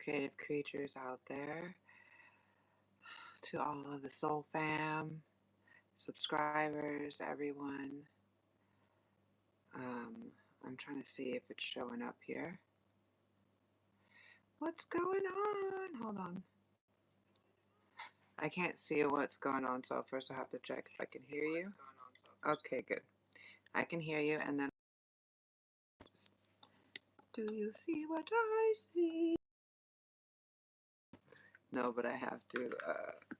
creative creatures out there, to all of the soul fam, subscribers, everyone. I'm trying to see if it's showing up here. What's going on? Hold on. I can't see what's going on, so first I have to check if I can hear you. Okay, good. I can hear you, and then do you see what I see? No, but I have to,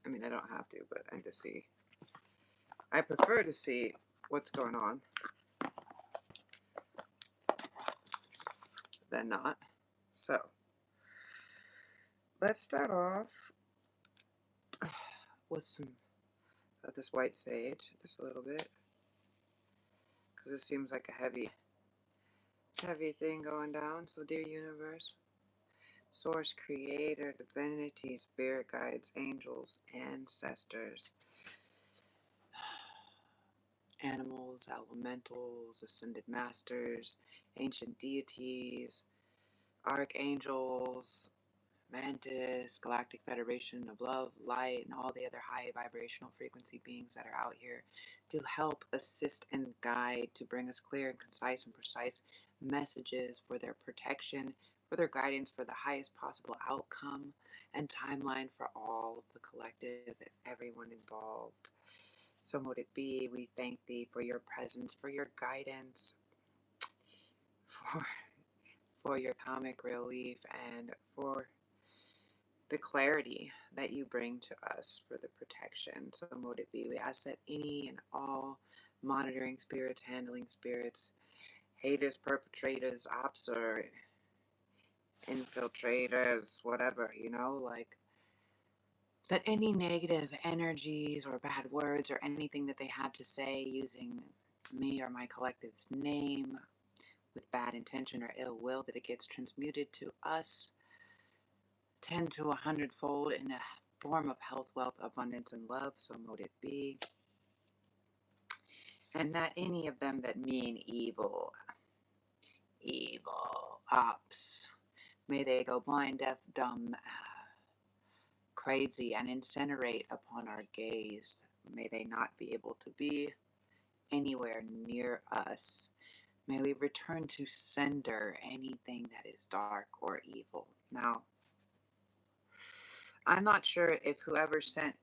I mean, I don't have to, but I just see. I prefer to see what's going on than not. So, let's start off with some of this white sage, just a little bit, because it seems like a heavy thing going down. So, dear universe, source, creator, divinity, spirit guides, angels, ancestors, animals, elementals, ascended masters, ancient deities, archangels, Mantis, Galactic Federation of Love, Light, and all the other high vibrational frequency beings that are out here to help assist and guide, to bring us clear and concise and precise messages for their protection, for their guidance, for the highest possible outcome and timeline for all of the collective and everyone involved. So mote it be. We thank thee for your presence, for your guidance, for your comic relief, and for the clarity that you bring to us for the protection. So mote it be. We ask that any and all monitoring spirits, handling spirits, haters, perpetrators, ops, or infiltrators, whatever, like that any negative energies or bad words or anything that they have to say using me or my collective's name with bad intention or ill will, that it gets transmuted to us 10 to 100-fold in a form of health, wealth, abundance, and love. So mote it be. And that any of them that mean evil ops, may they go blind, deaf, dumb, crazy, and incinerate upon our gaze. May they not be able to be anywhere near us. May we return to sender anything that is dark or evil. Now, I'm not sure if whoever sent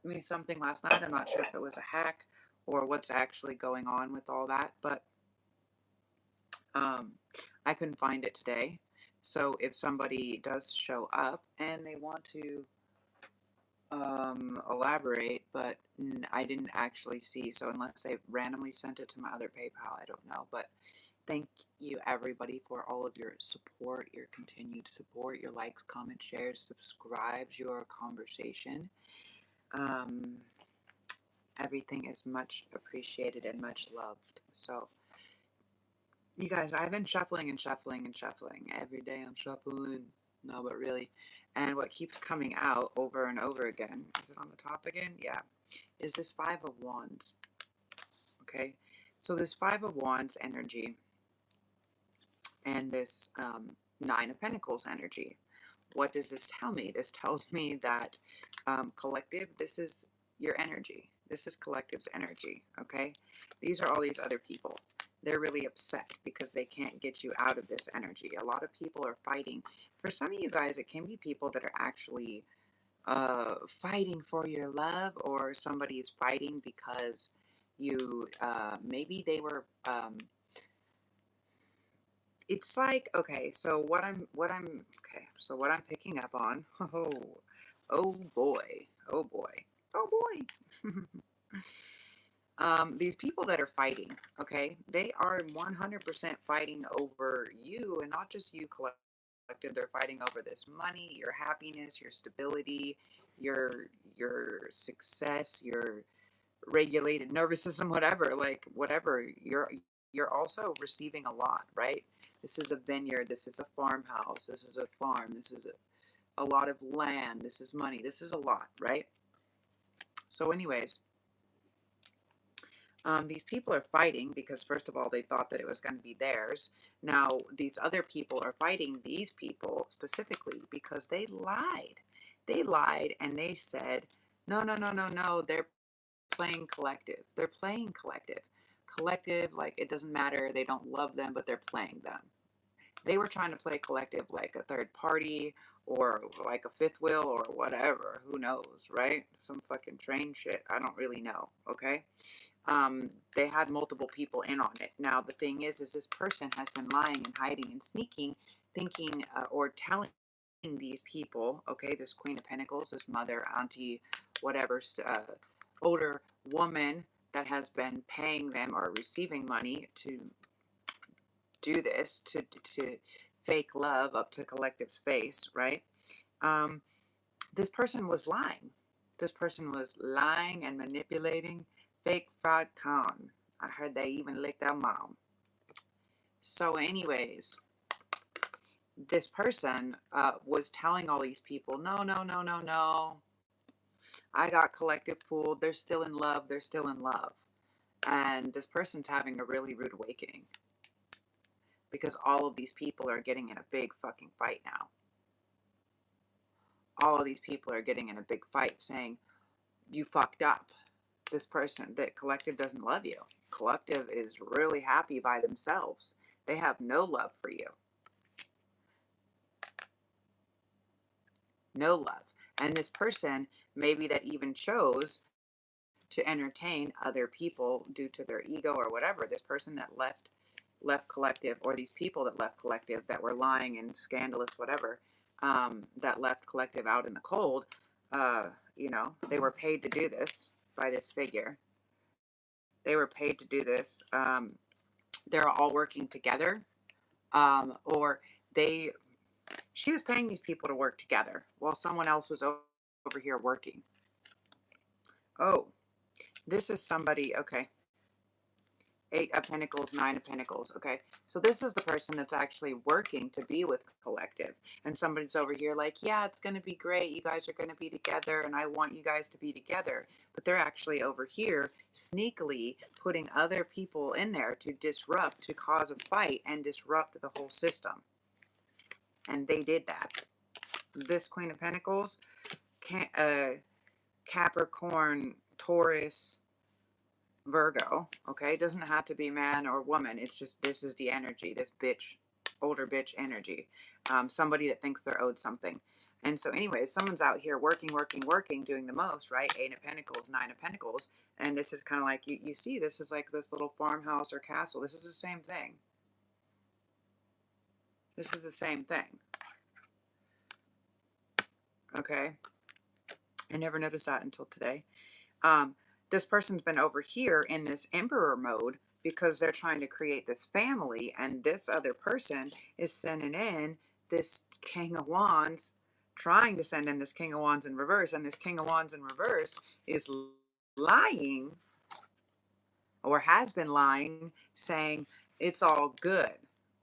me something last night, I'm not sure if it was a hack or what's actually going on with all that, but I couldn't find it today. So if somebody does show up and they want to elaborate, but I didn't actually see, so unless they randomly sent it to my other PayPal, I don't know. But thank you everybody for all of your support, your continued support, your likes, comments, shares, subscribes, your conversation. Everything is much appreciated and much loved. So you guys, I've been shuffling and shuffling and shuffling. Every day I'm shuffling. No, but really. And what keeps coming out over and over again, is it on the top again? Yeah. Is this Five of Wands. Okay. So this Five of Wands energy and this Nine of Pentacles energy. What does this tell me? This tells me that collective, this is your energy. This is collective's energy. Okay. These are all these other people. They're really upset because they can't get you out of this energy. A lot of people are fighting. For some of you guys, it can be people that are actually fighting for your love, or somebody is fighting because you, maybe they were, it's like, okay, so what I'm picking up on, oh boy, oh boy, oh boy. These people that are fighting, okay, they are 100% fighting over you, and not just you collective. They're fighting over this money, your happiness, your stability, your success, your regulated nervous system, whatever. Like whatever, you're also receiving a lot, right? This is a vineyard. This is a farmhouse. This is a farm. This is a lot of land. This is money. This is a lot, right? So, anyways. These people are fighting because, first of all, they thought that it was going to be theirs. Now, these other people are fighting these people specifically because they lied. They lied and they said, no, no, no, no, no, they're playing collective. They're playing collective. Collective, like it doesn't matter. They don't love them, but they're playing them. They were trying to play collective like a third party or like a fifth wheel or whatever. Who knows, right? Some fucking train shit. I don't really know. Okay. They had multiple people in on it. Now, the thing is this person has been lying and hiding and sneaking, thinking or telling these people, okay, this Queen of Pentacles, this mother, auntie, whatever, older woman that has been paying them or receiving money to do this, to fake love up to collective's face, right? Um, this person was lying. This person was lying and manipulating, fake fraud con. I heard they even licked their mom. So anyways, this person was telling all these people, no, no, no, no, no. I got collective fooled. They're still in love. They're still in love. And this person's having a really rude awakening because all of these people are getting in a big fucking fight now. All of these people are getting in a big fight saying, you fucked up. This person, that collective doesn't love you. Collective is really happy by themselves. They have no love for you. No love. And this person, maybe that even chose to entertain other people due to their ego or whatever. This person that left collective, or these people that left collective that were lying and scandalous, whatever, that left collective out in the cold, you know, they were paid to do this by this figure. They were paid to do this. They're all working together, or she was paying these people to work together while someone else was over here working. Oh, this is somebody, okay. 8 of Pentacles, 9 of Pentacles, okay? So this is the person that's actually working to be with collective. And somebody's over here like, yeah, it's going to be great. You guys are going to be together, and I want you guys to be together. But they're actually over here sneakily putting other people in there to disrupt, to cause a fight and disrupt the whole system. And they did that. This Queen of Pentacles, Capricorn, Taurus, Virgo, okay? It doesn't have to be man or woman. It's just, this is the energy, this bitch, older bitch energy. Somebody that thinks they're owed something. And so anyways, someone's out here working, doing the most, right? 8 of Pentacles, 9 of Pentacles. And this is kind of like, you see, this is like this little farmhouse or castle. This is the same thing. This is the same thing. Okay? I never noticed that until today. This person's been over here in this emperor mode because they're trying to create this family, and this other person is sending in this King of Wands, trying to send in this King of Wands in reverse, and this King of Wands in reverse is lying, or has been lying, saying it's all good.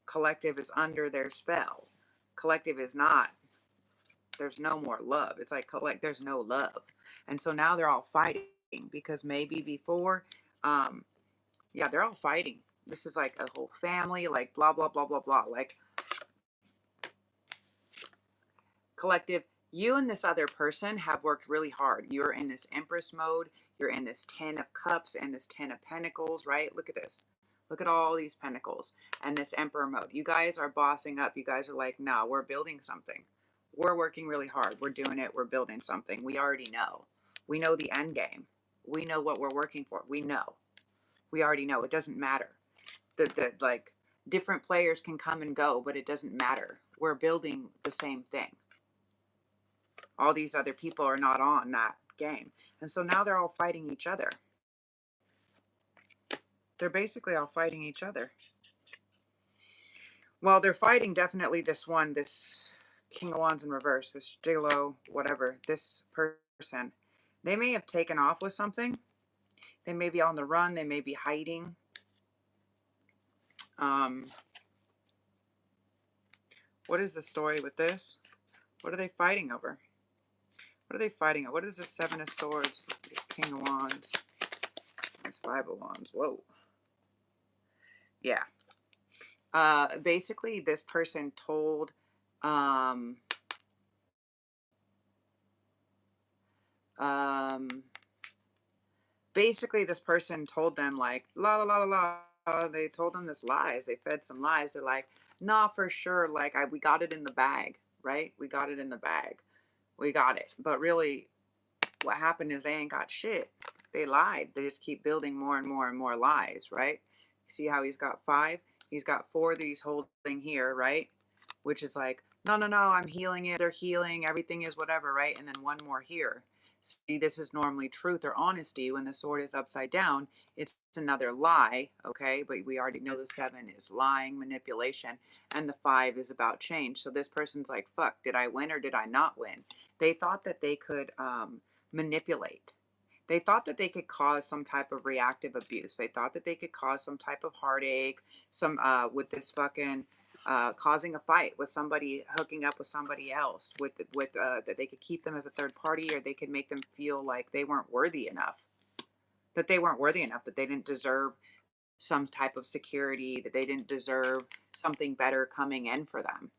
Collective is under their spell. Collective is not. There's no more love. It's like there's no love. And so now they're all fighting because maybe before, yeah, they're all fighting. This is like a whole family, like blah, blah, blah, blah, blah. Like collective, you and this other person have worked really hard. You're in this Empress mode. You're in this 10 of Cups and this 10 of Pentacles, right? Look at this. Look at all these Pentacles and this Emperor mode. You guys are bossing up. You guys are like, no, we're building something. We're working really hard. We're doing it. We're building something. We already know. We know the end game. We know what we're working for. We know. We already know. It doesn't matter. Like different players can come and go, but it doesn't matter. We're building the same thing. All these other people are not on that game. And so now they're all fighting each other. They're basically all fighting each other. Well, they're fighting definitely this one, this King of Wands in reverse, this Gigolo, whatever, this person. They may have taken off with something. They may be on the run. They may be hiding. What is the story with this? What are they fighting over? What are they fighting over? What is the 7 of Swords? This King of Wands. That's 5 of Wands. Whoa. Yeah. Basically, this person told, um, um, basically this person told them like, la la la la la. They told them this lies. They fed some lies. They're like, nah, for sure. Like, we got it in the bag, right? We got it in the bag. We got it. But really, what happened is they ain't got shit. They lied. They just keep building more and more and more lies, right? See how he's got 5? He's got 4 that he's holding here, right? Which is like, no, no, no, I'm healing it. They're healing. Everything is whatever, right? And then 1 more here. See, this is normally truth or honesty. When the sword is upside down, it's another lie, okay? But we already know the 7 is lying, manipulation, and the 5 is about change. So this person's like, fuck, did I win or did I not win? They thought that they could manipulate. They thought that they could cause some type of reactive abuse. They thought that they could cause some type of heartache, some with this fucking causing a fight with somebody, hooking up with somebody else, with that they could keep them as a third party, or they could make them feel like they weren't worthy enough, that they weren't worthy enough, that they didn't deserve some type of security, that they didn't deserve something better coming in for them.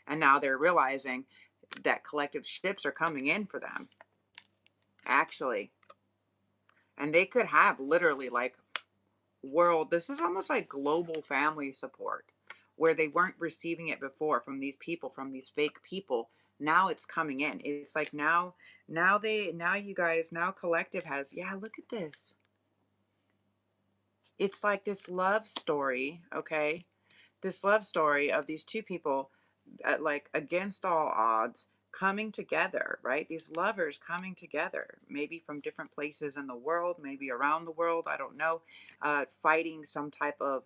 And now they're realizing that collective ships are coming in for them, actually. And they could have literally like this is almost like global family support, where they weren't receiving it before from these people, from these fake people. Now it's coming in. It's like now you guys, now collective has, yeah, look at this. It's like this love story, okay? This love story of these 2 people, like against all odds, coming together, right? These lovers coming together, maybe from different places in the world, maybe around the world, I don't know, fighting some type of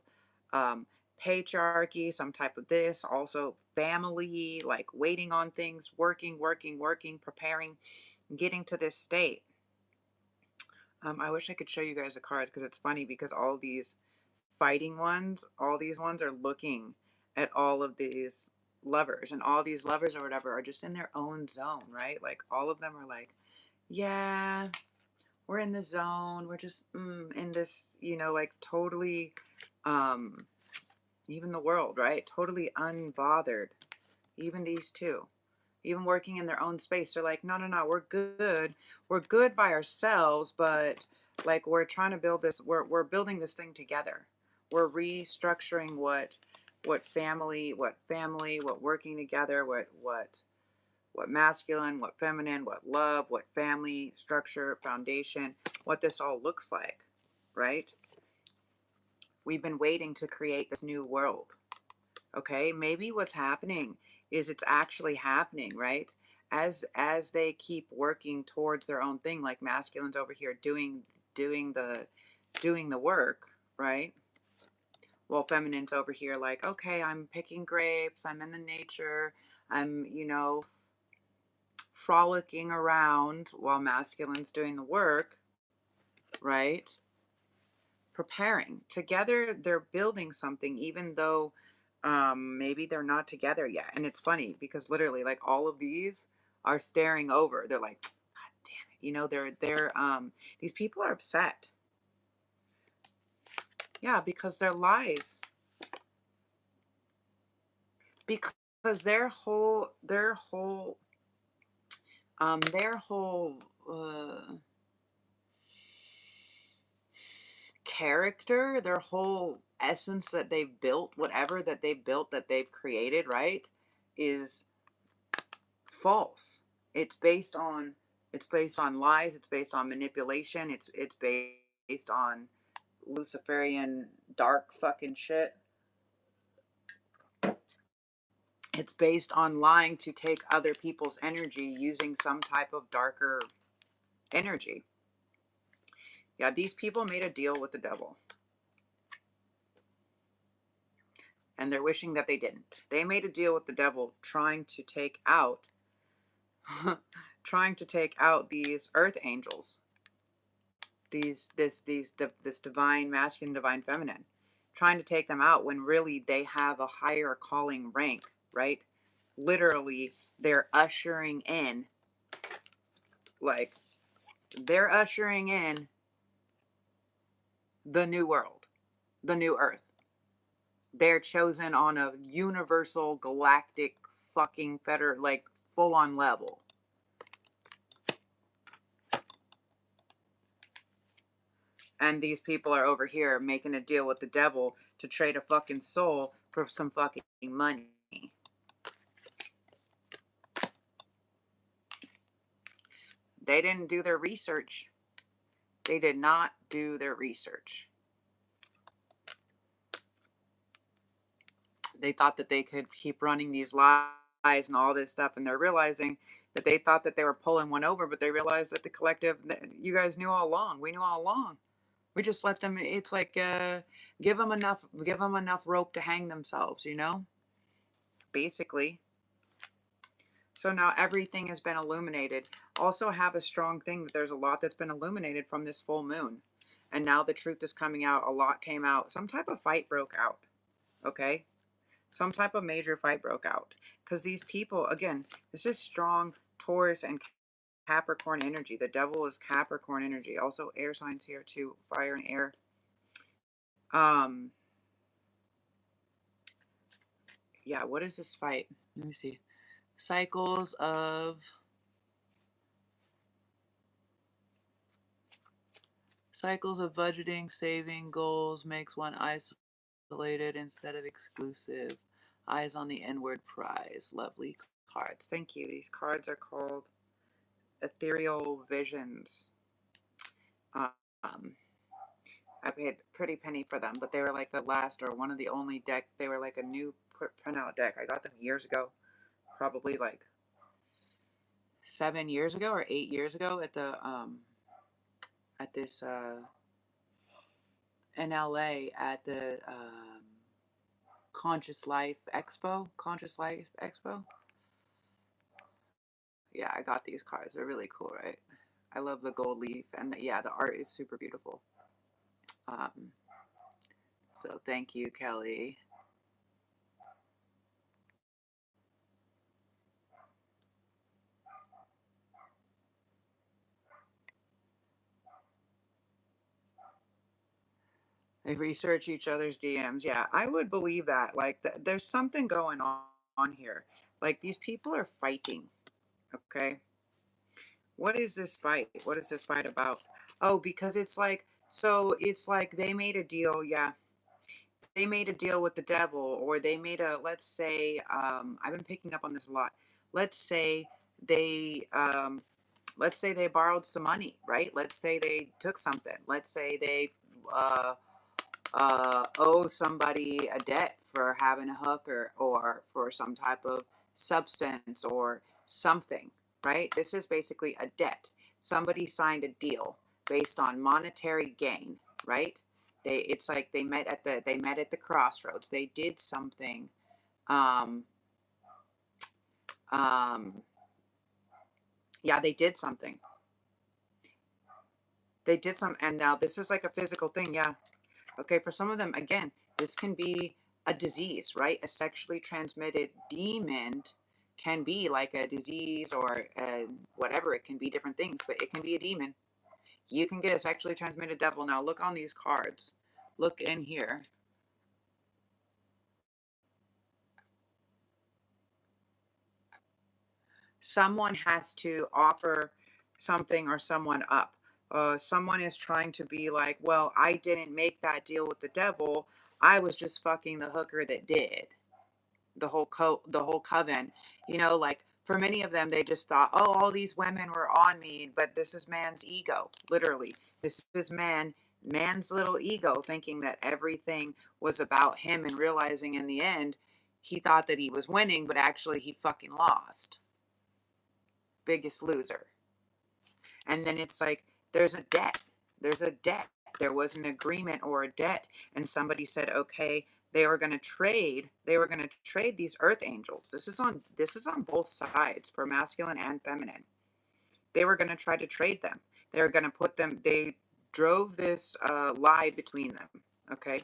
patriarchy, some type of this, also family, like waiting on things, working, working, working, preparing, getting to this state. I wish I could show you guys the cards, because it's funny, because all these fighting ones, all these ones are looking at all of these lovers, and all these lovers or whatever are just in their own zone, right? Like all of them are like, yeah, we're in the zone. We're just in this, like totally, um, even the world, right? Totally unbothered. Even these 2, even working in their own space, they're like, no, no, no, we're good. We're good by ourselves, but like we're trying to build this, we're building this thing together. We're restructuring what family, what working together, what masculine, what feminine, what love, what family structure, foundation, what this all looks like, right? We've been waiting to create this new world. Okay, maybe what's happening is it's actually happening, right? As they keep working towards their own thing, like masculine's over here doing the work, right? Well, feminine's over here like, okay, I'm picking grapes, I'm in the nature, I'm, frolicking around, while masculine's doing the work, right? Preparing together, they're building something, even though maybe they're not together yet. And it's funny because literally like all of these are staring over, they're like, god damn it, they're these people are upset, yeah, because their lies, because their whole character, their whole essence that they've built, whatever that they've built, that they've created, right, is false. It's based on lies, it's based on manipulation, it's based on Luciferian dark fucking shit. It's based on lying to take other people's energy, using some type of darker energy. Yeah, these people made a deal with the devil, and they're wishing that they didn't. They made a deal with the devil, trying to take out trying to take out these earth angels, this divine masculine, divine feminine, trying to take them out, when really they have a higher calling rank, right? Literally, they're ushering in, like they're ushering in the new world, the new earth. They're chosen on a universal galactic fucking like full on level. And these people are over here making a deal with the devil to trade a fucking soul for some fucking money. They didn't do their research. They did not do their research. They thought that they could keep running these lies and all this stuff, and they're realizing that they thought that they were pulling one over, but they realized that the collective, you guys knew all along. We knew all along. We just let them. It's like give them enough rope to hang themselves. You know, basically. So now everything has been illuminated. Also have a strong thing that there's a lot that's been illuminated from this full moon. And now the truth is coming out. A lot came out. Some type of fight broke out. Okay? Some type of major fight broke out. Because these people, again, this is strong Taurus and Capricorn energy. The devil is Capricorn energy. Also air signs here too. Fire and air. Yeah, what is this fight? Let me see. Cycles of budgeting, saving goals makes one isolated instead of exclusive. Eyes on the inward prize. Lovely cards. Thank you. These cards are called Ethereal Visions. I paid a pretty penny for them, but they were like the last or one of the only deck. They were like a new printout deck. I got them years ago, probably like 7 years ago or 8 years ago at the at this in LA at the Conscious Life Expo. Yeah, I got these cards. They're really cool, right? I love the gold leaf, and yeah, the art is super beautiful. So thank you, Kelly. They research each other's DMs. Yeah, I would believe that. Like, there's something going on here. Like, these people are fighting. Okay. What is this fight? What is this fight about? Oh, because it's like, so it's like they made a deal. Yeah. They made a deal with the devil, or they made a, let's say, I've been picking up on this a lot. Let's say they, let's say they borrowed some money, right? Let's say they took something. Let's say they, owe somebody a debt for having a hooker or for some type of substance or something, right? This is basically a debt. Somebody signed a deal based on monetary gain, right? It's like they met at the crossroads. They did something. Um, yeah, they did something. They did some, and now this is like a physical thing. Yeah. Okay, for some of them, again, this can be a disease, right? A sexually transmitted demon can be like a disease or whatever. It can be different things, but it can be a demon. You can get a sexually transmitted devil. Now, look on these cards. Look in here. Someone has to offer something or someone up. Someone is trying to be like, well, I didn't make that deal with the devil. I was just fucking the hooker that did. The whole coven, like for many of them, they just thought, oh, all these women were on me, but this is man's ego. Literally, this is man's little ego thinking that everything was about him, and realizing in the end he thought that he was winning, but actually he fucking lost. Biggest loser. And then it's like there's a debt. There was an agreement or a debt, and somebody said, okay, they were going to trade these earth angels. This is on both sides, for masculine and feminine. They were going to try to trade them. They were going to put them, they drove this lie between them. Okay.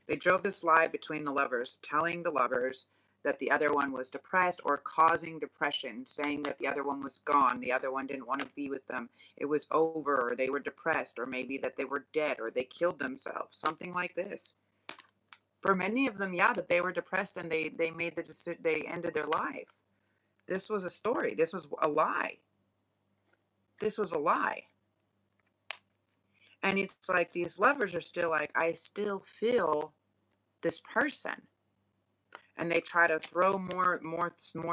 They drove this lie between the lovers, telling the lovers that the other one was depressed, or causing depression, saying that the other one was gone, the other one didn't want to be with them, it was over, or they were depressed, or maybe that they were dead, or they killed themselves, something like this. For many of them, yeah, that they were depressed and they made the decision, they ended their life. This was a story. This was a lie. This was a lie. And it's like these lovers are still like, I still feel this person. And they try to throw more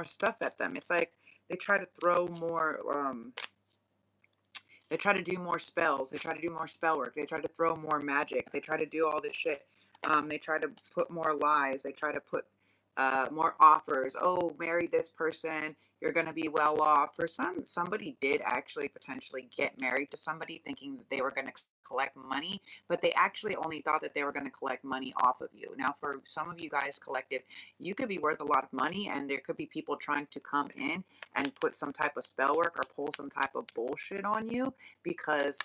stuff at them. It's like they try to throw more they try to do more spells, they try to do more spell work, they try to throw more magic, they try to do all this shit. They try to put more lies, they try to put more offers. Oh, marry this person, you're going to be well off. For somebody did actually potentially get married to somebody thinking that they were going to collect money, but they actually only thought that they were going to collect money off of you. Now, for some of you guys collective, you could be worth a lot of money, and there could be people trying to come in and put some type of spell work or pull some type of bullshit on you because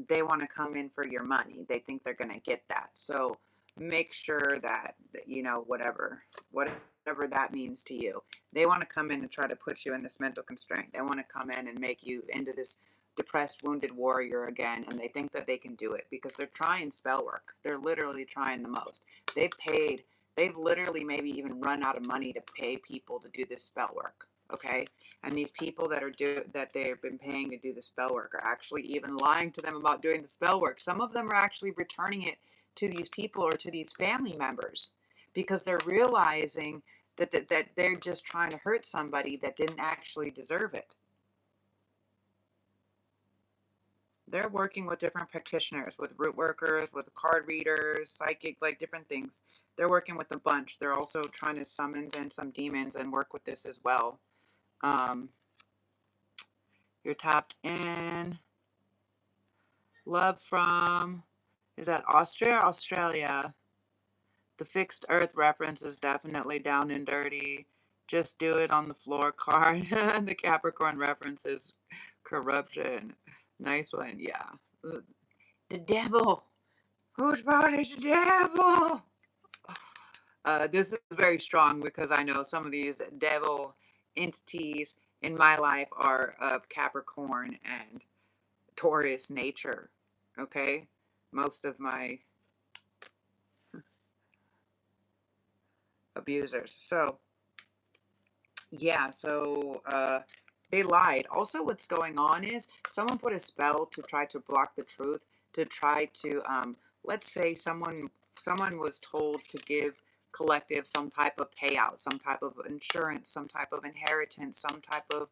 they want to come in for your money. They think they're going to get that. So make sure that, you know, whatever that means to you, they want to come in and try to put you in this mental constraint. They want to come in and make you into this depressed, wounded warrior again, and they think that they can do it because they're trying spell work. They're literally trying the most. They've literally maybe even run out of money to pay people to do this spell work. Okay, and these people that they've been paying to do the spell work are actually even lying to them about doing the spell work. Some of them are actually returning it to these people or to these family members because they're realizing that they're just trying to hurt somebody that didn't actually deserve it. They're working with different practitioners, with root workers, with card readers, psychic, like different things. They're working with a bunch. They're also trying to summon in some demons and work with this as well. Um, you're tapped in. Love from, is that Austria? Australia. The fixed earth reference is definitely down and dirty. Just do it on the floor card. The Capricorn reference is corruption. Nice one, yeah. The devil. Whose part is the devil? This is very strong because I know some of these devil entities in my life are of Capricorn and Taurus nature. Okay? Most of my abusers. So, yeah, so they lied. Also, what's going on is someone put a spell to try to block the truth, to try to, let's say someone was told to give collective some type of payout, some type of insurance, some type of inheritance, some type of,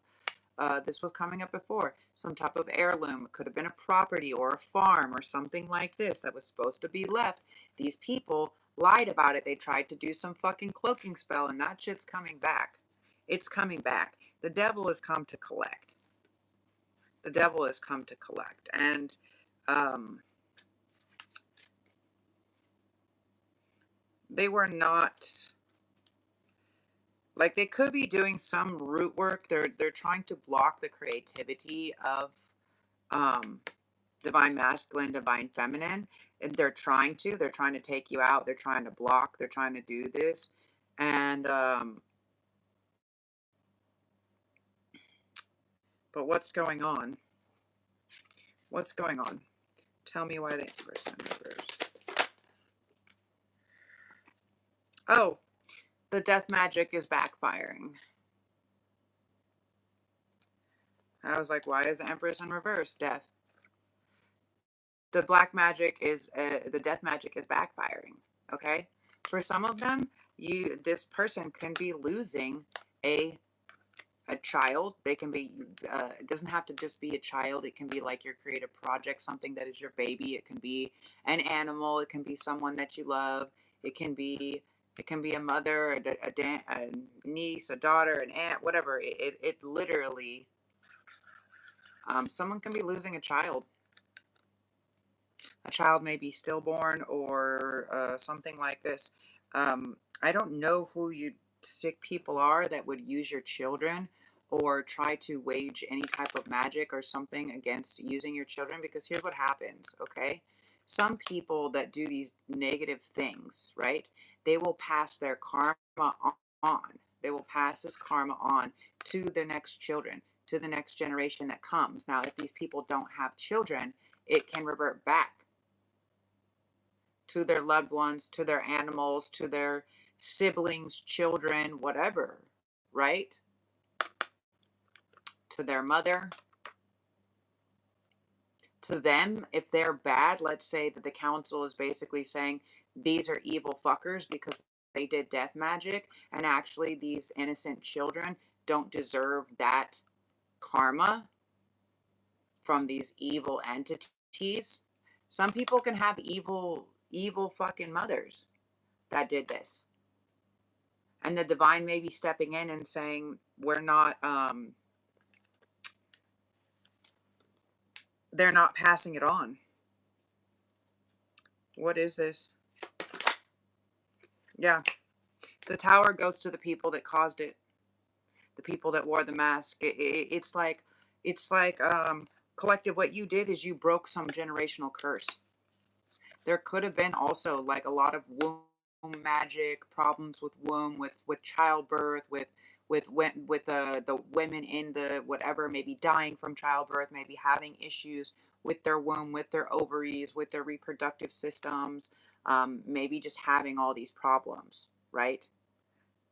this was coming up before, some type of heirloom. It could have been a property or a farm or something like this that was supposed to be left. These people lied about it. They tried to do some fucking cloaking spell, and that shit's coming back. It's coming back. The devil has come to collect. The devil has come to collect. And they were not, like, they could be doing some root work. They're trying to block the creativity of divine masculine, divine feminine. And they're trying to take you out. They're trying to block. They're trying to do this. And but what's going on? What's going on? Tell me why the Empress in reverse. Oh, the death magic is backfiring. I was like, why is the Empress in reverse? Death. The black magic is, the death magic is backfiring. Okay? For some of them, this person can be losing a child. They can be, it doesn't have to just be a child. It can be like your creative project, something that is your baby. It can be an animal. It can be someone that you love. It can be a mother, a niece, a daughter, an aunt, whatever. It literally, someone can be losing a child. A child may be stillborn or something like this. I don't know who you sick people are that would use your children or try to wage any type of magic or something against using your children, because here's what happens, okay? Some people that do these negative things, right? They will pass their karma They will pass this karma on to their next children, to the next generation that comes. Now, if these people don't have children, it can revert back to their loved ones, to their animals, to their siblings, children, whatever, right? To their mother, to them. If they're bad, let's say that the council is basically saying these are evil fuckers because they did death magic, and actually these innocent children don't deserve that karma from these evil entities. Some people can have evil fucking mothers that did this. And the divine may be stepping in and saying, they're not passing it on. What is this? Yeah. The tower goes to the people that caused it. The people that wore the mask. It's like, collective, what you did is you broke some generational curse. There could have been also like a lot of womb magic problems with womb, with childbirth, with the women in the whatever, maybe dying from childbirth, maybe having issues with their womb, with their ovaries, with their reproductive systems, maybe just having all these problems, right?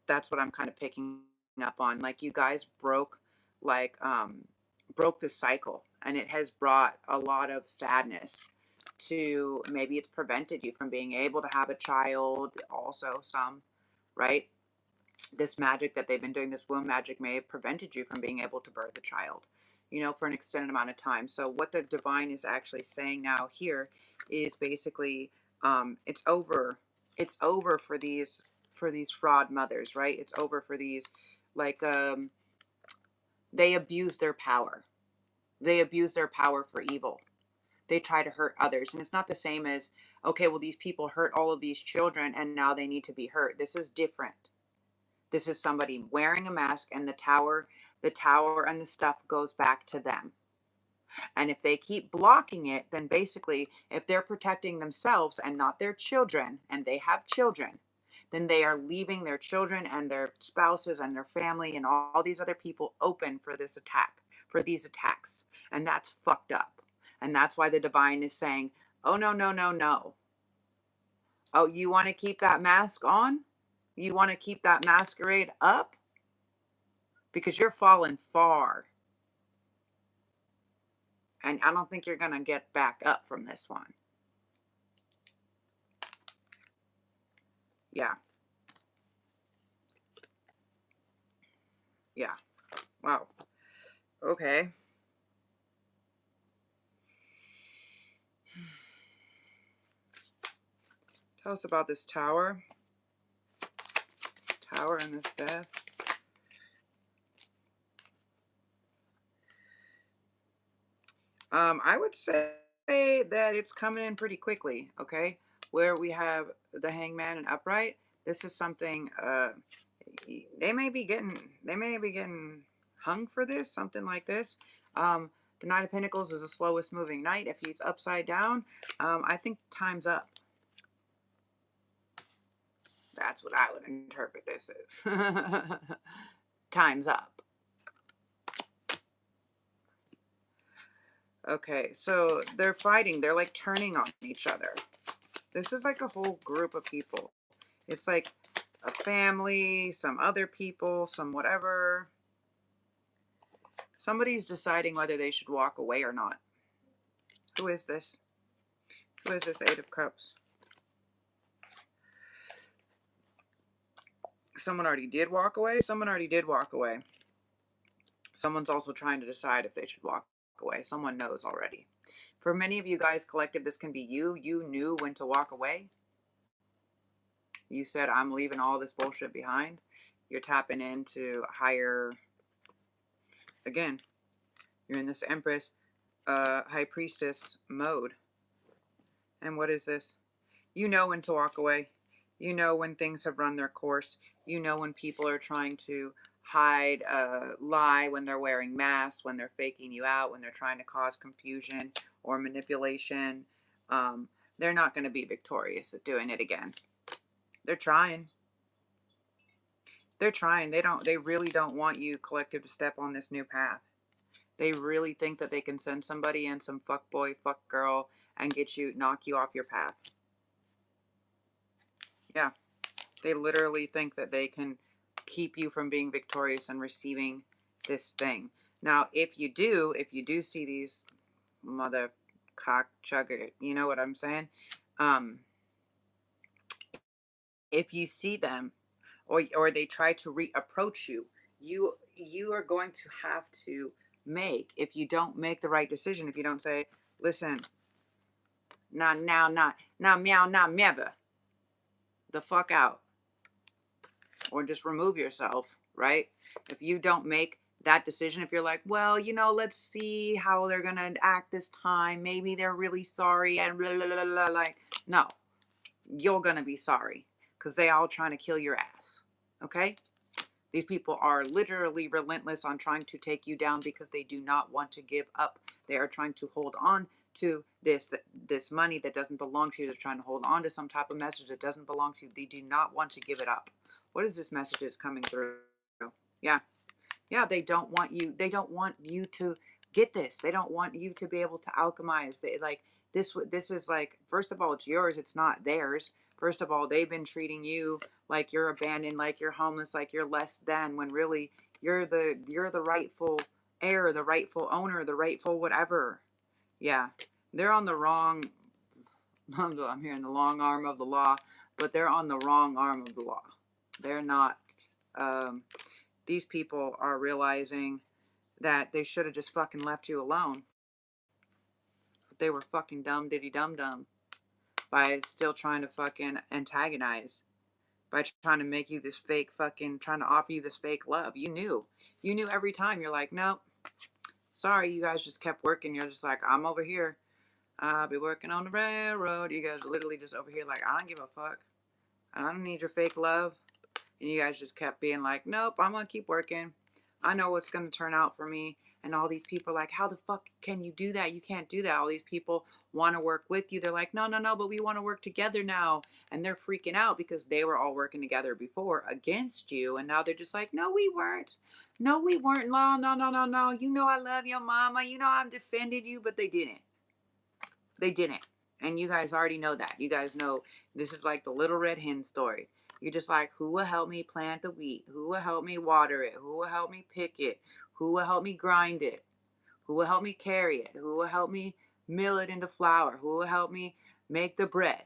That's what I'm kind of picking up on. Like, you guys broke the cycle, and it has brought a lot of sadness to, maybe it's prevented you from being able to have a child also, some, right? This magic that they've been doing, this womb magic, may have prevented you from being able to birth a child, for an extended amount of time. So what the divine is actually saying now here is basically, it's over. It's over for these fraud mothers, right? It's over for these, like, they abuse their power. They abuse their power for evil. They try to hurt others. And it's not the same as, okay, well, these people hurt all of these children and now they need to be hurt. This is different. This is somebody wearing a mask, and the tower and the stuff goes back to them. And if they keep blocking it, then basically, if they're protecting themselves and not their children, and they have children, then they are leaving their children and their spouses and their family and all these other people open for this attack, for these attacks. And that's fucked up. And that's why the divine is saying, oh, no, no, no, no. Oh, you want to keep that mask on? You want to keep that masquerade up? Because you're falling far. And I don't think you're going to get back up from this one. Yeah. Yeah. Wow. Okay. Tell us about this tower. Tower and this death. I would say that it's coming in pretty quickly, okay? Where we have the hangman and upright, this is something, they may be getting hung for this, something like this. The Knight of Pentacles is the slowest moving knight. If he's upside down, I think time's up. That's what I would interpret this as. Time's up. Okay, so they're fighting. They're like turning on each other. This is like a whole group of people. It's like a family, some other people, some whatever. Somebody's deciding whether they should walk away or not. Who is this? Who is this Eight of Cups? Someone already did walk away. Someone already did walk away. Someone's also trying to decide if they should walk away. Someone knows already. For many of you guys, collective, this can be you. You knew when to walk away. You said, I'm leaving all this bullshit behind. You're tapping into higher, again, you're in this Empress, High Priestess mode. And what is this? You know when to walk away. You know when things have run their course. You know when people are trying to hide, lie, when they're wearing masks, when they're faking you out, when they're trying to cause confusion or manipulation. They're not going to be victorious at doing it again. They're trying. They're trying. They really don't want you collective to step on this new path. They really think that they can send somebody in, some fuck boy, fuck girl, and knock you off your path. Yeah. They literally think that they can keep you from being victorious and receiving this thing. Now, if you do see these mother cock chugger, you know what I'm saying? Um, if you see them or they try to reapproach you, you are going to have to make, if you don't make the right decision, if you don't say, listen, not now, not meow, not never, the fuck out, or just remove yourself, right? If you don't make that decision, if you're like, well, let's see how they're gonna act this time, maybe they're really sorry and blah, blah, blah, blah, like, no, you're gonna be sorry because they all trying to kill your ass. Okay, these people are literally relentless on trying to take you down because they do not want to give up. They are trying to hold on to this money that doesn't belong to you. They're trying to hold on to some type of message that doesn't belong to you. They do not want to give it up. What is this message is coming through? Yeah. Yeah, they don't want you. They don't want you to get this. They don't want you to be able to alchemize. They like this is like, first of all, it's yours. It's not theirs. First of all, they've been treating you like you're abandoned, like you're homeless, like you're less than, when really you're the rightful heir, the rightful owner, the rightful whatever. Yeah. They're on the wrong I'm hearing the long arm of the law, but they're on the wrong arm of the law. They're not these people are realizing that they should have just fucking left you alone. But they were fucking dumb diddy dum dum by still trying to fucking antagonize, by trying to make you this fake fucking, trying to offer you this fake love. You knew every time. You're like, nope, sorry, you guys just kept working. You're just like, I'm over here. I'll be working on the railroad. You guys are literally just over here like, I don't give a fuck. I don't need your fake love. And you guys just kept being like, nope, I'm going to keep working. I know what's going to turn out for me. And all these people are like, how the fuck can you do that? You can't do that. All these people want to work with you. They're like, no, no, no, but we want to work together now. And they're freaking out because they were all working together before against you. And now they're just like, no, we weren't. No, we weren't. No, no, no, no, no. You know I love your mama. You know I've defended you. But they didn't. They didn't. And you guys already know that. You guys know this is like the little red hen story. You're just like, who will help me plant the wheat? Who will help me water it? Who will help me pick it? Who will help me grind it? Who will help me carry it? Who will help me mill it into flour? Who will help me make the bread?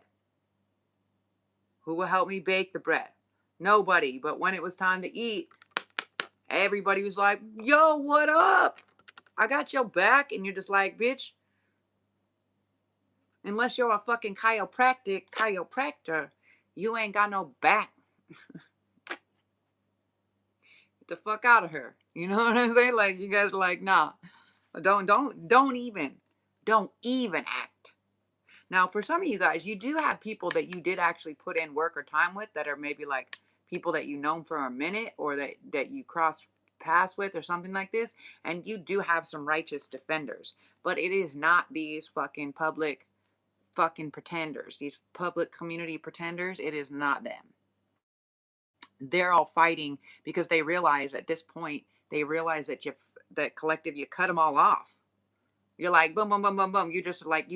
Who will help me bake the bread? Nobody. But when it was time to eat, everybody was like, yo, what up? I got your back. And you're just like, bitch, unless you're a fucking chiropractor, you ain't got no back. Get the fuck out of her. You know what I'm saying? Like, you guys are like, nah, don't even act. Now, for some of you guys, you do have people that you did actually put in work or time with that are maybe like people that you known for a minute, or that you cross paths with or something like this. And you do have some righteous defenders, but it is not these fucking public fucking pretenders, these public community pretenders. It is not them. They're all fighting because they realize at this point, they realize that that collective, you cut them all off. You're like, boom, boom, boom, boom, boom. You just like,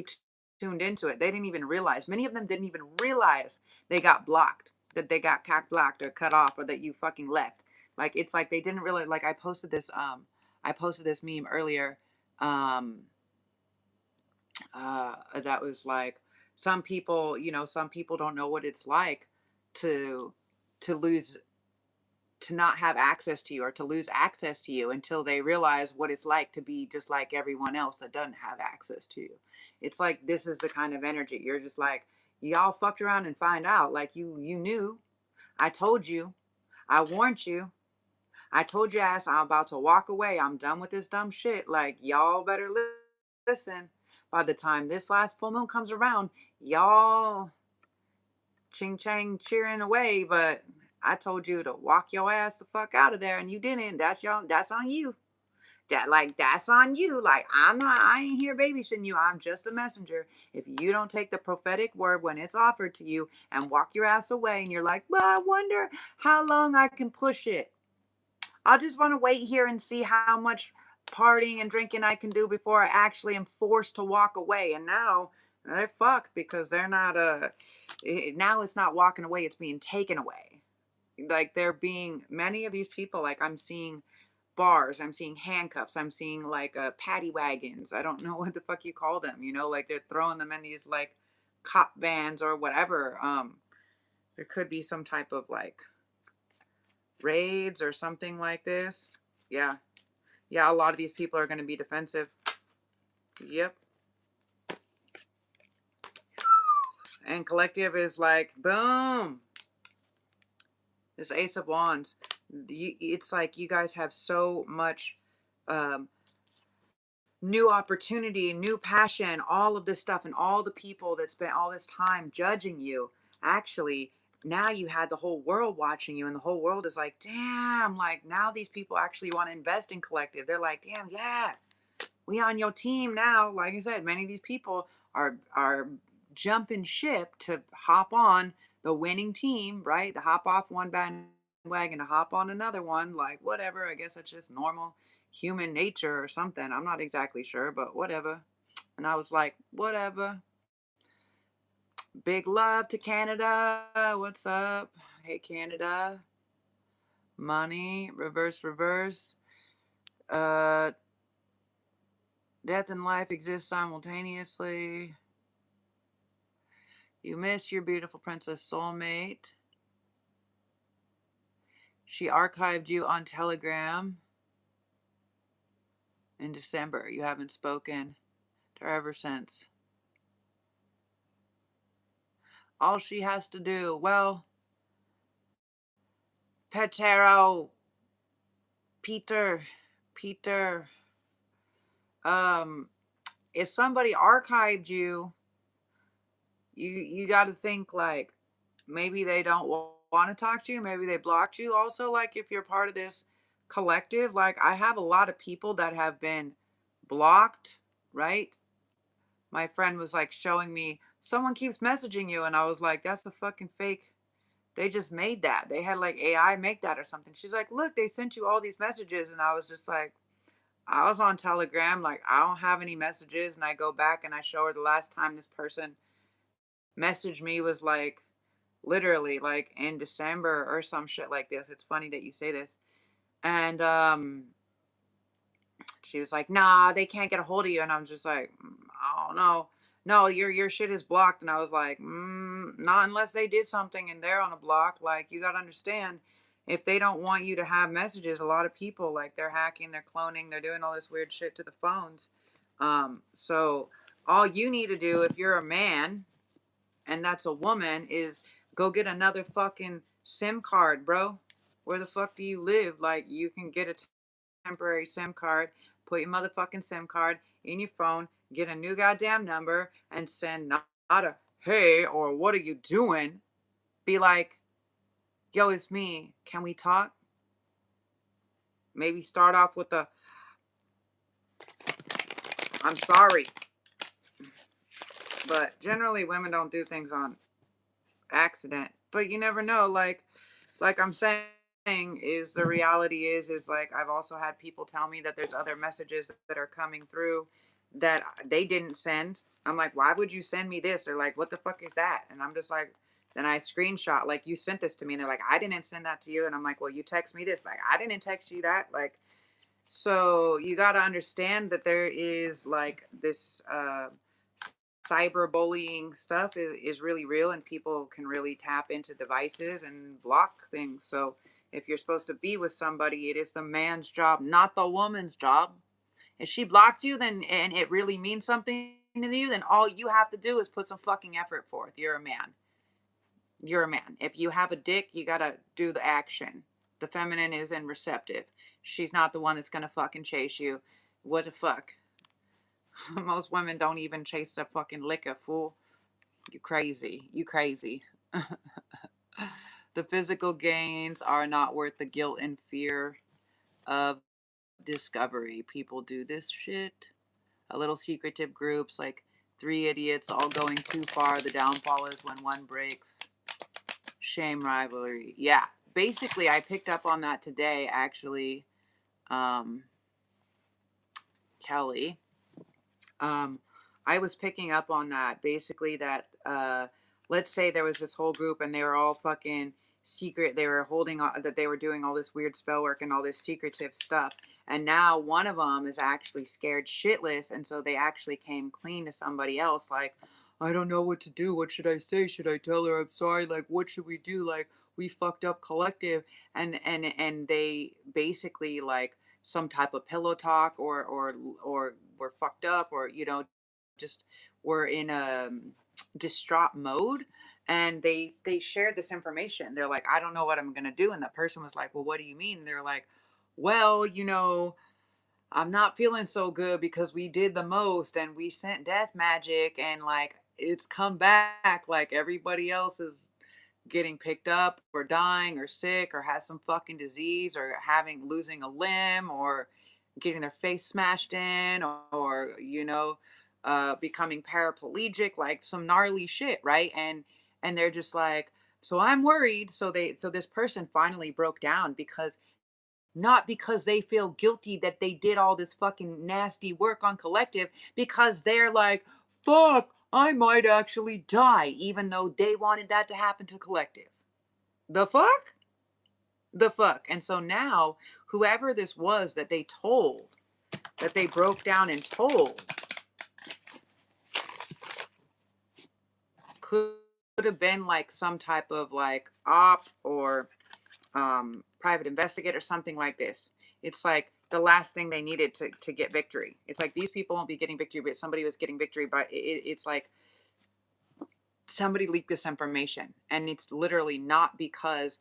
tuned into it. They didn't even realize. Many of them didn't even realize they got blocked, that they got cock blocked or cut off, or that you fucking left. Like, it's like they didn't really, like, I posted this meme earlier. That was like, some people, some people don't know what it's like to lose, to not have access to you, or to lose access to you, until they realize what it's like to be just like everyone else that doesn't have access to you. It's like, this is the kind of energy. You're just like, y'all fucked around and find out. Like, you knew. I told you. I warned you. I told your ass I'm about to walk away. I'm done with this dumb shit. Like, y'all better listen. By the time this last full moon comes around, y'all ching chang cheering away, but I told you to walk your ass the fuck out of there, and you didn't. That's on you. Like, that's on you. Like, I ain't here babysitting you. I'm just a messenger. If you don't take the prophetic word when it's offered to you and walk your ass away, and you're like, well, I wonder how long I can push it. I just want to wait here and see how much partying and drinking I can do before I actually am forced to walk away. And now they're fucked because they're not now it's not walking away, it's being taken away. Like, they're being, many of these people, like, I'm seeing bars, I'm seeing handcuffs, I'm seeing like paddy wagons. I don't know what the fuck you call them, like they're throwing them in these like cop vans or whatever. There could be some type of like raids or something like this. Yeah. Yeah, a lot of these people are going to be defensive. Yep. And collective is like, boom. This Ace of Wands. It's like you guys have so much new opportunity, new passion, all of this stuff, and all the people that spent all this time judging you. Actually, now you had the whole world watching you, and the whole world is like, damn, like, now these people actually want to invest in collective. They're like, damn, yeah, we on your team now. Like I said, many of these people are jumping ship to hop on the winning team, right? To hop off one bandwagon to hop on another one. Like, whatever. I guess that's just normal human nature or something. I'm not exactly sure, but whatever. And I was like, whatever. Big love to Canada. What's up? Hey, Canada. Money. Reverse, reverse. Uh, Death and life exist simultaneously. You miss your beautiful princess soulmate. She archived you on Telegram in December. You haven't spoken to her ever since. All she has to do, well, Petero, Peter, if somebody archived you, you got to think like maybe they don't want to talk to you, maybe they blocked you. Also, like, if you're part of this collective, like, I have a lot of people that have been blocked, right? My friend was like showing me someone keeps messaging you, and I was like, that's a fucking fake. They just made that. They had like AI make that or something. She's like, look, they sent you all these messages. And I was just like, I was on Telegram, like, I don't have any messages. And I go back and I show her the last time this person messaged me was like literally like in December or some shit like this. It's funny that you say this. And she was like, nah, they can't get a hold of you. And I'm just like, I don't know. No, your shit is blocked. And I was like, not unless they did something and they're on a block. Like, you got to understand, if they don't want you to have messages, a lot of people, like, they're hacking, they're cloning, they're doing all this weird shit to the phones. So all you need to do if you're a man and that's a woman is go get another fucking SIM card, bro. Where the fuck do you live? Like, you can get a temporary SIM card, put your motherfucking SIM card in your phone, get a new goddamn number, and send not a hey or what are you doing? Be like, yo, it's me. Can we talk? Maybe start off with a I'm sorry. But generally women don't do things on accident. But you never know. Like I'm saying, is the reality is like, I've also had people tell me that there's other messages that are coming through that they didn't send. I'm like, why would you send me this? Or like, what the fuck is that? And I'm just like, then I screenshot, like, you sent this to me. And they're like, I didn't send that to you. And I'm like, well, you text me this. Like, I didn't text you that. Like, so you got to understand that there is like this cyberbullying stuff is really real, and people can really tap into devices and block things. So if you're supposed to be with somebody, it is the man's job, not the woman's job. If she blocked you, then, and it really means something to you, then all you have to do is put some fucking effort forth. You're a man. You're a man. If you have a dick, you gotta do the action. The feminine is in receptive. She's not the one that's gonna fucking chase you. What the fuck? Most women don't even chase the fucking liquor, fool. You crazy. You crazy. The physical gains are not worth the guilt and fear of discovery. People do this shit. A little secretive groups, like three idiots all going too far. The downfall is when one breaks. Shame rivalry. Yeah. Basically, I picked up on that today, actually. Kelly. I was picking up on that. Basically, that let's say there was this whole group and they were all fucking secret. They were holding on, that they were doing all this weird spell work and all this secretive stuff. And now one of them is actually scared shitless, and so they actually came clean to somebody else, like, I don't know what to do. What should I say? Should I tell her I'm sorry? Like, what should we do? Like, we fucked up collective. And they basically, like, some type of pillow talk, or we're fucked up, or just were in a distraught mode, and they shared this information. They're like, I don't know what I'm gonna do. And the person was like, well, what do you mean? They're like, well, I'm not feeling so good because we did the most and we sent death magic, and like it's come back, like everybody else is getting picked up or dying or sick or has some fucking disease or losing a limb or getting their face smashed in, or becoming paraplegic, like some gnarly shit, right? And they're just like, so I'm worried. So this person finally broke down, because not because they feel guilty that they did all this fucking nasty work on collective, because they're like, fuck, I might actually die, even though they wanted that to happen to collective. The fuck? The fuck. And so now, whoever this was that they told, that they broke down and told, could have been like some type of like op, or private investigator, something like this. It's like the last thing they needed to get victory. It's like these people won't be getting victory, but somebody was getting victory. But it's like somebody leaked this information, and it's literally not because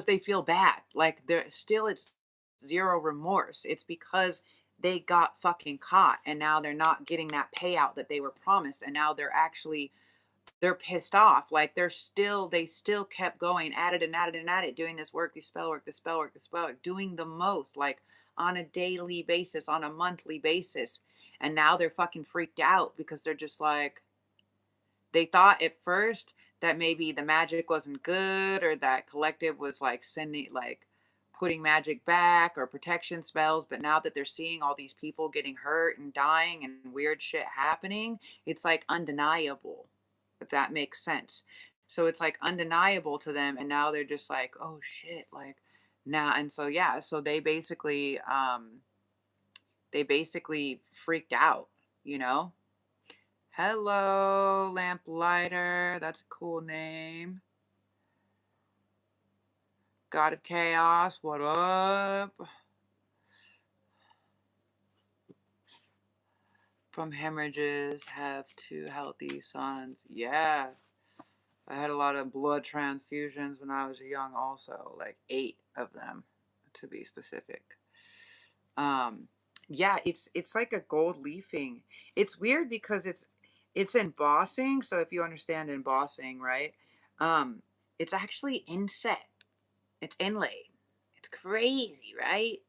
they feel bad. Like, they're still, it's zero remorse. It's because they got fucking caught, and now they're not getting that payout that they were promised, and now they're pissed off. Like, they still kept going at it and at it and at it, doing this work, this spell work, this spell work, this spell work, doing the most, like on a daily basis, on a monthly basis. And now they're fucking freaked out, because they're just like, they thought at first that maybe the magic wasn't good, or that collective was like putting magic back or protection spells. But now that they're seeing all these people getting hurt and dying and weird shit happening, it's like undeniable, if that makes sense. So it's like undeniable to them, and now they're just like, oh shit, like now. And so yeah, so they basically freaked out, you know. Hello, Lamplighter. That's a cool name. God of Chaos, what up? From hemorrhages, have two healthy sons. Yeah. I had a lot of blood transfusions when I was young also, like 8 of them, to be specific. Yeah, it's like a gold leafing. It's weird because it's embossing. So if you understand embossing, right? It's actually inset. It's inlaid. It's crazy, right?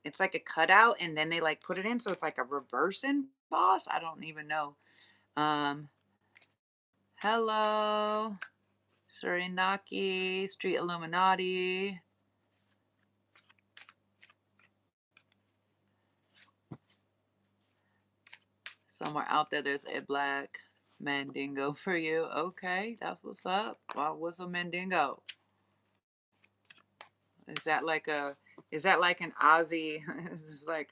It's like a cutout, and then they like put it in, so it's like a reverse emboss. I don't even know. Um, Hello, Surinaki, Street Illuminati. Somewhere out there, there's a black mandingo for you. Okay, that's what's up. Well, what's a mandingo? Is that like an Aussie? It's like,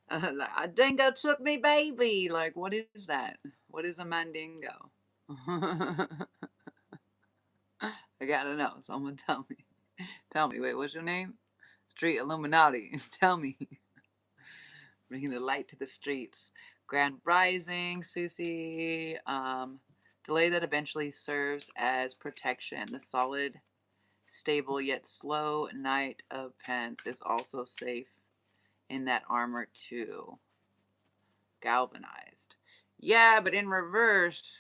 a dingo took me baby. Like, what is that? What is a mandingo? I gotta know. Someone tell me. Tell me. Wait, what's your name? Street Illuminati. Tell me. Bringing the light to the streets. Grand Rising, Susie. Delay that eventually serves as protection. The solid, stable yet slow Knight of Pence is also safe in that armor too. Galvanized. Yeah, but in reverse,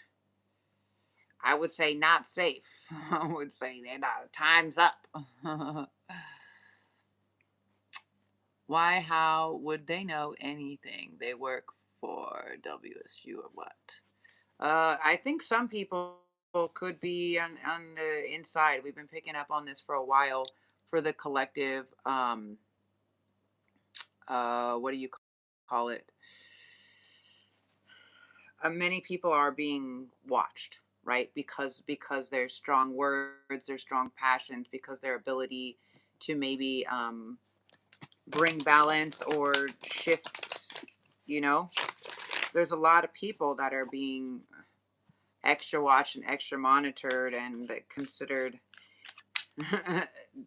I would say not safe. I would say they're not. Time's up. Why, how would they know anything? They work for WSU or what? I think some people could be on the inside. We've been picking up on this for a while for the collective, what do you call it? Many people are being watched, right? Because their strong words, their strong passions, because their ability to maybe bring balance or shift, you know? There's a lot of people that are being extra watched and extra monitored and considered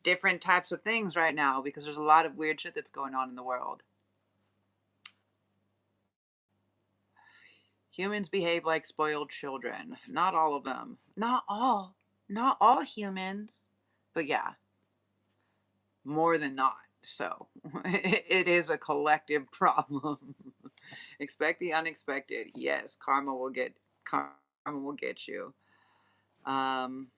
different types of things right now because there's a lot of weird shit that's going on in the world. Humans behave like spoiled children. Not all of them. Not all. Not all humans. But yeah, more than not. So it is a collective problem. Expect the unexpected. Yes, karma will get you. Um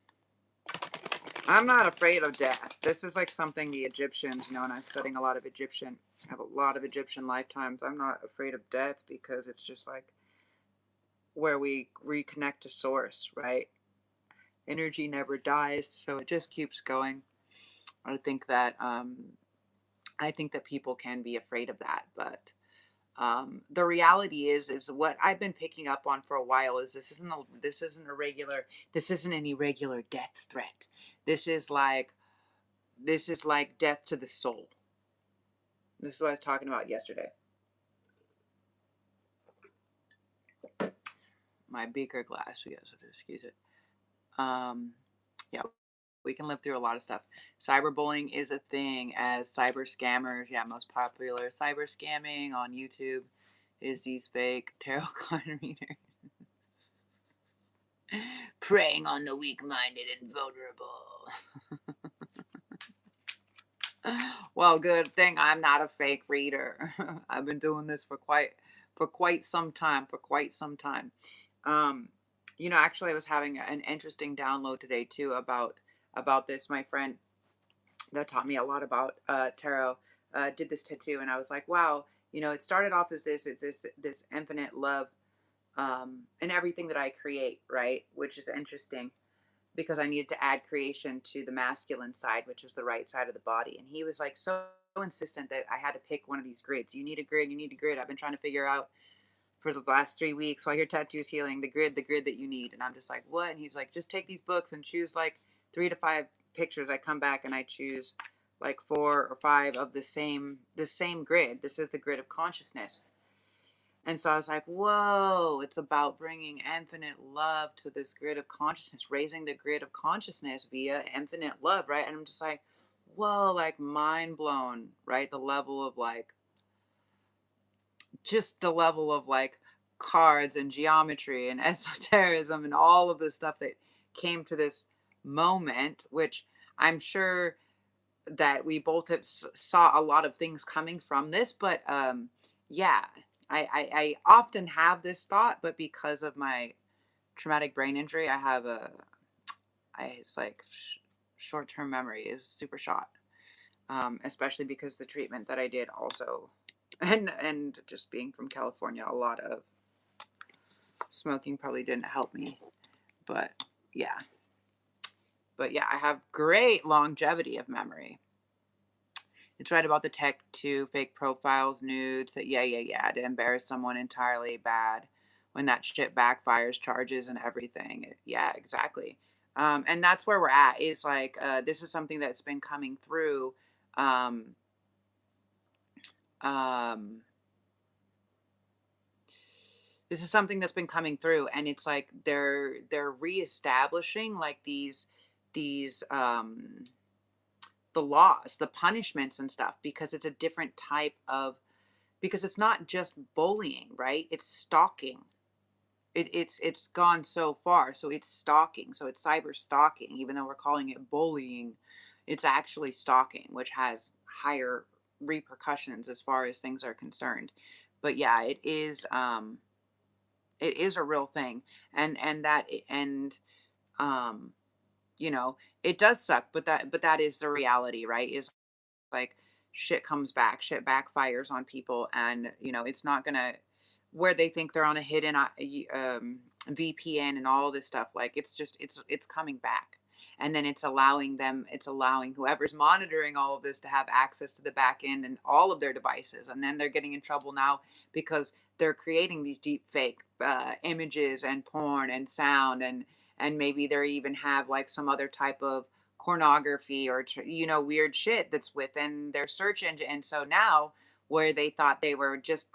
I'm not afraid of death. This is like something the Egyptians, and I'm studying a lot of Egyptian, have a lot of Egyptian lifetimes. I'm not afraid of death because it's just like where we reconnect to source, right? Energy never dies, so it just keeps going. I think that people can be afraid of that, but the reality is what I've been picking up on for a while is this isn't any regular death threat. This is like death to the soul. This is what I was talking about yesterday. My beaker glass, you guys have to excuse it. Yeah, we can live through a lot of stuff. Cyberbullying is a thing as cyber scammers. Yeah, most popular cyber scamming on YouTube is these fake tarot card readers preying on the weak-minded and vulnerable. Well, good thing I'm not a fake reader. I've been doing this for quite some time. For quite some time. Um, actually, I was having an interesting download today too about this. My friend that taught me a lot about tarot did this tattoo, and I was like, wow. It started off as this infinite love in everything that I create, right? Which is interesting because I needed to add creation to the masculine side, which is the right side of the body. And he was like so insistent that I had to pick one of these grids. You need a grid. You need a grid. I've been trying to figure out for the last 3 weeks while your tattoo's healing the grid that you need. And I'm just like, what? And he's like, just take these books and choose like 3 to 5 pictures. I come back and I choose like 4 or 5 of the same grid. This is the grid of consciousness. And so I was like, whoa, it's about bringing infinite love to this grid of consciousness, raising the grid of consciousness via infinite love, right? And I'm just like, whoa, like mind blown, right? The level of like cards and geometry and esotericism and all of the stuff that came to this moment, which I'm sure that we both have saw a lot of things coming from this, but yeah, I often have this thought, but because of my traumatic brain injury, it's like short-term memory is super shot, especially because the treatment that I did also, and just being from California, a lot of smoking probably didn't help me, but yeah, I have great longevity of memory. It's right about the tech too, fake profiles, nudes. Yeah. To embarrass someone entirely bad when that shit backfires, charges and everything. Yeah, exactly. And that's where we're at. Is like this is something that's been coming through. Um, um, this is something that's been coming through, and it's like they're reestablishing like these the laws, the punishments and stuff because it's a different type of because it's not just bullying, right? It's stalking. It's gone so far, so it's stalking. So it's cyber stalking, even though we're calling it bullying, it's actually stalking, which has higher repercussions as far as things are concerned. But yeah, it is a real thing, and um, it does suck, but that is the reality, right? Is like shit comes back, shit backfires on people, and it's not gonna, where they think they're on a hidden VPN and all this stuff. Like it's just it's coming back, and then it's allowing whoever's monitoring all of this to have access to the back end and all of their devices, and then they're getting in trouble now because they're creating these deep fake images and porn and sound, and maybe they even have like some other type of pornography or weird shit that's within their search engine. And so now, where they thought they were just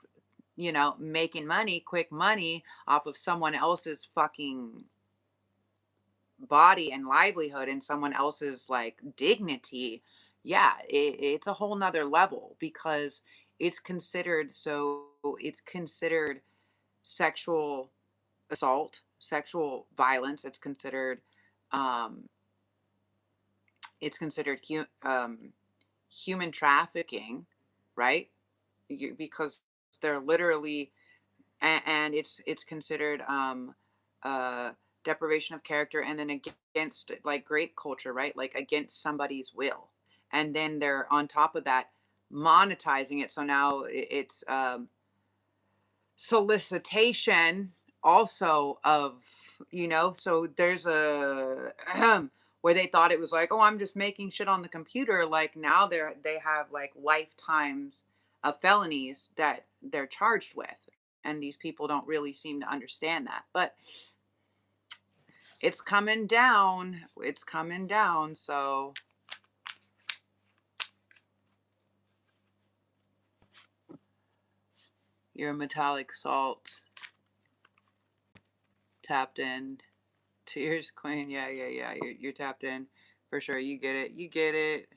making money, quick money off of someone else's fucking body and livelihood and someone else's like dignity, yeah, it's a whole nother level, because it's considered sexual assault, sexual violence. Um it's considered human trafficking, right? Because they're literally, and it's considered deprivation of character, and then against like grape culture, right? Like against somebody's will, and then they're on top of that monetizing it. So now it's solicitation also of, so there's a where they thought it was like, oh, I'm just making shit on the computer. Like now they have like lifetimes of felonies that they're charged with, and these people don't really seem to understand that. But it's coming down, so your metallic salts tapped in. Tears Queen, yeah, you're tapped in for sure. You get it.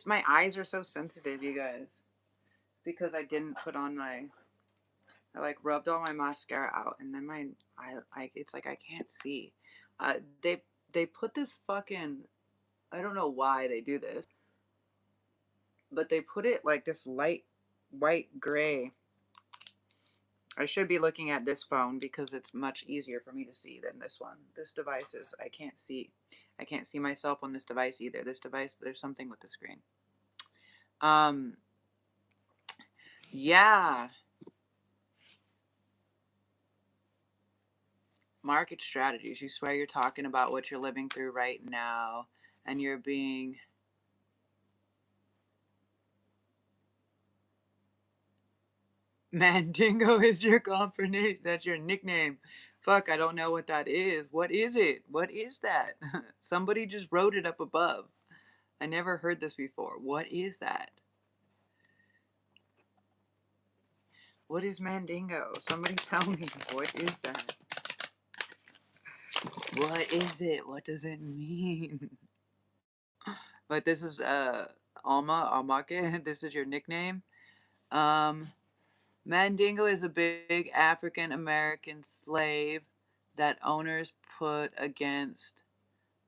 My eyes are so sensitive, you guys, because I didn't put on I like rubbed all my mascara out, and then it's like I can't see. They put this fucking, I don't know why they do this, but they put it like this light white gray. I should be looking at this phone because it's much easier for me to see than this one. This device is, I can't see. I can't see myself on this device either. This device, there's something with the screen. Yeah. Market strategies. You swear you're talking about what you're living through right now, and you're being Mandingo is your confirmation. That's your nickname. Fuck, I don't know what that is. What is it? What is that? Somebody just wrote it up above. I never heard this before. What is that? What is Mandingo? Somebody tell me. What is that? What is it? What does it mean? But this is Almake. This is your nickname. Um Mandingo is a big African American slave that owners put against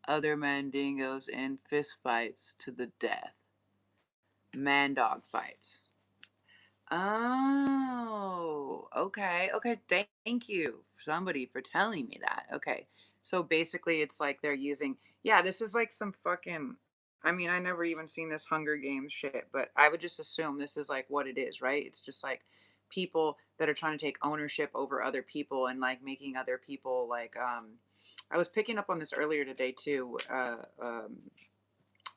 other Mandingos in fistfights to the death. Man-dog fights. Oh, okay. Okay, thank you, somebody, for telling me that. Okay. So basically, it's like they're using, yeah, this is like some fucking, I mean, I never even seen this Hunger Games shit, but I would just assume this is like what it is, right? It's just like people that are trying to take ownership over other people and like making other people like, I was picking up on this earlier today too,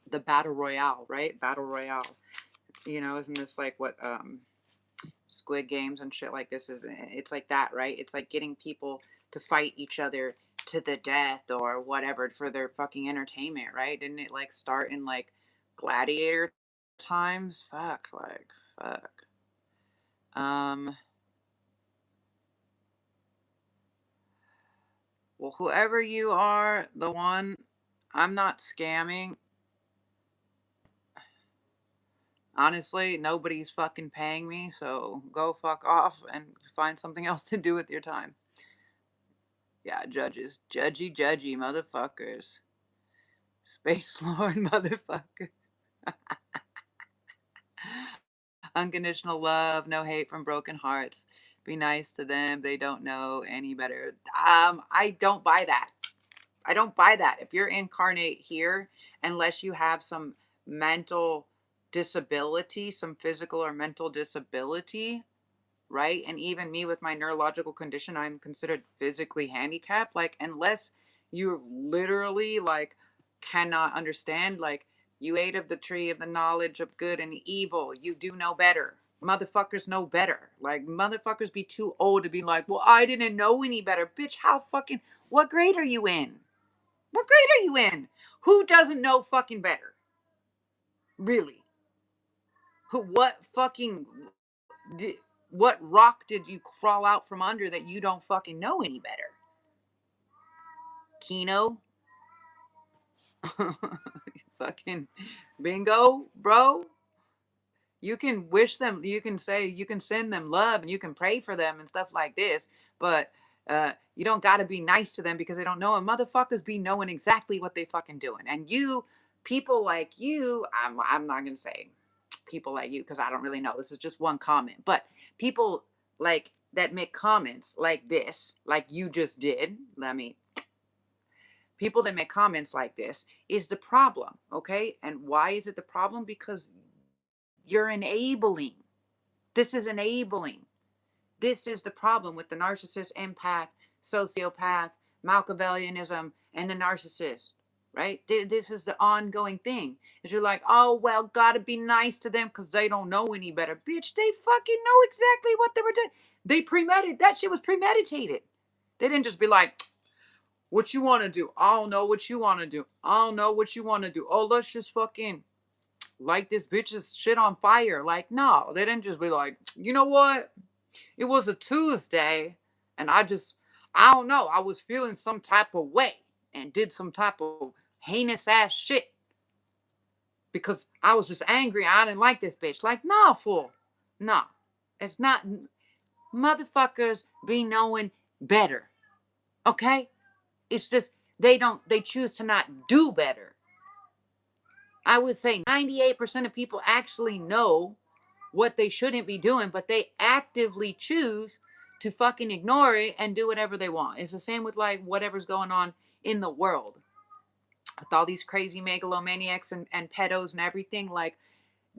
the Battle Royale, right? Battle Royale. Isn't this like what, Squid Games and shit like this is? It's like that, right? It's like getting people to fight each other to the death or whatever for their fucking entertainment, right? Didn't it like start in like gladiator times? Fuck. Um well, whoever you are, the one, I'm not scamming. Honestly, nobody's fucking paying me, so go fuck off and find something else to do with your time. Yeah, judges. Judgy, motherfuckers. Space Lord, motherfucker. Unconditional love, no hate from broken hearts. Be nice to them. They don't know any better. I don't buy that. I don't buy that. If you're incarnate here, unless you have some mental disability, some physical or mental disability, right? And even me with my neurological condition, I'm considered physically handicapped. Like, unless you literally like cannot understand, like, you ate of the tree of the knowledge of good and evil, you do know better. Motherfuckers know better. Like, motherfuckers be too old to be like, well, I didn't know any better. Bitch, how fucking, what grade are you in? What grade are you in? Who doesn't know fucking better? Really? Who, what fucking, what rock did you crawl out from under that you don't fucking know any better? Kino? Fucking bingo, bro. You can wish them, you can say, you can send them love and you can pray for them and stuff like this, but you don't got to be nice to them because they don't know. And motherfuckers be knowing exactly what they fucking doing. And you, people like you, I'm not going to say people like you because I don't really know. This is just one comment. But people like that make comments like this, like you just did. People that make comments like this is the problem, okay? And why is it the problem? Because you're enabling. This is enabling. This is the problem with the narcissist, empath, sociopath, Machiavellianism, and the narcissist, right? This is the ongoing thing. Is you're like, oh, well, gotta be nice to them because they don't know any better. Bitch, they fucking know exactly what they were doing. They premeditated. That shit was premeditated. They didn't just be like, what you want to do? I don't know what you want to do. I don't know what you want to do. Oh, let's just fucking light this bitch's shit on fire. Like, no, they didn't just be like, you know what? It was a Tuesday and I don't know. I was feeling some type of way and did some type of heinous ass shit because I was just angry. I didn't like this bitch. Like, nah, fool. Nah, it's not. Motherfuckers be knowing better. Okay? It's just they choose to not do better. I would say 98% of people actually know what they shouldn't be doing, but they actively choose to fucking ignore it and do whatever they want. It's the same with like whatever's going on in the world with all these crazy megalomaniacs and pedos and everything. Like,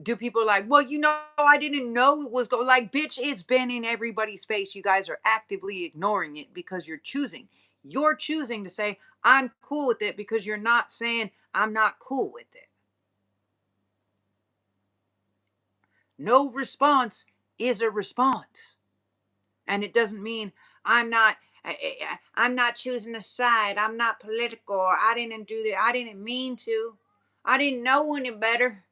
do people like, well, you know, I didn't know it was going, like, bitch, it's been in everybody's face. You guys are actively ignoring it because you're choosing. You're choosing to say, I'm cool with it because you're not saying I'm not cool with it. No response is a response. And it doesn't mean I'm not choosing a side. I'm not political. Or I didn't do that. I didn't mean to. I didn't know any better.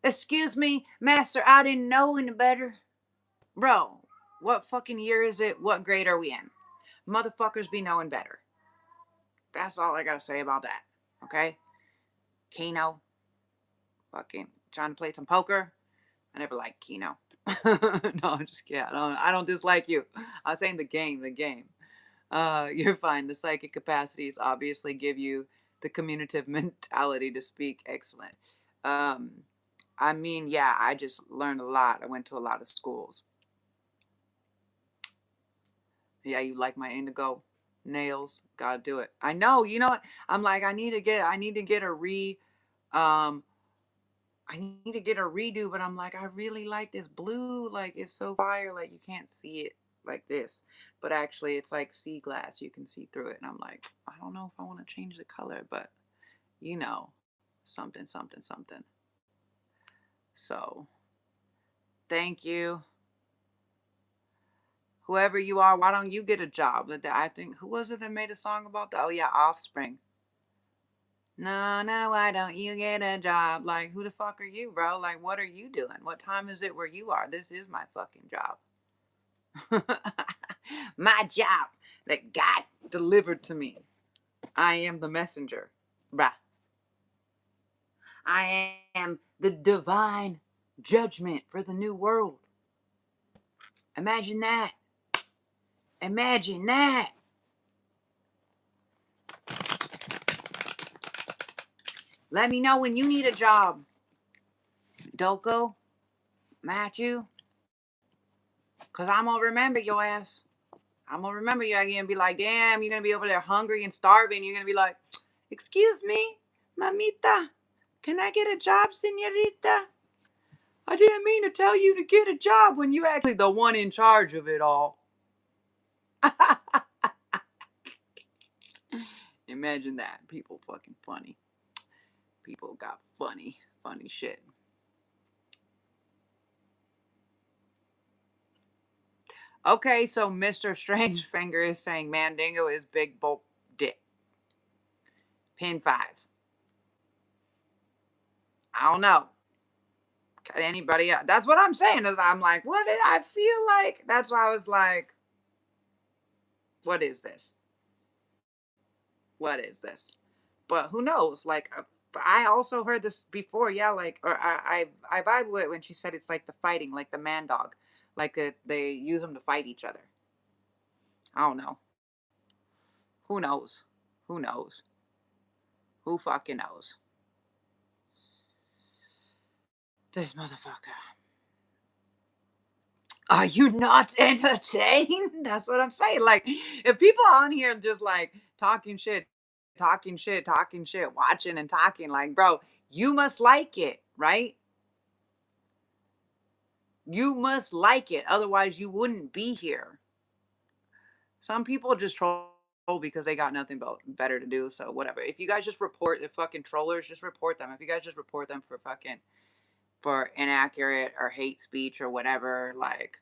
Excuse me, master, I didn't know any better. Bro, what fucking year is it? What grade are we in? Motherfuckers be knowing better. That's all I gotta say about that. Okay? Keno. Fucking trying to play some poker. I never liked Keno. No, I'm just kidding. I don't dislike you. I was saying the game. You're fine. The psychic capacities obviously give you the communicative mentality to speak. Excellent. I mean, yeah, I just learned a lot. I went to a lot of schools. Yeah, you like my indigo nails? Gotta do it. I know. You know what? I'm like, I need to get um, I need to get a redo, but I'm like, I really like this blue. Like, it's so fire. Like, you can't see it like this, but actually, it's like sea glass. You can see through it, and I'm like, I don't know if I want to change the color, but you know, something, something, something. So, thank you, whoever you are. Why don't you get a job? I think who was it that made a song about that? Oh yeah, Offspring. No, no, why don't you get a job? Like, who the fuck are you, bro? Like, what are you doing? What time is it where you are? This is my fucking job. My job that God delivered to me. I am the messenger. Bruh. I am the divine judgment for the new world. Imagine that. Imagine that. Let me know when you need a job. Doko, Matthew, because I'm going to remember your ass. I'm gonna remember you again and be like, damn, you're gonna be over there hungry and starving. You're gonna be like, excuse me, mamita, can I get a job, senorita? I didn't mean to tell you to get a job when you actually the one in charge of it all. Imagine that. People fucking funny. People got funny shit. Okay, so Mr. Strangefinger is saying Mandingo is big bulk dick. Pin 5. I don't know. Got anybody else? That's what I'm saying. Is I'm like, what did I feel like? That's why I was like, what is this? What is this? But who knows? Like, I also heard this before. Yeah, like, or I vibe with it when she said it's like the fighting, like the man dog, like they use them to fight each other. I don't know. Who knows? Who knows? Who fucking knows? This motherfucker. Are you not entertained? That's what I'm saying. Like, if people on here just like talking shit, watching and talking, like, bro, you must like it, right? You must like it. Otherwise, you wouldn't be here. Some people just troll because they got nothing better to do. So, whatever. If you guys just report the fucking trollers, just report them. If you guys just report them for inaccurate or hate speech or whatever, like,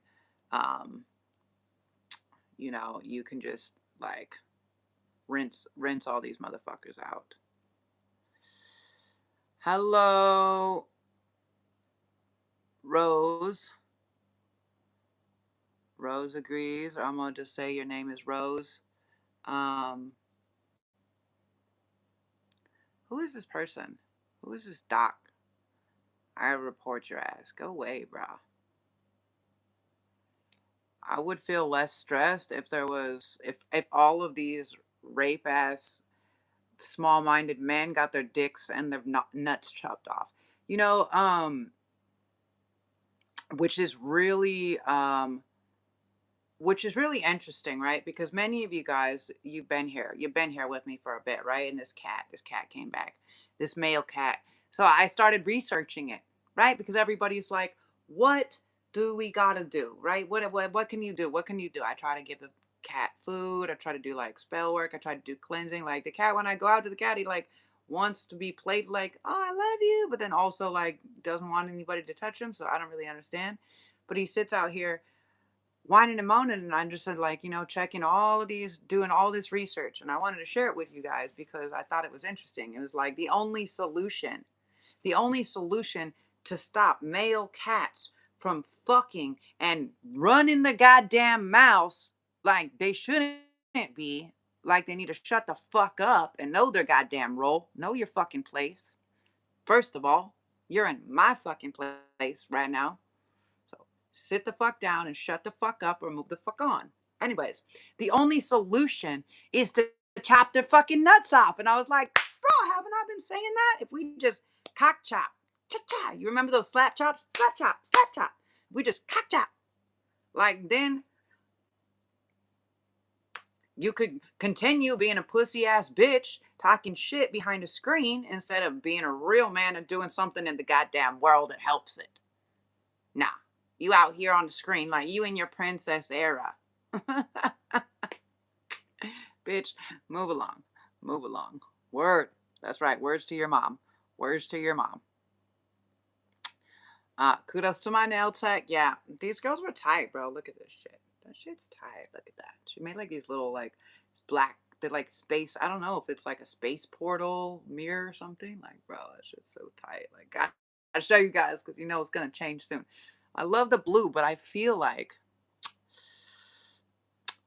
um, you can just like rinse all these motherfuckers out. Hello, Rose. Rose agrees. I'm gonna just say your name is Rose. Um, who is this person? Who is this doc? I report your ass. Go away, bro. I would feel less stressed if there was if all of these rape ass small minded men got their dicks and their nuts chopped off. You know, which is really interesting, right? Because many of you guys, you've been here with me for a bit, right? And this cat came back, this male cat. So I started researching it, right? Because everybody's like, what do we gotta do, right? What can you do? What can you do? I try to give the cat food. I try to do like spell work. I try to do cleansing. Like the cat, when I go out to the cat, he like wants to be played like, oh, I love you, but then also like doesn't want anybody to touch him. So I don't really understand. But he sits out here whining and moaning, and I'm just like, checking all of these, doing all this research, and I wanted to share it with you guys because I thought it was interesting. It was like the only solution to stop male cats from fucking and running the goddamn mouse like they shouldn't be, like they need to shut the fuck up and know their goddamn role, know your fucking place. First of all, you're in my fucking place right now. So sit the fuck down and shut the fuck up or move the fuck on. Anyways, the only solution is to chop their fucking nuts off. And I was like, bro, haven't I been saying that? If we just cock chop, cha cha, you remember those slap chops? Slap chop, slap chop. If we just cock chop, like then you could continue being a pussy ass bitch talking shit behind a screen instead of being a real man and doing something in the goddamn world that helps it. Nah, you out here on the screen like you in your princess era. Bitch, move along. Move along. Word. That's right. Words to your mom. Words to your mom. Kudos to my nail tech. Yeah, these girls were tight, bro. Look at this shit. That shit's tight. Look at that. She made like these little like black, they're like space. I don't know if it's like a space portal mirror or something. Like, bro, that shit's so tight. Like, I'll show you guys because it's gonna change soon. I love the blue, but I feel like,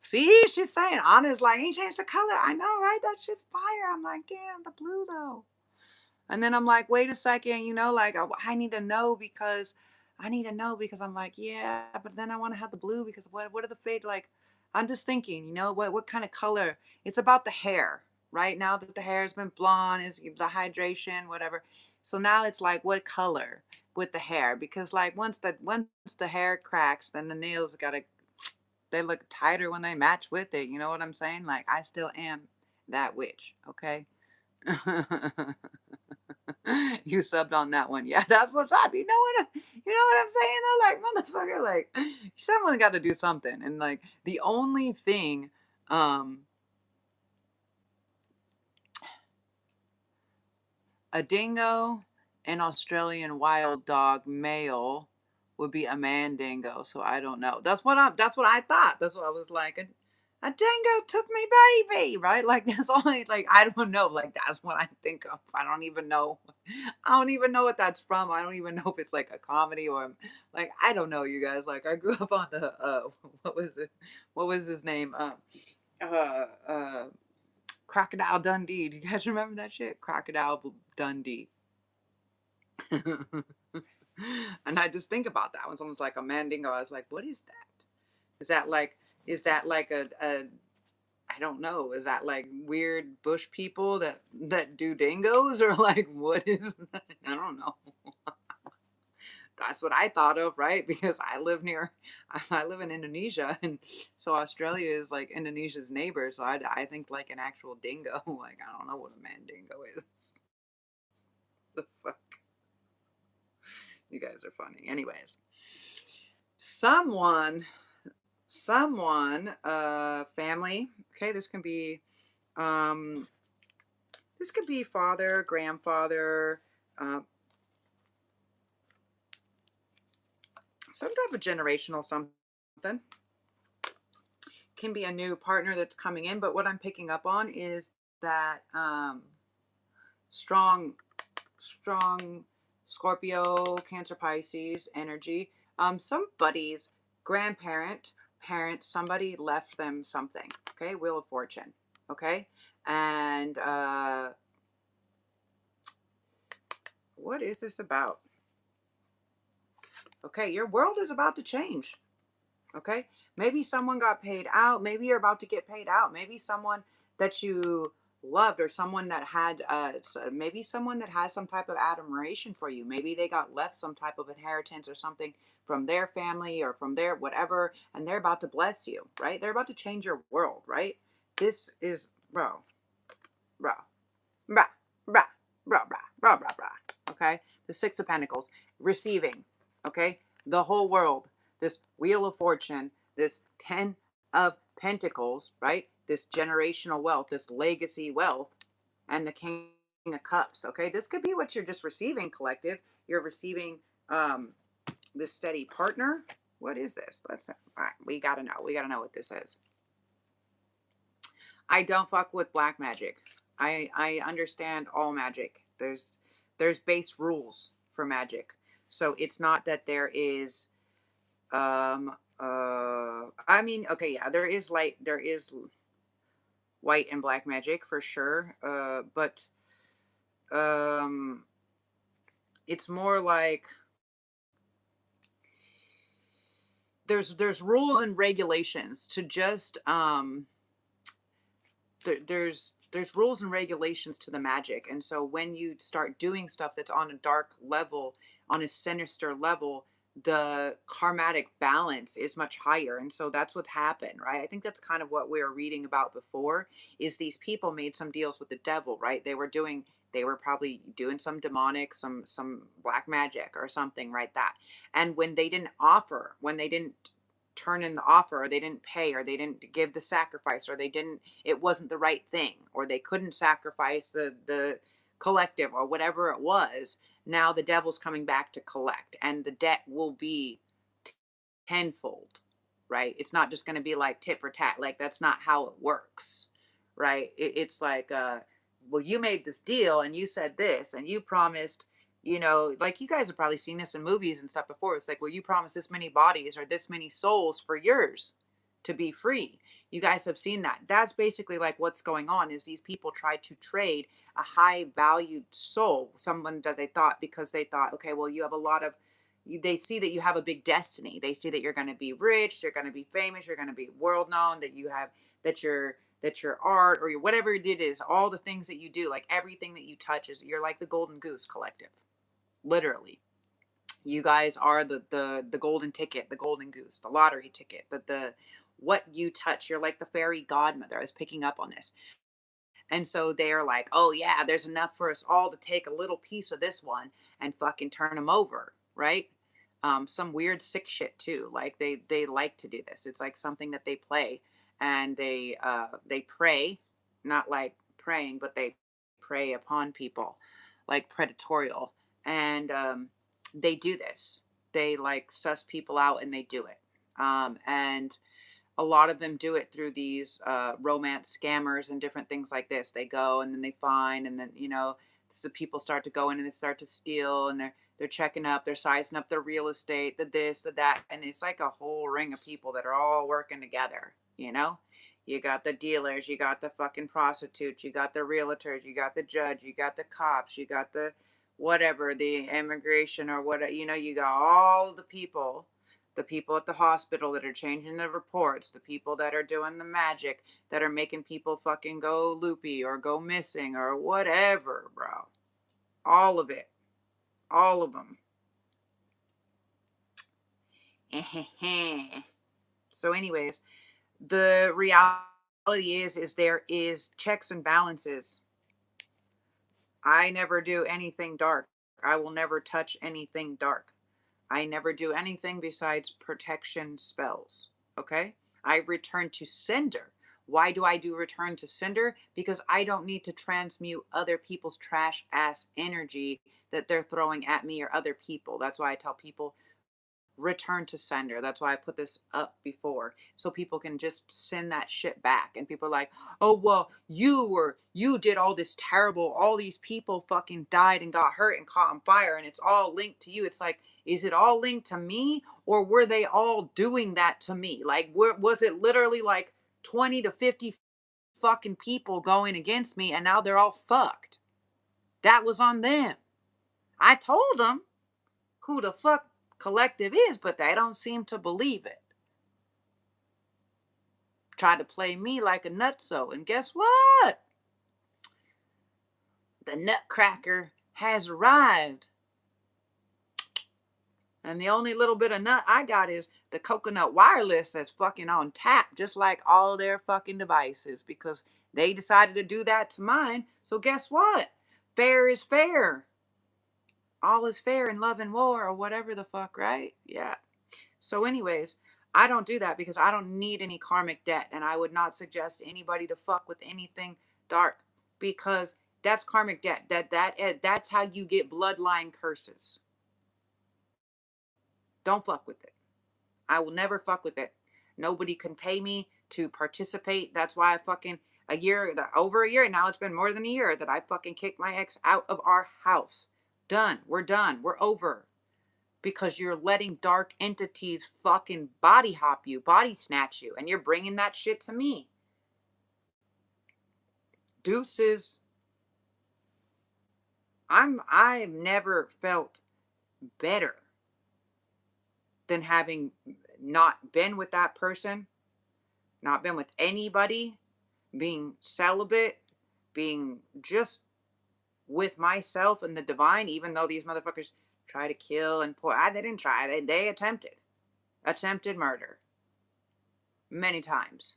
see, she's saying Anna's like, ain't changed the color. I know, right? That shit's fire. I'm like, damn, the blue though. And then I'm like, wait a second, like I need to know because I'm like, yeah, but then I want to have the blue because what are the fade like? I'm just thinking, what kind of color? It's about the hair, right? Now that the hair has been blonde, is the hydration, whatever. So now it's like, what color with the hair? Because like once the hair cracks, then the nails gotta they look tighter when they match with it. You know what I'm saying? Like, I still am that witch, okay? You subbed on that one. Yeah, that's what's up. You know what I'm saying though? Like, motherfucker, like someone got to do something. And like the only thing, um, a dingo, an Australian wild dog male would be a mandingo. So I don't know. That's what I thought. That's what I was like. A dingo took me baby, right? Like that's all like I don't know. Like that's what I think of. I don't even know. I don't even know what that's from. I don't even know if it's like a comedy or like I don't know, you guys. Like I grew up on the what was it? What was his name? Uh uh Crocodile Dundee. Do you guys remember that shit? Crocodile Dundee. And I just think about that when someone's like a mandingo. I was like, what is that? Is that like a I don't know. Is that like weird bush people that do dingoes or like what is that? I don't know. That's what I thought of, right? Because I live in Indonesia, and so Australia is like Indonesia's neighbor. So I think like an actual dingo. Like I don't know what a mandingo is. The fuck, you guys are funny. Anyways, someone, family. Okay, um, this could be father, grandfather, uh, some type of generational something. Can be a new partner that's coming in, but what I'm picking up on is that strong, strong Scorpio, Cancer, Pisces energy. Somebody's grandparent, parent, somebody left them something. Okay, Wheel of Fortune. Okay, and what is this about? Okay, your world is about to change. Okay, maybe someone got paid out. Maybe you're about to get paid out. Maybe someone that you loved or someone that had maybe someone that has some type of admiration for you. Maybe they got left some type of inheritance or something from their family or from their whatever, and they're about to bless you, right? They're about to change your world, right? This is bro, bro, bro, bro. Okay, the Six of Pentacles, receiving. Okay, the whole world, this Wheel of Fortune, this Ten of Pentacles, right? This generational wealth, this legacy wealth, and the King of Cups. Okay, this could be what you're just receiving, collective. You're receiving this steady partner. What is this? All right, we gotta know. We gotta know what this is. I don't fuck with black magic. I understand all magic. There's base rules for magic. So it's not that there is I mean, okay, yeah, there is white and black magic for sure. But um it's more like there's rules and regulations to just there's rules and regulations to the magic. And so when you start doing stuff that's on a dark level, on a sinister level, the karmatic balance is much higher. And so that's what happened, right? I think that's kind of what we were reading about before, is these people made some deals with the devil, right? They were probably doing some demonic, some black magic or something, right? That. And when they didn't turn in the offer, or they didn't pay, or they didn't give the sacrifice, or it wasn't the right thing, or they couldn't sacrifice the collective or whatever it was, now the devil's coming back to collect, and the debt will be tenfold, right? It's not just going to be like tit for tat. Like that's not how it works, right? It's like well, you made this deal and you said this and you promised, like you guys have probably seen this in movies and stuff before. It's like, well, you promised this many bodies or this many souls for yours to be free. You guys have seen that. That's basically like what's going on, is these people try to trade a high valued soul, someone that they thought, because they thought, okay, well, you have a lot of, they see that you have a big destiny. They see that you're going to be rich, you're going to be famous, you're going to be world known, that you have, that your art or your whatever it is, all the things that you do, like everything that you touch is, you're like the golden goose collective. Literally. You guys are the golden ticket, the golden goose, the lottery ticket, the what you touch. You're like the fairy godmother. I was picking up on this. And so they're like, oh yeah, there's enough for us all to take a little piece of this one and fucking turn them over, right? Some weird sick shit too. Like they like to do this. It's like something that they play, and they prey, not like praying, but they prey upon people, like predatorial, and they do this. They like suss people out and they do it. And a lot of them do it through these romance scammers and different things like this. They go and then they find, and then so people start to go in and they start to steal, and they're checking up, they're sizing up their real estate, the this, the that, and it's like a whole ring of people that are all working together. You got the dealers, you got the fucking prostitutes, you got the realtors, you got the judge, you got the cops, you got the whatever, the immigration or what, you got all the people at the hospital that are changing the reports, the people that are doing the magic, that are making people fucking go loopy or go missing or whatever, bro. All of it. All of them. So anyways, the reality is there is checks and balances. I never do anything dark. I will never touch anything dark. I never do anything besides protection spells. Okay? I return to sender. Why do I do return to sender? Because I don't need to transmute other people's trash ass energy that they're throwing at me or other people. That's why I tell people return to sender. That's why I put this up before, so people can just send that shit back. And people are like, oh well, you did all this terrible, all these people fucking died and got hurt and caught on fire, and it's all linked to you. It's like, is it all linked to me, or were they all doing that to me? Like, was it literally like 20 to 50 fucking people going against me, and now they're all fucked? That was on them. I told them who the fuck collective is, but they don't seem to believe it. Try to play me like a nutso, and guess what? The nutcracker has arrived. And the only little bit of nut I got is the coconut wireless that's fucking on tap, just like all their fucking devices, because they decided to do that to mine. So guess what? Fair is fair. All is fair in love and war, or whatever the fuck, right? Yeah. So anyways, I don't do that because I don't need any karmic debt, and I would not suggest anybody to fuck with anything dark, because that's karmic debt. That's how you get bloodline curses. Don't fuck with it. I will never fuck with it. Nobody can pay me to participate. That's why I fucking over a year now, it's been more than a year that I fucking kicked my ex out of our house. Done. We're done. We're over. Because you're letting dark entities fucking body hop you, body snatch you, and you're bringing that shit to me. Deuces. I've never felt better than having not been with that person, not been with anybody, being celibate, being just with myself and the divine, even though these motherfuckers try to kill and they didn't try. They attempted murder many times,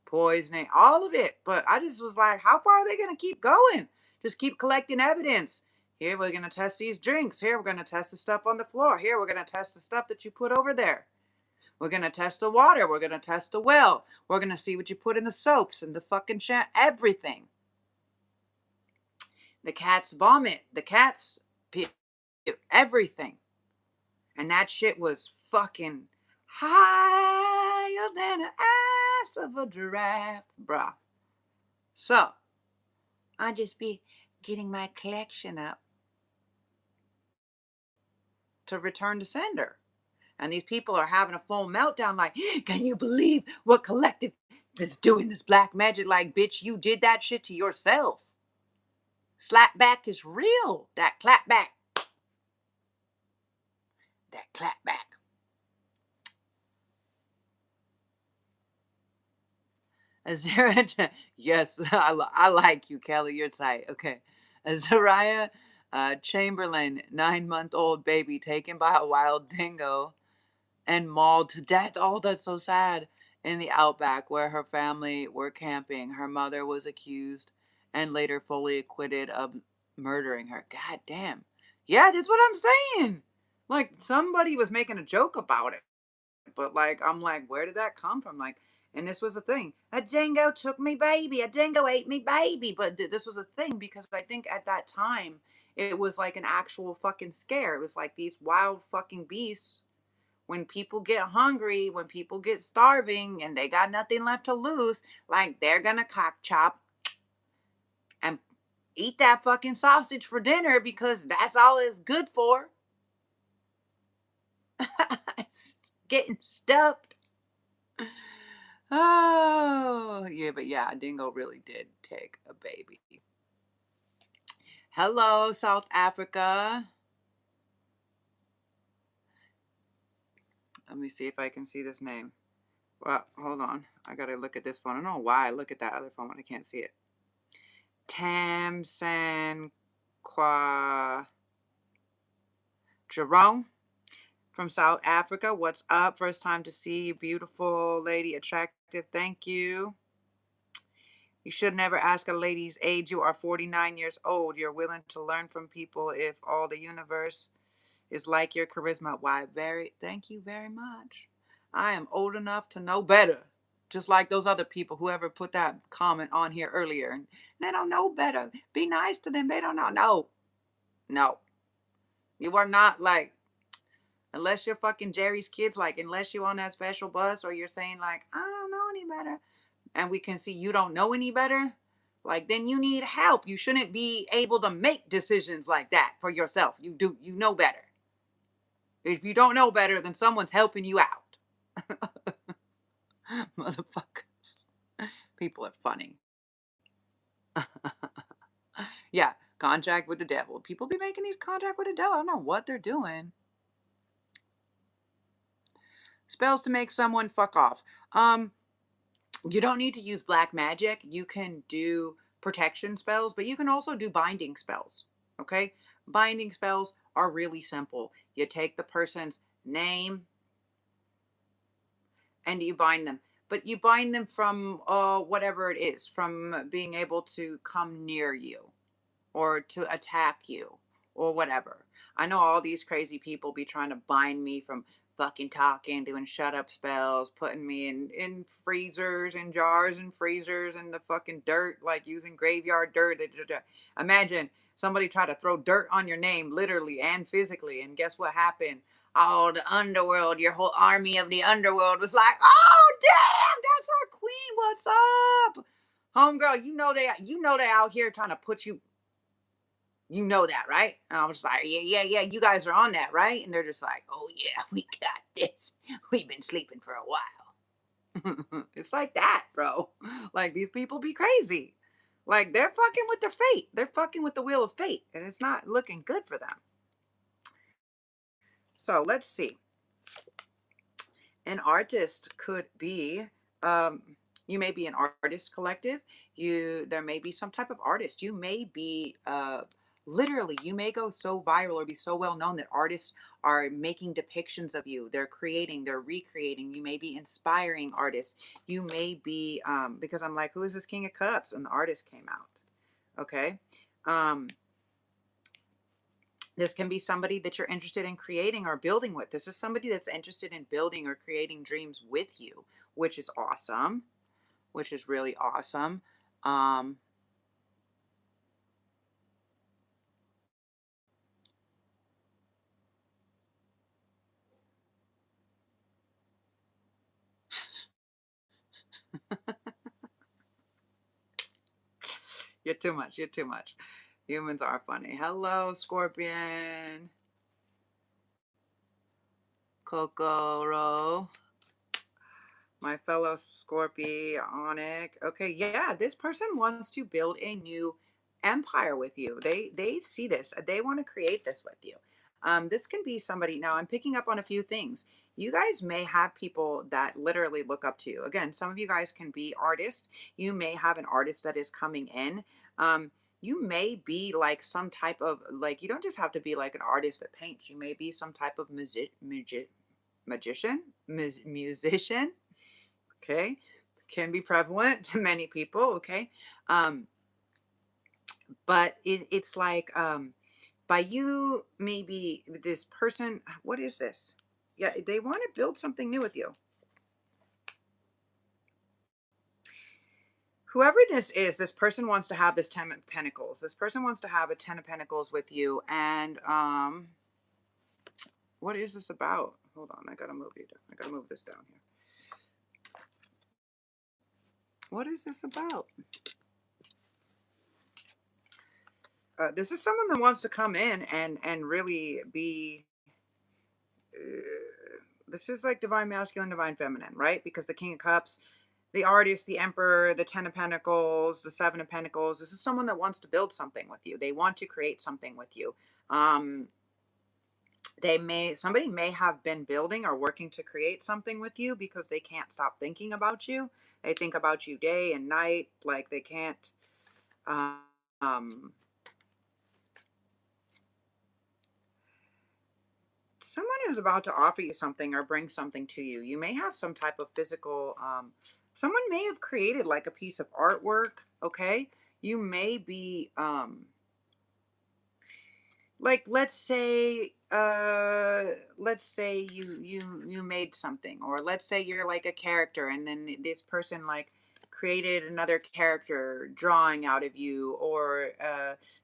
poisoning, all of it. But I just was like, how far are they going to keep going? Just keep collecting evidence. Here, we're going to test these drinks. Here, we're going to test the stuff on the floor. Here, we're going to test the stuff that you put over there. We're going to test the water. We're going to test the well. We're going to see what you put in the soaps and the fucking everything. The cat's vomit. The cat's everything. And that shit was fucking higher than an ass of a giraffe, bruh. So, I just be getting my collection up to return to sender. And these people are having a full meltdown like, can you believe what collective is doing this black magic? Like, bitch, you did that shit to yourself. Slap back is real. That clap back. That clap back. Azariah, yes, I like you, Kelly. You're tight. Okay. Azariah Chamberlain, 9-month-old baby taken by a wild dingo and mauled to death. Oh, that's so sad. in the outback where her family were camping. Her mother was accused and later fully acquitted of murdering her. God damn. Yeah, that's what I'm saying. Like, somebody was making a joke about it. But, like, I'm like, where did that come from? Like, and this was a thing. A dingo took me baby. A dingo ate me baby. But this was a thing because I think at that time, it was like an actual fucking scare. It was like these wild fucking beasts. When people get hungry, when people get starving and they got nothing left to lose, like they're gonna cock chop and eat that fucking sausage for dinner because that's all it's good for. It's getting stuffed. Oh, yeah, but yeah, Dingo really did take a baby. Hello, South Africa. Let me see if I can see this name. Well, hold on. I gotta look at this phone. I don't know why I look at that other phone when I can't see it. Tamsan Kwa Jerome from South Africa. What's up? First time to see you, beautiful lady, attractive. Thank you. You should never ask a lady's age. You are 49 years old. You're willing to learn from people if all the universe is like your charisma. Why, thank you very much. I am old enough to know better. Just like those other people, whoever put that comment on here earlier. And they don't know better. Be nice to them. They don't know. No. No. You are not like, unless you're fucking Jerry's kids, like, unless you're on that special bus or you're saying, like, I don't know any better. And we can see you don't know any better. Like, then you need help. You shouldn't be able to make decisions like that for yourself. You know better. If you don't know better, then someone's helping you out. Motherfuckers. People are funny. Yeah, contract with the devil. People be making these contract with the devil. I don't know what they're doing. Spells to make someone fuck off. You don't need to use black magic. You can do protection spells, but you can also do binding spells. Okay? Binding spells are really simple. You take the person's name and you bind them. But you bind them from whatever it is, from being able to come near you or to attack you or whatever. I know all these crazy people be trying to bind me from fucking talking, doing shut up spells, putting me in freezers and jars and freezers and the fucking dirt, like using graveyard dirt. Imagine somebody try to throw dirt on your name, literally and physically, and guess what happened? Oh, the underworld, your whole army of the underworld was like, oh damn, that's our queen. What's up? Homegirl, you know they out here trying to put you. You know that, right? And I was like, yeah, you guys are on that, right? And they're just like, oh yeah, we got this. We've been sleeping for a while. It's like that, bro. Like, these people be crazy. Like, they're fucking with the fate. They're fucking with the wheel of fate. And it's not looking good for them. So let's see. An artist could be, you may be an artist collective. There may be some type of artist. You may be, literally, you may go so viral or be so well known that artists are making depictions of you. They're creating, they're recreating. You may be inspiring artists. You may be, because I'm like, who is this King of Cups? And the artist came out. Okay. This can be somebody that you're interested in creating or building with. This is somebody that's interested in building or creating dreams with you, which is awesome, which is really awesome. You're too much. You're too much. Humans are funny. Hello, Scorpion. Kokoro. My fellow Scorpionic. Okay, yeah, this person wants to build a new empire with you. They see this. They want to create this with you. This can be somebody. Now, I'm picking up on a few things. You guys may have people that literally look up to you. Again, some of you guys can be artists. You may have an artist that is coming in. You may be like some type of, like, you don't just have to be like an artist that paints. You may be some type of magician, musician. Okay. Can be prevalent to many people. Okay. Um, but it's like, by you, maybe this person, what is this? Yeah, they want to build something new with you. Whoever this is, this person wants to have this 10 of pentacles. This person wants to have a 10 of pentacles with you. And what is this about? Hold on, I gotta move you down. I gotta move this down here. What is this about? This is someone that wants to come in and really be, this is like divine masculine, divine feminine, right? Because the King of Cups, the artist, the emperor, the 10 of pentacles, the 7 of pentacles, this is someone that wants to build something with you. They want to create something with you. Somebody may have been building or working to create something with you because they can't stop thinking about you. They think about you day and night. Like they can't, um someone is about to offer you something or bring something to you. You may have some type of physical, someone may have created like a piece of artwork. Okay. You may be, like let's say you made something, or let's say you're like a character, and then this person like created another character drawing out of you, or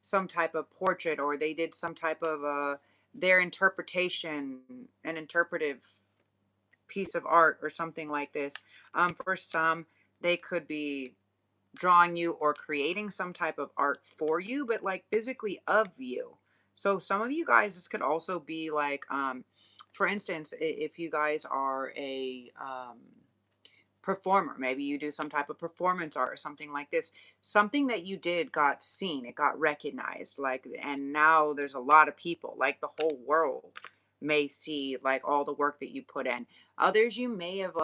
some type of portrait, or they did some type of their interpretation, an interpretive piece of art or something like this. For some, they could be drawing you or creating some type of art for you, but like physically of you. So some of you guys, this could also be like, for instance, if you guys are a performer, maybe you do some type of performance art or something like this, something that you did got seen, it got recognized, like, and now there's a lot of people, like the whole world may see like all the work that you put in. Others, you may have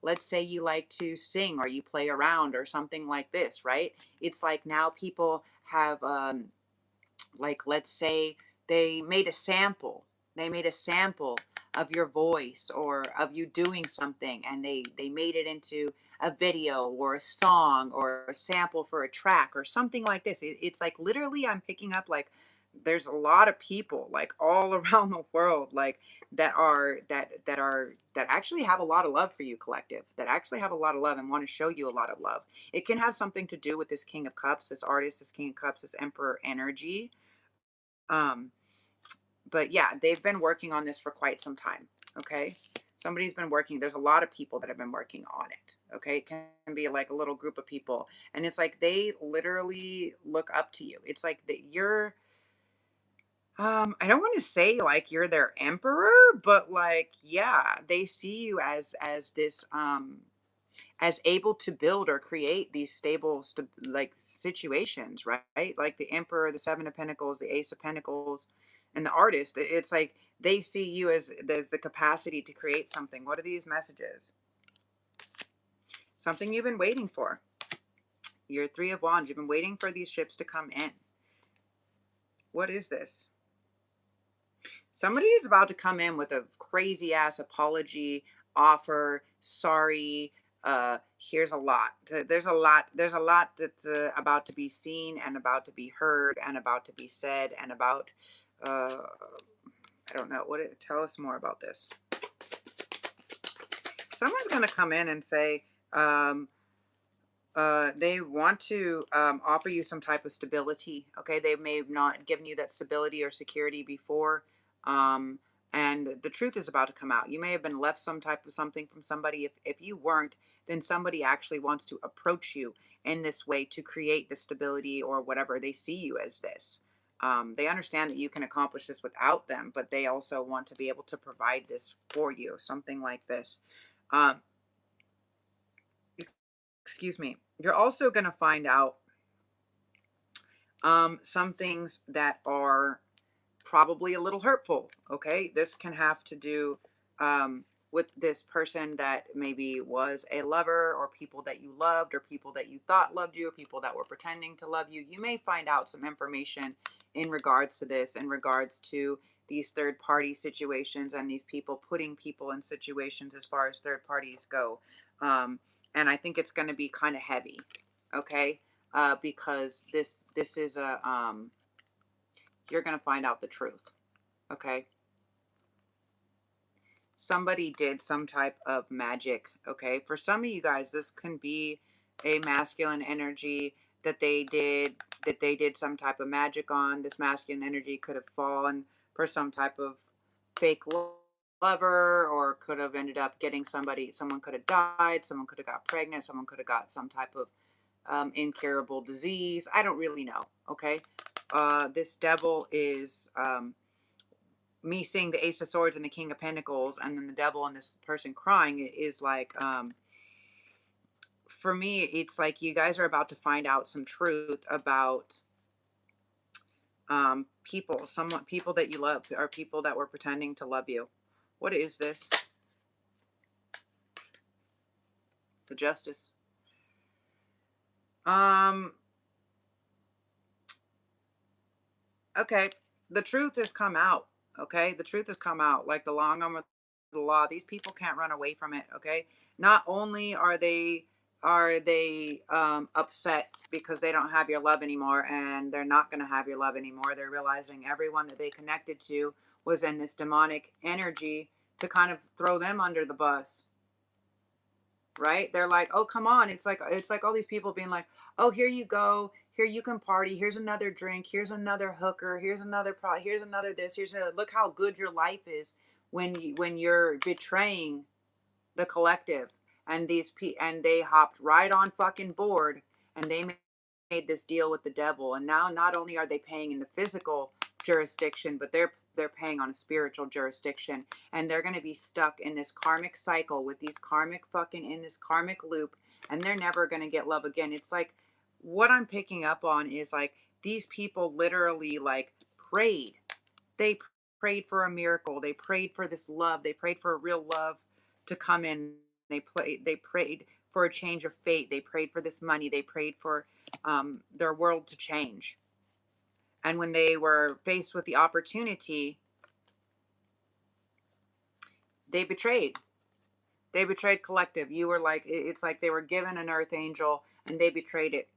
let's say you like to sing or you play around or something like this, right? It's like now people have like let's say they made a sample, they made a sample of your voice or of you doing something, and they made it into a video or a song or a sample for a track or something like this. It's like literally I'm picking up like there's a lot of people like all around the world, like that actually have a lot of love for you, collective, that actually have a lot of love and want to show you a lot of love. It can have something to do with this King of Cups, this artist, this King of Cups, this Emperor energy. um but yeah, they've been working on this for quite some time. Okay. Somebody's been working. There's a lot of people that have been working on it. Okay. It can be like a little group of people. And it's like they literally look up to you. It's like that you're, I don't want to say like you're their emperor, but like, yeah, they see you as this, as able to build or create these stable, like situations, right? Like the Emperor, the 7 of Pentacles, the Ace of Pentacles, and the artist. It's like they see you as the capacity to create something. What are these messages? Something you've been waiting for. Your 3 of Wands. You've been waiting for these ships to come in. What is this? Somebody is about to come in with a crazy ass apology, offer, sorry. Here's a lot. There's a lot that's about to be seen and about to be heard and about to be said and about, I don't know. Tell us more about this. Someone's going to come in and say, they want to offer you some type of stability. Okay, they may have not given you that stability or security before, um, and the truth is about to come out. You may have been left some type of something from somebody. If you weren't, then somebody actually wants to approach you in this way to create the stability or whatever. They see you as this. They understand that you can accomplish this without them, but they also want to be able to provide this for you, something like this. Um, excuse me. You're also going to find out some things that are probably a little hurtful. Okay, this can have to do with this person that maybe was a lover, or people that you loved, or people that you thought loved you, or people that were pretending to love you. You may find out some information in regards to this, in regards to these third party situations and these people putting people in situations as far as third parties go. And I think it's going to be kind of heavy. Okay. Because this is a, you're going to find out the truth. Okay. Somebody did some type of magic. Okay. For some of you guys, this can be a masculine energy that they did some type of magic on. This masculine energy could have fallen for some type of fake lover, or could have ended up getting somebody. Someone could have died, someone could have got pregnant, someone could have got some type of incurable disease. I don't really know. Okay. This devil is, me seeing the Ace of Swords and the King of Pentacles, and then the devil and this person crying, is like, for me, it's like you guys are about to find out some truth about people that you love, or people that were pretending to love you. What is this? The Justice. Okay, the truth has come out. Okay, the truth has come out. Like the long arm of the law, these people can't run away from it. Okay, not only are they upset because they don't have your love anymore, and they're not going to have your love anymore. They're realizing everyone that they connected to was in this demonic energy to kind of throw them under the bus. Right? They're like, oh, come on. It's like all these people being like, oh, here you go. Here you can party. Here's another drink. Here's another hooker. Here's another here's another this. Here's another. Look how good your life is when you're betraying the collective. And and they hopped right on fucking board, and they made this deal with the devil. And now not only are they paying in the physical jurisdiction, but they're paying on a spiritual jurisdiction, and they're going to be stuck in this karmic cycle with these karmic fucking in this karmic loop, and they're never going to get love again. It's like, what I'm picking up on is like these people literally like prayed. They prayed for a miracle. They prayed for this love. They prayed for a real love to come in. They prayed for a change of fate. They prayed for this money. They prayed for their world to change. And when they were faced with the opportunity, they betrayed. They betrayed collective. You were like, it's like they were given an earth angel and they betrayed it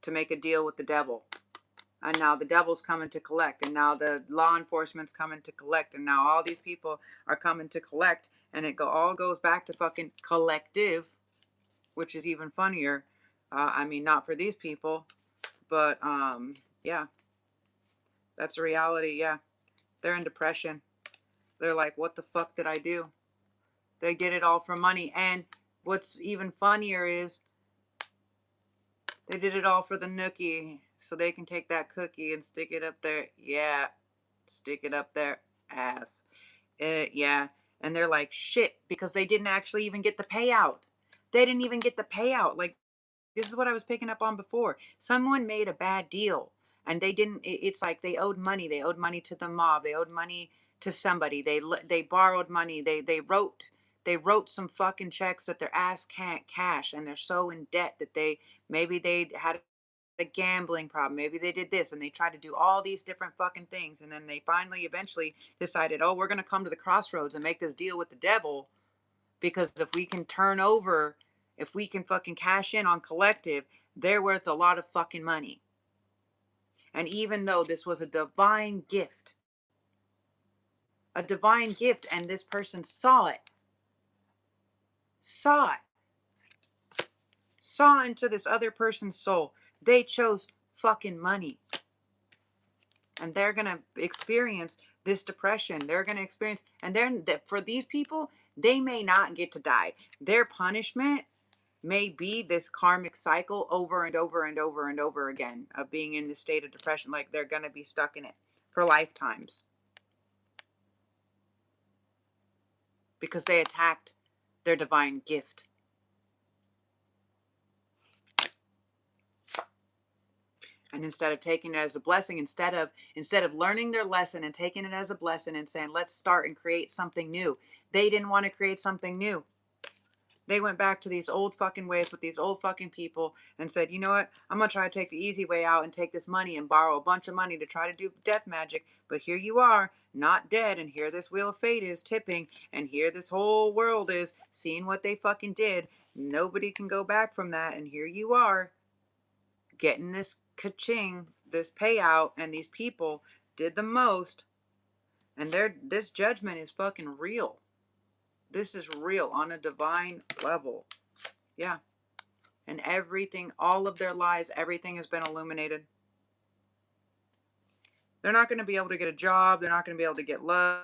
to make a deal with the devil. And now the devil's coming to collect. And now the law enforcement's coming to collect. And now all these people are coming to collect. And it all goes back to fucking collective, which is even funnier. I mean, not for these people, but yeah, that's a reality. Yeah, they're in depression. They're like, what the fuck did I do? They did it all for money. And what's even funnier is they did it all for the nookie, so they can take that cookie and stick it up there. Yeah, stick it up their ass. Yeah. And they're like, shit, because they didn't actually even get the payout. They didn't even get the payout. Like, this is what I was picking up on before. Someone made a bad deal, and they didn't. It's like they owed money. They owed money to the mob. They owed money to somebody. They borrowed money. They wrote some fucking checks that their ass can't cash, and they're so in debt that maybe they had a gambling problem. Maybe they did this, and they tried to do all these different fucking things, and then they finally eventually decided, oh, we're gonna come to the crossroads and make this deal with the devil, because if we can turn over, if we can fucking cash in on collective, they're worth a lot of fucking money. And even though this was a divine gift, and this person saw into this other person's soul, they chose fucking money. And they're going to experience this depression. They're going to experience, and for these people, they may not get to die. Their punishment may be this karmic cycle over and over and over and over again of being in this state of depression. Like they're going to be stuck in it for lifetimes because they attacked their divine gift. And instead of taking it as a blessing, instead of learning their lesson and taking it as a blessing and saying, let's start and create something new, they didn't want to create something new. They went back to these old fucking ways with these old fucking people and said, you know what? I'm going to try to take the easy way out and take this money and borrow a bunch of money to try to do death magic. But here you are, not dead. And here this wheel of fate is tipping. And here this whole world is seeing what they fucking did. Nobody can go back from that. And here you are getting this ka-ching, this payout. And these people did the most. And this judgment is fucking real. This is real on a divine level. Yeah. And everything, all of their lies, everything has been illuminated. They're not going to be able to get a job. They're not going to be able to get love.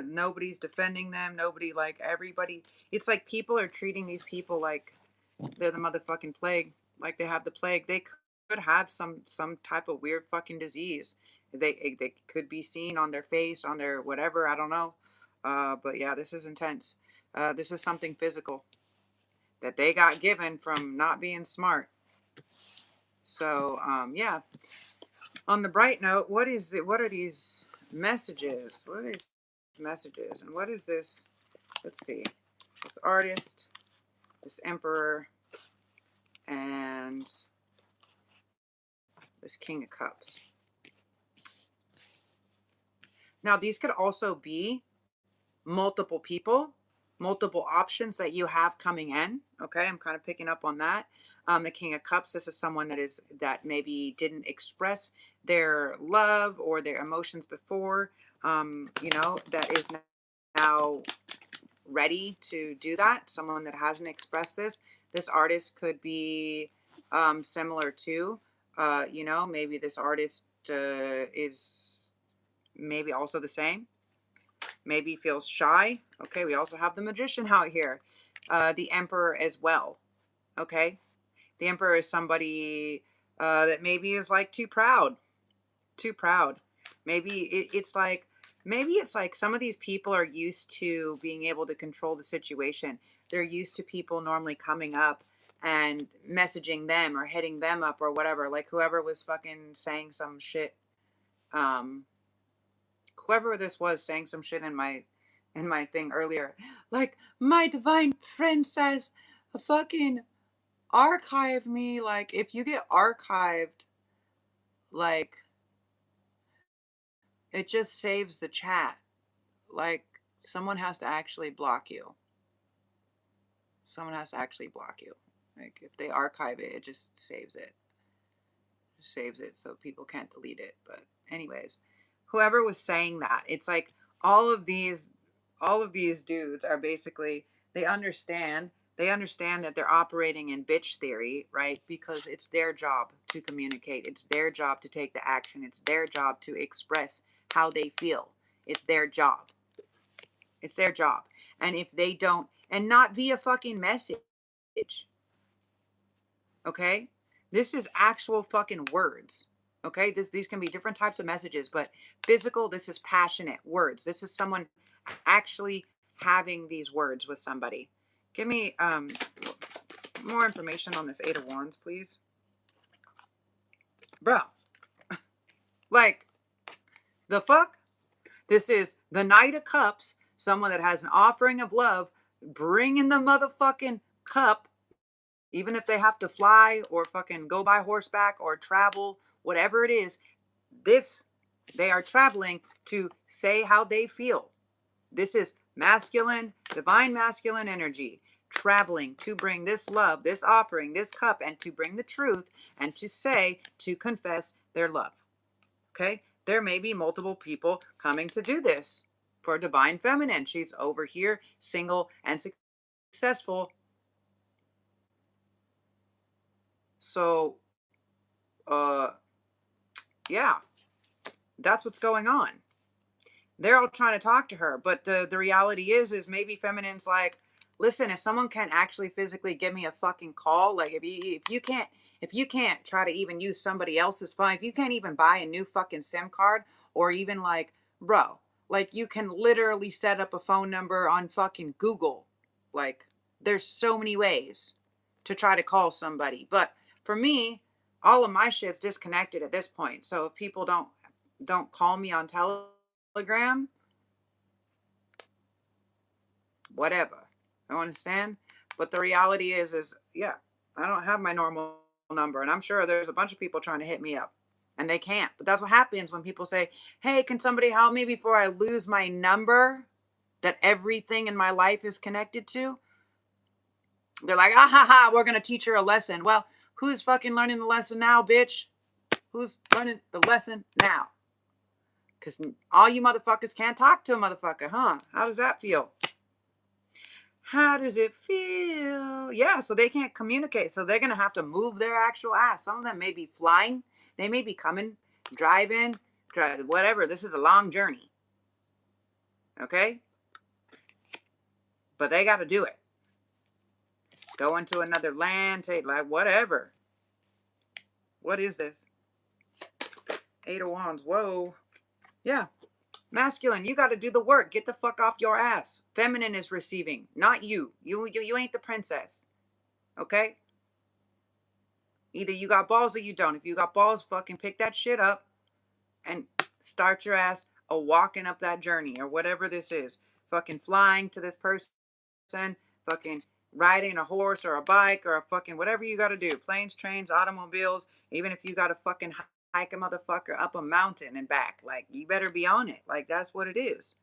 Nobody's defending them. Nobody, like, everybody. It's like people are treating these people like they're the motherfucking plague. Like they have the plague. They could have some type of weird fucking disease. They could be seen on their face, on their whatever. I don't know. But yeah, this is intense. This is something physical that they got given from not being smart. So yeah. On the bright note, what is it? What are these messages? What are these messages? And what is this? Let's see. This artist, this emperor, and this King of Cups. Now, these could also be multiple people, multiple options that you have coming in. Okay, I'm kind of picking up on that. The King of Cups, this is someone that maybe didn't express their love or their emotions before, you know, that is now ready to do that. Someone that hasn't expressed this. This artist could be similar to, you know, maybe this artist is maybe also the same. Maybe feels shy. Okay, we also have the Magician out here. The Emperor as well. Okay, the Emperor is somebody that maybe is like too proud. Too proud. Maybe it's like some of these people are used to being able to control the situation. They're used to people normally coming up and messaging them or hitting them up or whatever. Like whoever was fucking saying some shit. Whoever this was saying some shit in my thing earlier. Like, my divine princess fucking archive me. Like, if you get archived, like, it just saves the chat. Like, someone has to actually block you. Someone has to actually block you. Like, if they archive it, it just saves it. It saves it so people can't delete it. But anyways, whoever was saying that, it's like all of these dudes are basically, they understand that they're operating in bitch theory, right? Because it's their job to communicate. It's their job to take the action. It's their job to express how they feel. It's their job. It's their job. And if they don't, and not via fucking message, okay? This is actual fucking words. Okay? These can be different types of messages, but physical, this is passionate words. This is someone actually having these words with somebody. Give me more information on this Eight of Wands, please. Bro. Like, the fuck? This is the Knight of Cups, someone that has an offering of love, bringing the motherfucking cup, even if they have to fly or fucking go by horseback or travel, whatever it is, they are traveling to say how they feel. This is masculine, divine masculine energy, traveling to bring this love, this offering, this cup, and to bring the truth and to say, to confess their love. Okay? There may be multiple people coming to do this. For divine feminine, she's over here, single and successful. So, yeah, that's what's going on. They're all trying to talk to her, but the reality is maybe feminine's like, listen, if someone can't actually physically give me a fucking call, like if you can't try to even use somebody else's phone, if you can't even buy a new fucking SIM card, or even like, bro, like you can literally set up a phone number on fucking Google. Like, there's so many ways to try to call somebody. But for me, all of my shit's disconnected at this point. So if people don't call me on Telegram, whatever. I understand. But the reality is, yeah, I don't have my normal number. And I'm sure there's a bunch of people trying to hit me up and they can't. But that's what happens when people say, hey, can somebody help me before I lose my number that everything in my life is connected to? They're like, ah ha ha, we're going to teach her a lesson. Well, who's fucking learning the lesson now, bitch? Who's learning the lesson now? Because all you motherfuckers can't talk to a motherfucker, huh? How does that feel? How does it feel? Yeah, so they can't communicate. So they're going to have to move their actual ass. Some of them may be flying. They may be coming, driving, whatever. This is a long journey. Okay? But they got to do it. Go into another land, take like whatever. What is this? 8 of Wands. Whoa. Yeah. Masculine, you got to do the work. Get the fuck off your ass. Feminine is receiving, not you. You ain't the princess. Okay? Either you got balls or you don't. If you got balls, fucking pick that shit up and start your ass a walking up that journey or whatever this is. Fucking flying to this person, fucking riding a horse or a bike or a fucking whatever you got to do. Planes, trains, automobiles, even if you got to fucking hike a motherfucker up a mountain and back. Like, you better be on it. Like, that's what it is.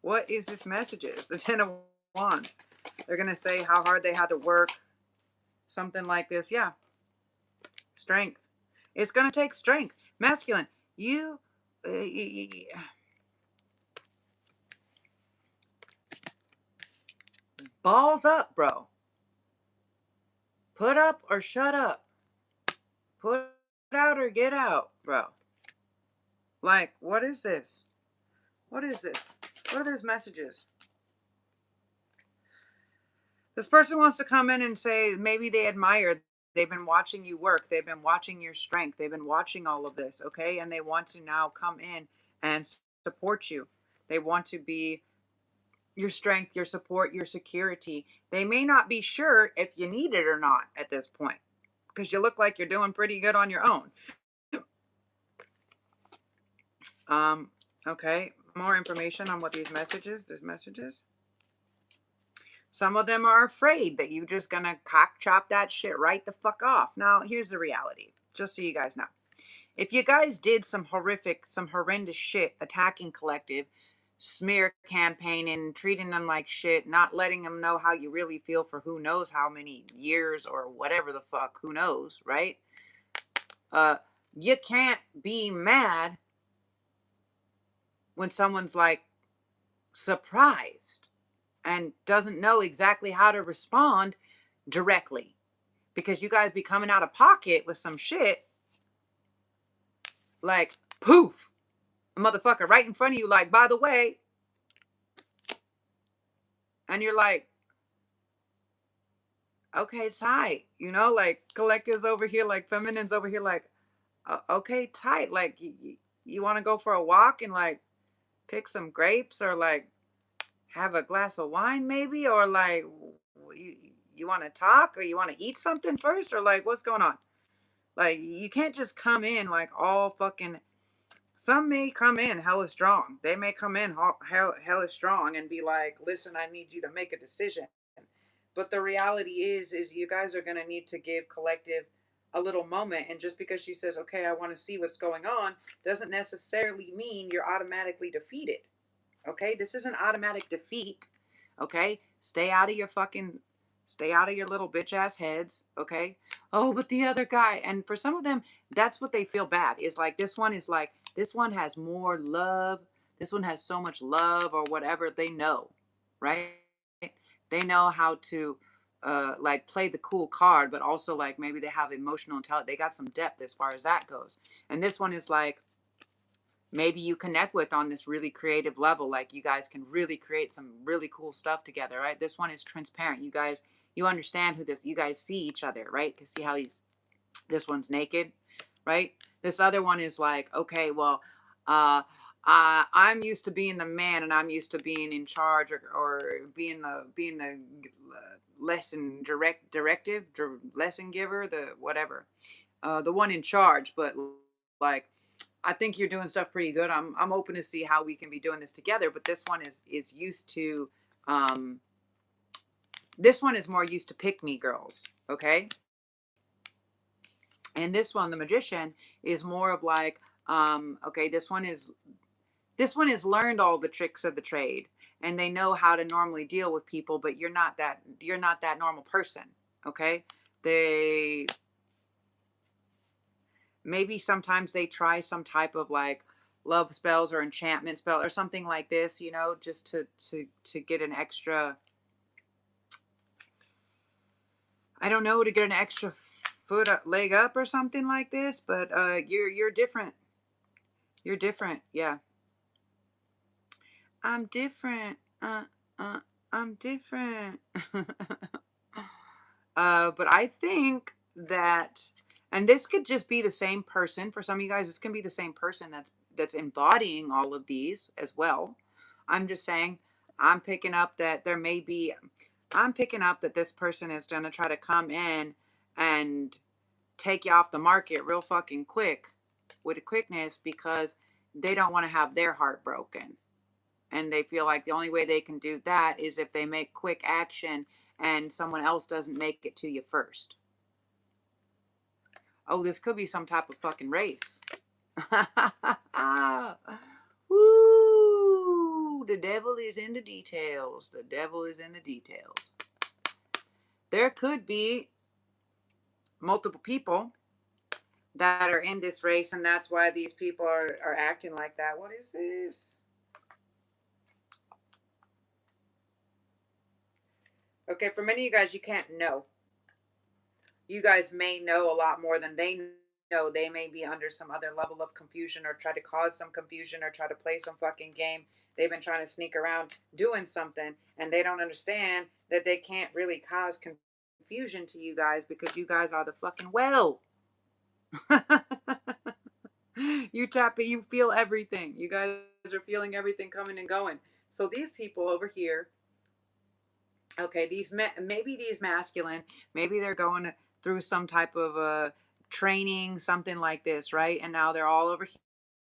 What is this messages? The 10 of Wands. They're going to say how hard they had to work. Something like this. Yeah. Strength. It's going to take strength. Masculine, you balls up, bro. Put up or shut up. Put out or get out, bro. Like, what is this? What is this? What are these messages? This person wants to come in and say maybe they admire. They've been watching you work. They've been watching your strength. They've been watching all of this, okay? And they want to now come in and support you. They want to be your strength, your support, your security. They may not be sure if you need it or not at this point because you look like you're doing pretty good on your own. Okay, more information on what these messages, there's messages. Some of them are afraid that you just gonna cock chop that shit right the fuck off. Now, here's the reality, just so you guys know. If you guys did some horrendous shit, attacking collective, smear campaigning, treating them like shit, not letting them know how you really feel for who knows how many years or whatever the fuck, who knows, right? You can't be mad when someone's like surprised and doesn't know exactly how to respond directly, because you guys be coming out of pocket with some shit like poof, a motherfucker right in front of you, like, by the way, and you're like, okay, tight, you know, like collectives over here, like feminines over here, like, okay, tight, like you want to go for a walk and like pick some grapes or like have a glass of wine maybe, or like you, you want to talk or you want to eat something first, or like what's going on? Like, you can't just come in like all fucking. Some may come in hella strong. They may come in hella strong and be like, listen, I need you to make a decision. But the reality is you guys are gonna need to give collective a little moment. And just because she says, okay, I want to see what's going on, doesn't necessarily mean you're automatically defeated. Okay, this is an automatic defeat. Okay, stay out of your little bitch ass heads. Okay, oh, but the other guy, and for some of them, that's what they feel bad. Is like, this one is like, this one has more love. This one has so much love or whatever. They know, right? They know how to like play the cool card, but also like maybe they have emotional intelligence. They got some depth as far as that goes. And this one is like, maybe you connect with on this really creative level. Like, you guys can really create some really cool stuff together, right? This one is transparent. You guys, you understand who this, you guys see each other, right? Because see how this one's naked, right? This other one is like, okay, well, I'm used to being the man and I'm used to being in charge, or being the lesson lesson giver, the whatever, the one in charge. But like, I think you're doing stuff pretty good. I'm open to see how we can be doing this together. But this one is used to This one is more used to pick me girls, okay? And this one, the magician, is more of like, okay, this one is learned all the tricks of the trade, and they know how to normally deal with people, but you're not that normal person, okay? They maybe sometimes they try some type of like love spells or enchantment spell or something like this, you know, just to get an extra, I don't know, to get an extra leg up or something like this, but you're different. You're different. Yeah. I'm different. I'm different. But I think that, and this could just be the same person. For some of you guys, this can be the same person that's embodying all of these as well. I'm just saying, I'm picking up that there may be, I'm picking up that this person is going to try to come in and take you off the market real fucking quick with a quickness because they don't want to have their heart broken. And they feel like the only way they can do that is if they make quick action and someone else doesn't make it to you first. Oh, this could be some type of fucking race. Woo! The devil is in the details. The devil is in the details. There could be multiple people that are in this race, and that's why these people are acting like that. What is this? Okay, for many of you guys, you can't know. You guys may know a lot more than they know. They may be under some other level of confusion or try to cause some confusion or try to play some fucking game. They've been trying to sneak around doing something, and they don't understand that they can't really cause confusion to you guys because you guys are the fucking well. You tap it, you feel everything. You guys are feeling everything coming and going. So these people over here, okay, maybe these masculine, maybe they're going through some type of training, something like this, right? And now they're all over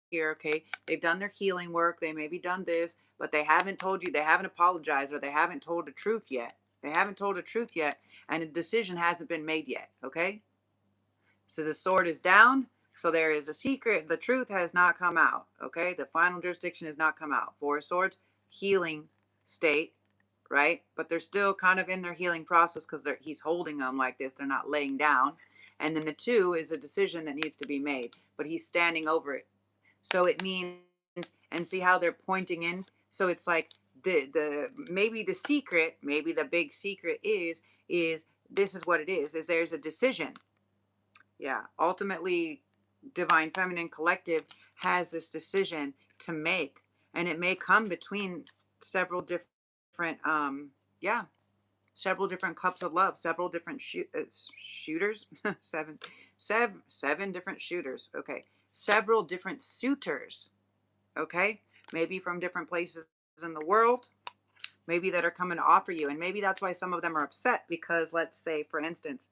here, okay? They've done their healing work, they maybe done this, but they haven't told you, they haven't apologized, or they haven't told the truth yet. They haven't told the truth yet, and a decision hasn't been made yet, okay? So the sword is down. So there is a secret. The truth has not come out. Okay. The final jurisdiction has not come out. Four of Swords, healing state, right? But they're still kind of in their healing process because he's holding them like this. They're not laying down. And then the two is a decision that needs to be made, but he's standing over it. So it means, and see how they're pointing in. So it's like the maybe the secret, maybe the big secret is this is what it is there's a decision. Yeah, ultimately, Divine Feminine Collective has this decision to make, and it may come between several different, yeah, several different cups of love, several different shooters, seven different shooters. Okay, several different suitors. Okay, maybe from different places in the world. Maybe that are coming to offer you, and maybe that's why some of them are upset because, let's say, for instance,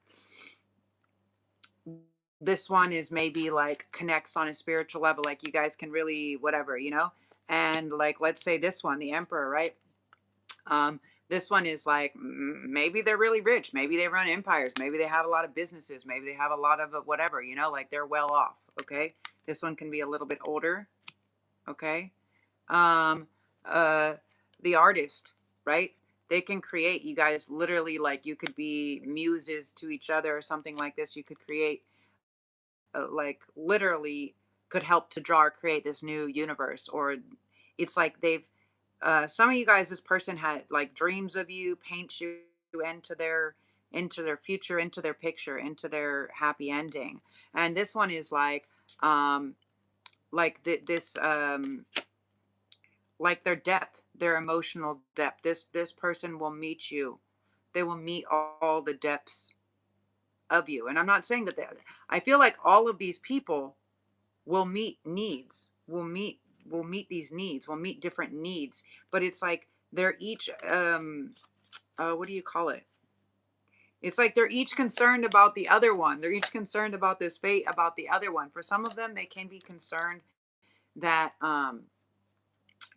this one is maybe like connects on a spiritual level, like you guys can really whatever, you know. And like, let's say this one, the Emperor, right? This one is like maybe they're really rich, maybe they run empires, maybe they have a lot of businesses, maybe they have a lot of whatever, you know, like they're well off. Okay, this one can be a little bit older. Okay. um the artist, right? They can create, you guys literally, like you could be muses to each other or something like this. You could create, like literally could help to draw or create this new universe. Or it's like they've some of you guys, this person had like dreams of you, paints you into their future, into their picture, into their happy ending. And this one is like this like their depth, their emotional depth. This person will meet you, they will meet all the depths of you. And I'm not saying that I feel like all of these people will meet needs, will meet these needs, will meet different needs. But it's like they're each what do you call it, it's like they're each concerned about the other one. They're each concerned about this fate, about the other one. For some of them, they can be concerned that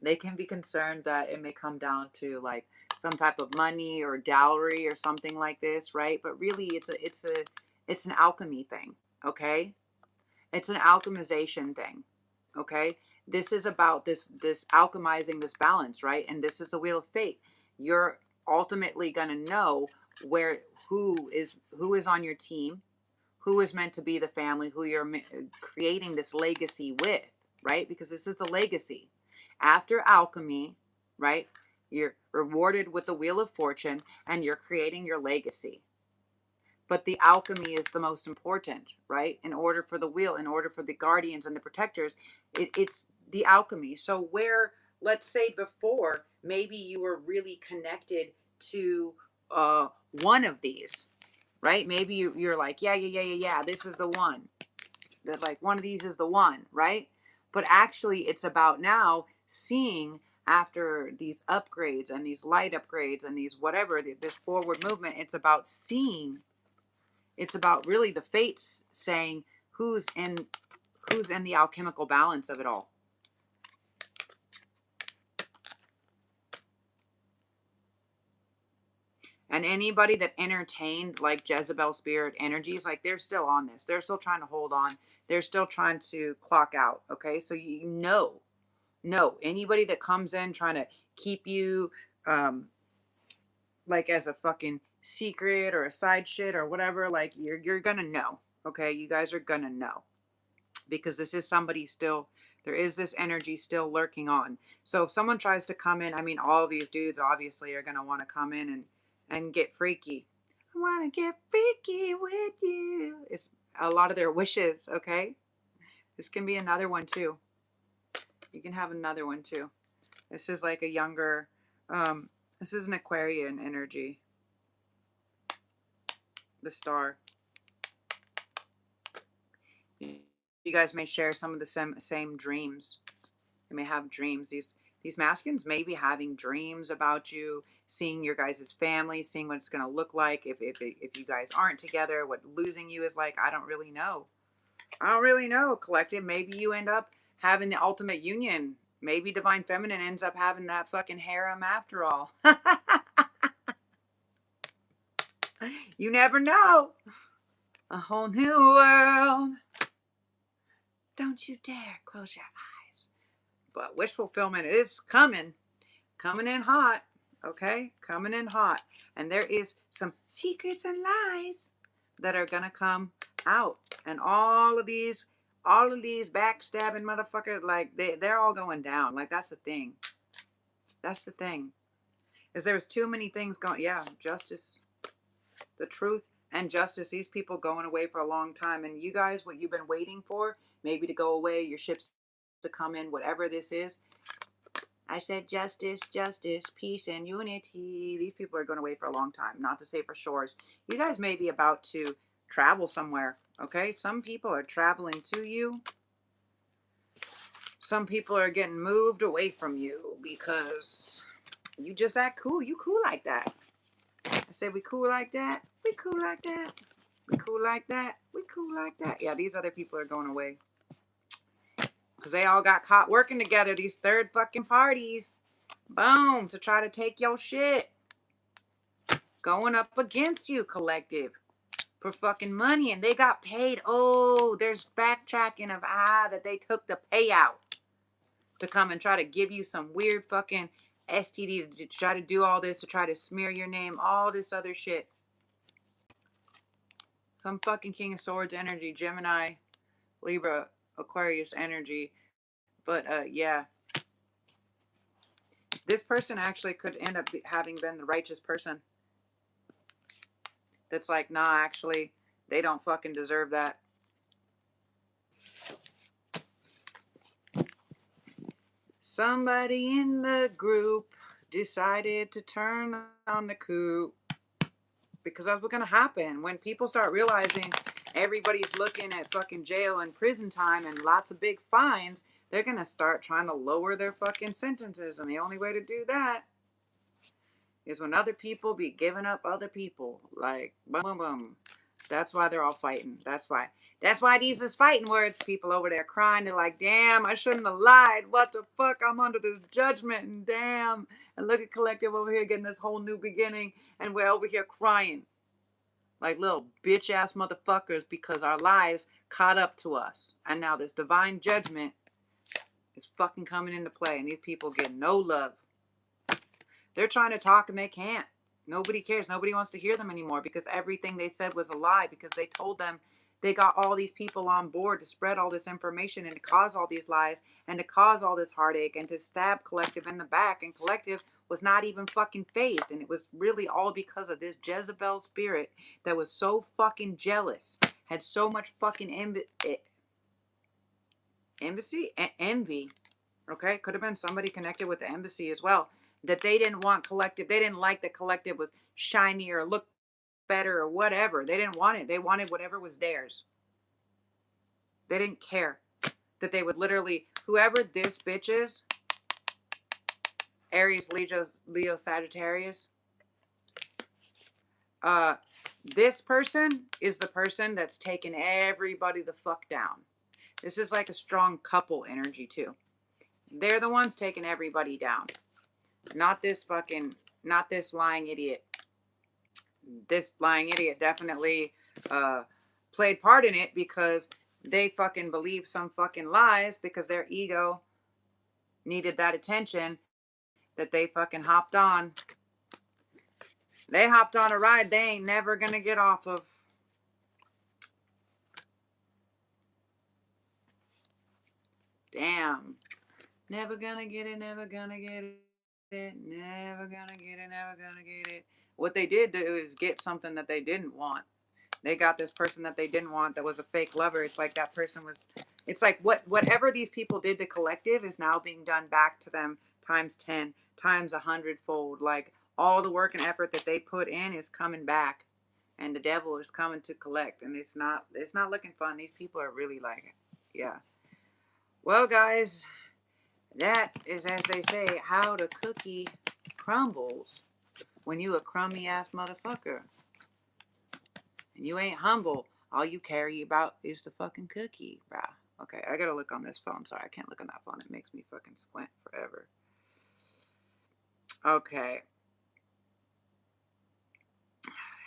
it may come down to like some type of money or dowry or something like this, right? But really it's an alchemy thing, okay? It's an alchemization thing, okay? This is about this alchemizing this balance, right? And this is the wheel of fate. You're ultimately going to know where who is on your team, who is meant to be the family, who you're creating this legacy with, right? Because this is the legacy. After alchemy, right? You're rewarded with the wheel of fortune and you're creating your legacy. But the alchemy is the most important, right? In order for the wheel, in order for the guardians and the protectors, it's the alchemy. So where, let's say before, maybe you were really connected to one of these, right? Maybe you're like, yeah, this is the one. That like one of these is the one, right? But actually it's about now seeing after these upgrades and these light upgrades and these whatever, this forward movement, it's about seeing, it's about really the fates saying who's in the alchemical balance of it all. And anybody that entertained like Jezebel spirit energies, like they're still on this. They're still trying to hold on. They're still trying to clock out. Okay. So you know, anybody that comes in trying to keep you like as a fucking secret or a side shit or whatever, like you're gonna know. Okay. You guys are gonna know. Because this is somebody still, there is this energy still lurking on. So if someone tries to come in, I mean, all these dudes obviously are going to want to come in and get freaky. I want to get freaky with you. It's a lot of their wishes, okay? This can be another one too. You can have another one too. This is like a younger, this is an Aquarian energy. The star. You guys may share some of the same dreams. You may have dreams. These masculines may be having dreams about you, seeing your guys' family, seeing what it's going to look like if you guys aren't together, what losing you is like. I don't really know. I don't really know, collective. Maybe you end up having the ultimate union. Maybe Divine Feminine ends up having that fucking harem after all. You never know. A whole new world. Don't you dare close your eyes. But wish fulfillment is coming in hot. Okay, coming in hot. And there is some secrets and lies that are gonna come out. And all of these backstabbing motherfuckers, like they're all going down. Like that's the thing. That's the thing. Is there's too many things going. Yeah, justice, the truth and justice. These people going away for a long time. And you guys, what you've been waiting for, maybe to go away, your ships to come in, whatever this is. I said justice, peace, and unity. These people are going away for a long time, not to say for shores. You guys may be about to travel somewhere, okay? Some people are traveling to you. Some people are getting moved away from you because you just act cool. You cool like that. I said we cool like that. We cool like that. We cool like that. We cool like that. Yeah, these other people are going away. Because they all got caught working together, these third fucking parties. Boom, to try to take your shit. Going up against you, collective. For fucking money. And they got paid. Oh, there's backtracking of that they took the payout. To come and try to give you some weird fucking STD. To try to do all this. To try to smear your name. All this other shit. Some fucking King of Swords energy. Gemini, Libra, Aquarius energy. But yeah, this person actually could end up having been the righteous person. That's like, nah, actually, they don't fucking deserve that. Somebody in the group decided to turn on the coup. Because that's what's going to happen. When people start realizing everybody's looking at fucking jail and prison time and lots of big fines, they're going to start trying to lower their fucking sentences. And the only way to do that is when other people be giving up other people. Like, boom, boom, boom. That's why they're all fighting. That's why. That's why these is fighting words. People over there crying. They're like, damn, I shouldn't have lied. What the fuck? I'm under this judgment. And damn. And look at Collective over here getting this whole new beginning. And we're over here crying like little bitch ass motherfuckers because our lies caught up to us. And now this divine judgment is fucking coming into play. And these people get no love. They're trying to talk and they can't. Nobody cares. Nobody wants to hear them anymore because everything they said was a lie, because they told them they got all these people on board to spread all this information and to cause all these lies and to cause all this heartache and to stab Collective in the back. And Collective was not even fucking phased. And it was really all because of this Jezebel spirit that was so fucking jealous, had so much fucking envy. Okay, could have been somebody connected with the embassy as well, that they didn't want Collective. They didn't like that Collective was shiny or looked better or whatever. They didn't want it. They wanted whatever was theirs. They didn't care that they would literally, whoever this bitch is, Aries, Leo, Sagittarius, this person is the person that's taken everybody the fuck down. This is like a strong couple energy too. They're the ones taking everybody down. Not this lying idiot. This lying idiot definitely played part in it because they fucking believed some fucking lies because their ego needed that attention that they fucking hopped on. They hopped on a ride they ain't never gonna get off of. Damn. Never gonna get it, never gonna get it, never gonna get it, never gonna get it. What they did do is get something that they didn't want. They got this person that they didn't want that was a fake lover. It's like that person was, it's like whatever these people did to Collective is now being done back to them times 10, times 100-fold. Like all the work and effort that they put in is coming back, and the devil is coming to collect. And it's not looking fun. These people are really like, yeah. Well, guys, that is, as they say, how the cookie crumbles when you a crummy ass motherfucker. And you ain't humble. All you care about is the fucking cookie, bruh. Okay, I gotta look on this phone. Sorry, I can't look on that phone. It makes me fucking squint forever. Okay.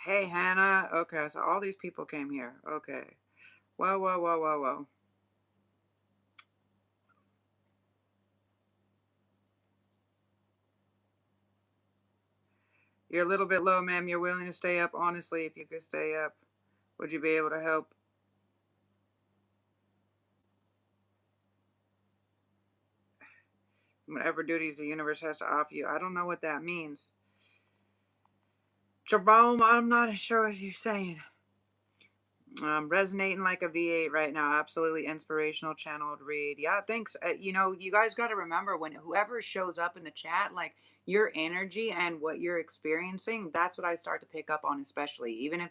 Hey, Hannah. Okay, so all these people came here. Okay. Whoa. You're a little bit low, ma'am. You're willing to stay up? Honestly, if you could stay up, would you be able to help? Whatever duties the universe has to offer you. I don't know what that means. Jerome, I'm not sure what you're saying. Resonating like a V8 right now. Absolutely inspirational channeled read. Yeah, thanks. You guys got to remember, when whoever shows up in the chat, like your energy and what you're experiencing, that's what I start to pick up on, especially even if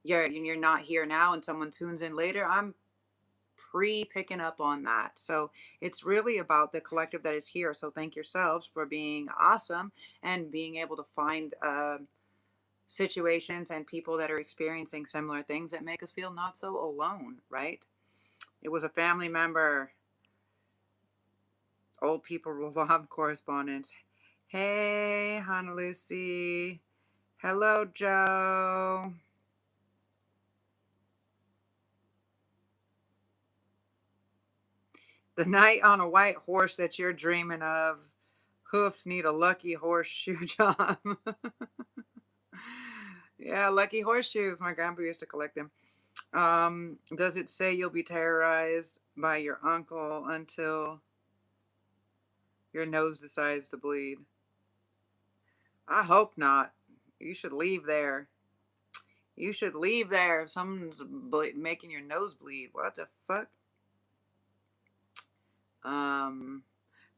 you're not here now and someone tunes in later. I'm picking up on that. So it's really about the collective that is here. So thank yourselves for being awesome and being able to find situations and people that are experiencing similar things that make us feel not so alone, right? It was a family member. Old people love correspondence. Hey, Hannah Lucy. Hello, Joe. The knight on a white horse that you're dreaming of. Hoofs need a lucky horseshoe, John. Yeah, lucky horseshoes. My grandpa used to collect them. Does it say you'll be terrorized by your uncle until your nose decides to bleed? I hope not. You should leave there. You should leave there if someone's making your nose bleed. What the fuck?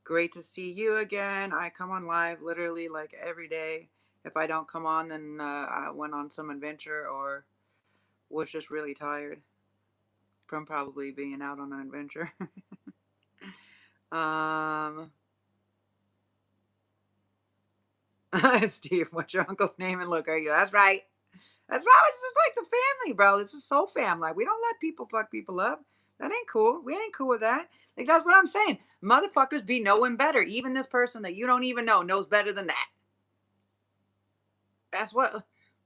Great to see you again. I come on live literally like every day. If I don't come on, then I went on some adventure or was just really tired from probably being out on an adventure. Steve, what's your uncle's name and look? Are you? That's right. That's why it's just like the family, bro. This is so fam. Like, we don't let people fuck people up. That ain't cool. We ain't cool with that. Like, that's what I'm saying. Motherfuckers be knowing better. Even this person that you don't even know knows better than that. That's what.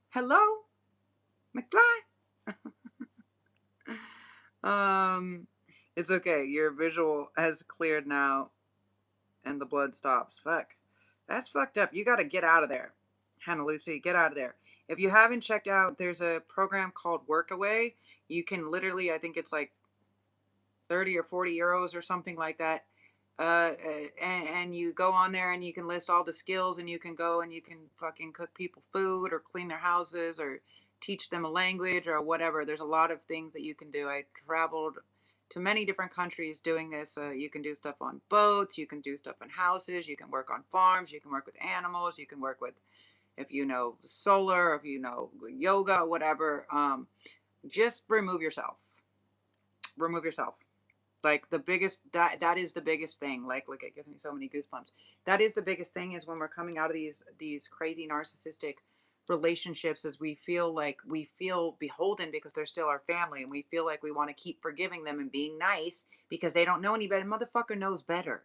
Hello, McFly. It's okay. Your visual has cleared now, and the blood stops. Fuck, that's fucked up. You got to get out of there, Hannah Lucy. Get out of there. If you haven't checked out, there's a program called Workaway. You can literally, I think it's like 30 or 40 euros or something like that. And you go on there and you can list all the skills, and you can go and you can fucking cook people food or clean their houses or teach them a language or whatever. There's a lot of things that you can do. I traveled to many different countries doing this. You can do stuff on boats, you can do stuff in houses, you can work on farms, you can work with animals, you can work with, if you know solar, if you know yoga, whatever. Just remove yourself. Like, the biggest, that is the biggest thing. Like, look, it gives me so many goosebumps. That is the biggest thing, is when we're coming out of these crazy narcissistic relationships, is we feel beholden because they're still our family, and we feel like we want to keep forgiving them and being nice because they don't know any better. Motherfucker knows better.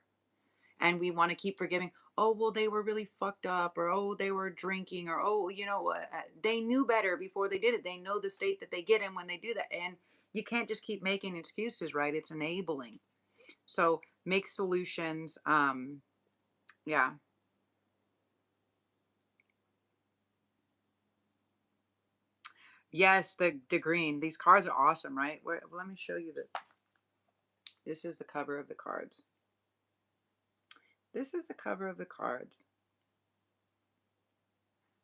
And we want to keep forgiving. Oh, well, they were really fucked up, or oh, they were drinking, or oh, they knew better before they did it. They know the state that they get in when they do that. And you can't just keep making excuses, right? It's enabling. So make solutions. Yeah. Yes, the green. These cards are awesome, right? Let me show you this is the cover of the cards. This is the cover of the cards.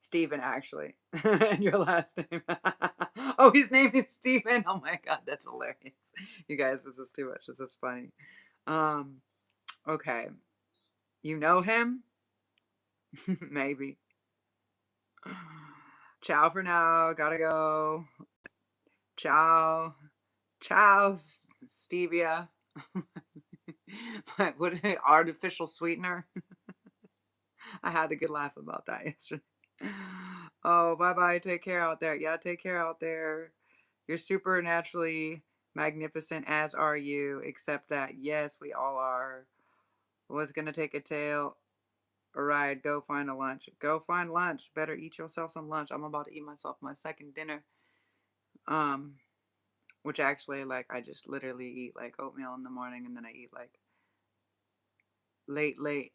Stephen, actually. And your last name. Oh, his name is Stephen. Oh my god, that's hilarious. You guys, this is too much. This is funny. Okay. You know him? Maybe. Ciao for now. Gotta go. Ciao. Ciao, stevia. What artificial sweetener? I had a good laugh about that yesterday. Oh, bye bye. Take care out there. Yeah, take care out there. You're supernaturally magnificent, as are you, except that, yes, we all are. Was gonna take a tail. All right, go find a lunch. Go find lunch. Better eat yourself some lunch. I'm about to eat myself my second dinner. Um, which actually, like, I just literally eat like oatmeal in the morning, and then I eat like late,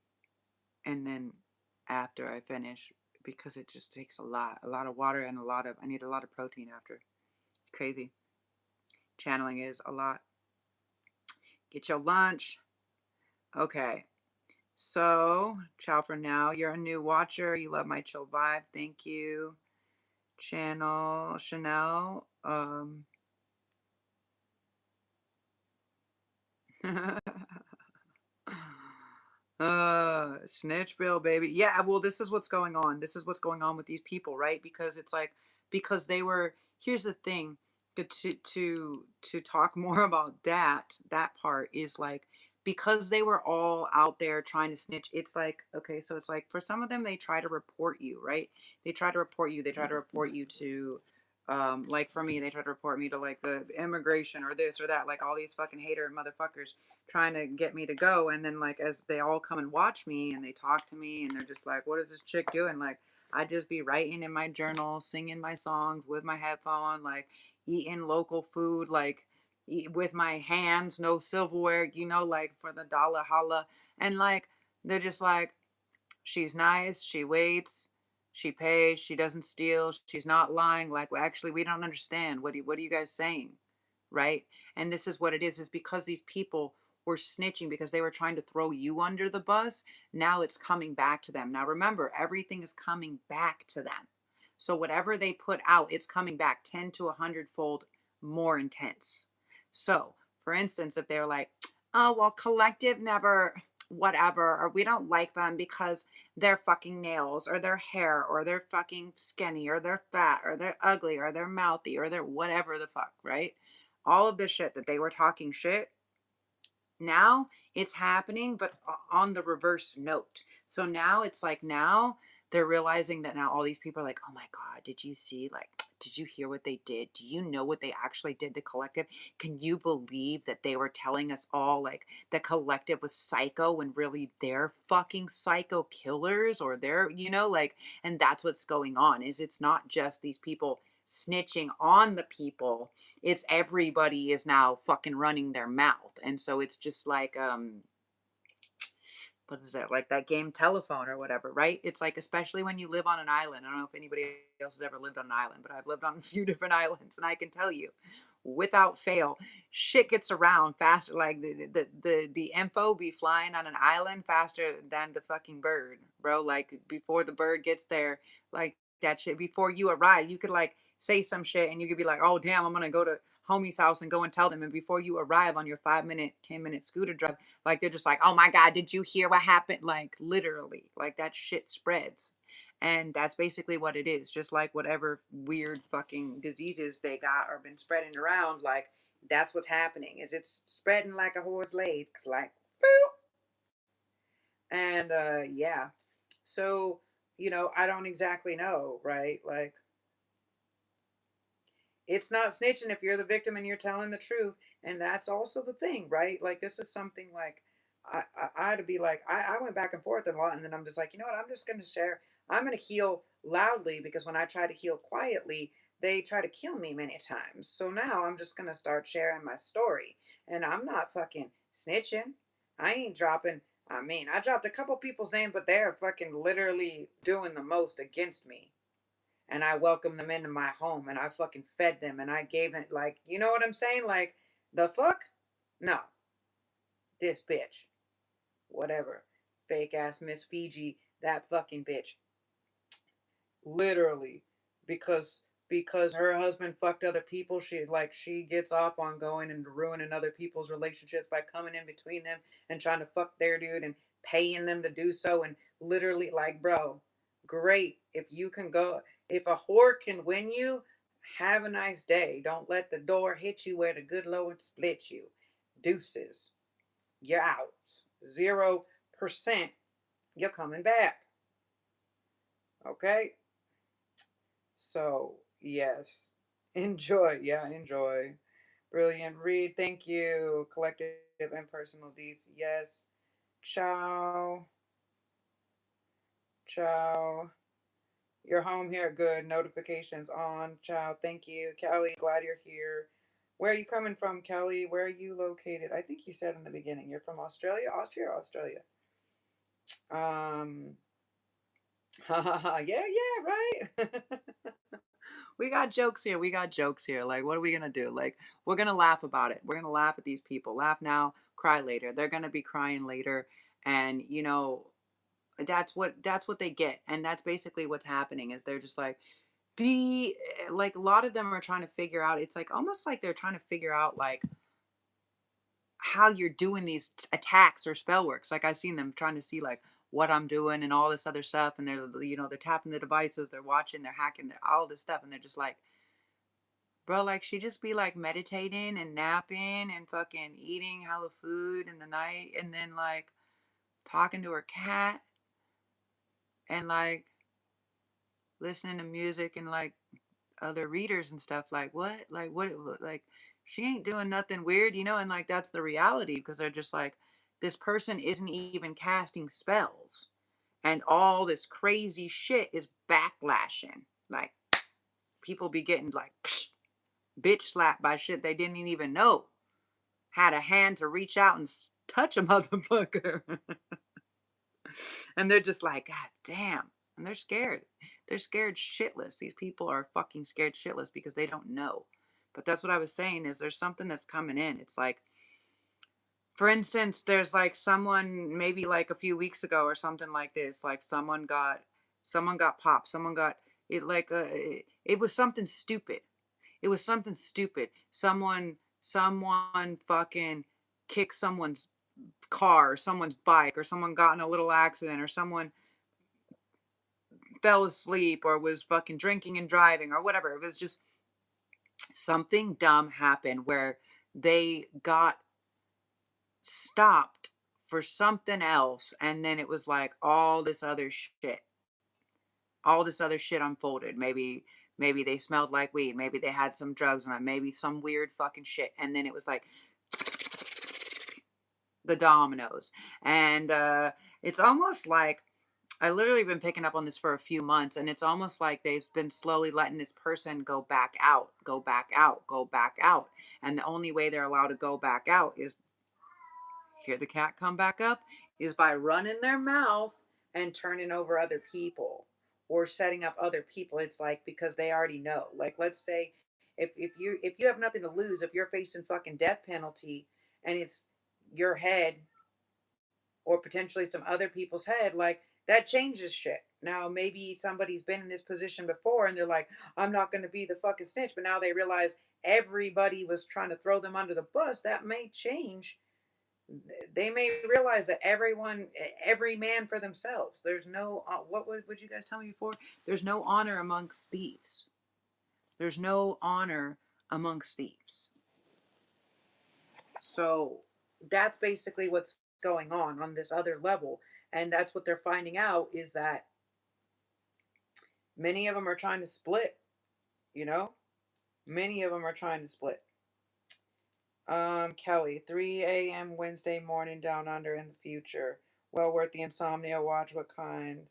and then after I finish, because it just takes a lot of water, and I need a lot of protein after. It's crazy. Channeling is a lot. Get your lunch. Okay. So, ciao for now. You're a new watcher. You love my chill vibe. Thank you. Chanel. Snitchville, baby. Yeah, well, this is what's going on. This is what's going on with these people, right? Because it's like, because they were, here's the thing, to talk more about that part is like, because they were all out there trying to snitch. It's like, okay, so it's like, for some of them, they try to report you, right? They try to report you. They try to report you to, like for me, they try to report me to like the immigration or this or that, like all these fucking hater motherfuckers trying to get me to go. And then, like, as they all come and watch me and they talk to me, and they're just like, what is this chick doing? Like, I just be writing in my journal, singing my songs with my headphone, like eating local food, like with my hands, no silverware, like for the dollar holla. And like, they're just like, she's nice, she waits, she pays, she doesn't steal, she's not lying. Like, well, actually, we don't understand. What are you guys saying? Right? And this is what it is because these people were snitching because they were trying to throw you under the bus. Now it's coming back to them. Now remember, everything is coming back to them. So whatever they put out, it's coming back 10 to 100-fold more intense. So, for instance, if they're like, oh, well, collective never, whatever, or we don't like them because their fucking nails or their hair or they're fucking skinny or they're fat or they're ugly or they're mouthy or they're whatever the fuck, right? All of the shit that they were talking shit, now it's happening, but on the reverse note. So now it's like, now they're realizing that now all these people are like, oh my God, did you see? Like, Did you hear what they did? Do you know what they actually did to Collective? Can you believe that they were telling us all like the Collective was psycho when really they're fucking psycho killers, or they're, like, and that's what's going on, is it's not just these people snitching on the people, it's everybody is now fucking running their mouth. And so it's just like, what is it, like that game Telephone or whatever, right? It's like, especially when you live on an island. I don't know if anybody else has ever lived on an island, but I've lived on a few different islands, and I can tell you, without fail, shit gets around faster. Like the info be flying on an island faster than the fucking bird, bro. Like before the bird gets there, like that shit, before you arrive, you could like say some shit and you could be like, oh damn, I'm gonna go to homie's house and go and tell them. And before you arrive on your 5 minute, 10 minute scooter drive, like they're just like, oh my God, did you hear what happened? Like literally, like that shit spreads. And that's basically what it is. Just like whatever weird fucking diseases they got or been spreading around, like that's what's happening. Is it's spreading like a horse legs, like boop. And yeah. So, I don't exactly know, right? Like it's not snitching if you're the victim and you're telling the truth. And that's also the thing, right? Like this is something like I had to be like, I went back and forth a lot, and then I'm just like, you know what, I'm just gonna share. I'm gonna heal loudly, because when I try to heal quietly, they try to kill me many times. So now I'm just gonna start sharing my story. And I'm not fucking snitching. I ain't dropping, I mean, I dropped a couple people's names, but they're fucking literally doing the most against me, and I welcomed them into my home, and I fucking fed them, and I gave them, like, you know what I'm saying? Like, the fuck? No. This bitch. Whatever. Fake ass Miss Fiji, that fucking bitch. Literally. Because her husband fucked other people, she gets off on going and ruining other people's relationships by coming in between them and trying to fuck their dude and paying them to do so. And literally, like, bro, great. If you can go, if a whore can win you, have a nice day. Don't let the door hit you where the good Lord split you. Deuces. You're out. 0%. You're coming back. Okay? So, yes. Enjoy. Yeah, enjoy. Brilliant read. Thank you. Collective and personal deeds. Yes. Ciao. Ciao. You're home here. Good. Notifications on. Ciao. Thank you. Kelly, glad you're here. Where are you coming from, Kelly? Where are you located? I think you said in the beginning you're from Australia, Austria, or Australia. Um, yeah, yeah, right. We got jokes here. We got jokes here. Like, what are we gonna do? Like, we're gonna laugh about it. We're gonna laugh at these people. Laugh now, cry later. They're gonna be crying later, and that's what they get. And that's basically what's happening. Is they're just like, be like, a lot of them are trying to figure out. It's like almost like they're trying to figure out like how you're doing these attacks or spell works. Like I've seen them trying to see like what I'm doing and all this other stuff, and they're tapping the devices, they're watching, they're hacking, they're all this stuff, and they're just like, bro, like she just be like meditating and napping and fucking eating hella food in the night, and then like talking to her cat and like listening to music and like other readers and stuff. Like what, like she ain't doing nothing weird, and like that's the reality, because they're just like, this person isn't even casting spells, and all this crazy shit is backlashing. Like people be getting like bitch slapped by shit they didn't even know had a hand to reach out and touch a motherfucker. And they're just like, God damn. And they're scared. They're scared shitless. These people are fucking scared shitless because they don't know. But that's what I was saying, is there's something that's coming in. It's like, for instance, there's like someone maybe like a few weeks ago or something like this, like someone got popped. Someone got it, like it was something stupid. It was something stupid. Someone fucking kicked someone's car, or someone's bike, or someone got in a little accident, or someone fell asleep, or was fucking drinking and driving, or whatever. It was just something dumb happened where they got stopped for something else, and then it was like all this other shit unfolded. Maybe Maybe they smelled like weed. Maybe they had some drugs on them. Maybe some weird fucking shit. And then it was like the dominoes. And it's almost like I literally been picking up on this for a few months, and it's almost like they've been slowly letting this person go back out, go back out, go back out. And the only way they're allowed to go back out is hear the cat come back up is by running their mouth and turning over other people or setting up other people. It's like because they already know. Like let's say if you have nothing to lose, if you're facing fucking death penalty and it's your head or potentially some other people's head, like that changes shit. Now maybe somebody's been in this position before and they're like, I'm not gonna be the fucking snitch, but now they realize everybody was trying to throw them under the bus. That may change. They may realize that every man for themselves. There's no what would you guys tell me before? There's no honor amongst thieves. There's no honor amongst thieves. So that's basically what's going on this other level, and that's what they're finding out is that many of them are trying to split. You know, many of them are trying to split. Kelly, 3 a.m. Wednesday morning down under in the future. Well worth the insomnia watch. What kind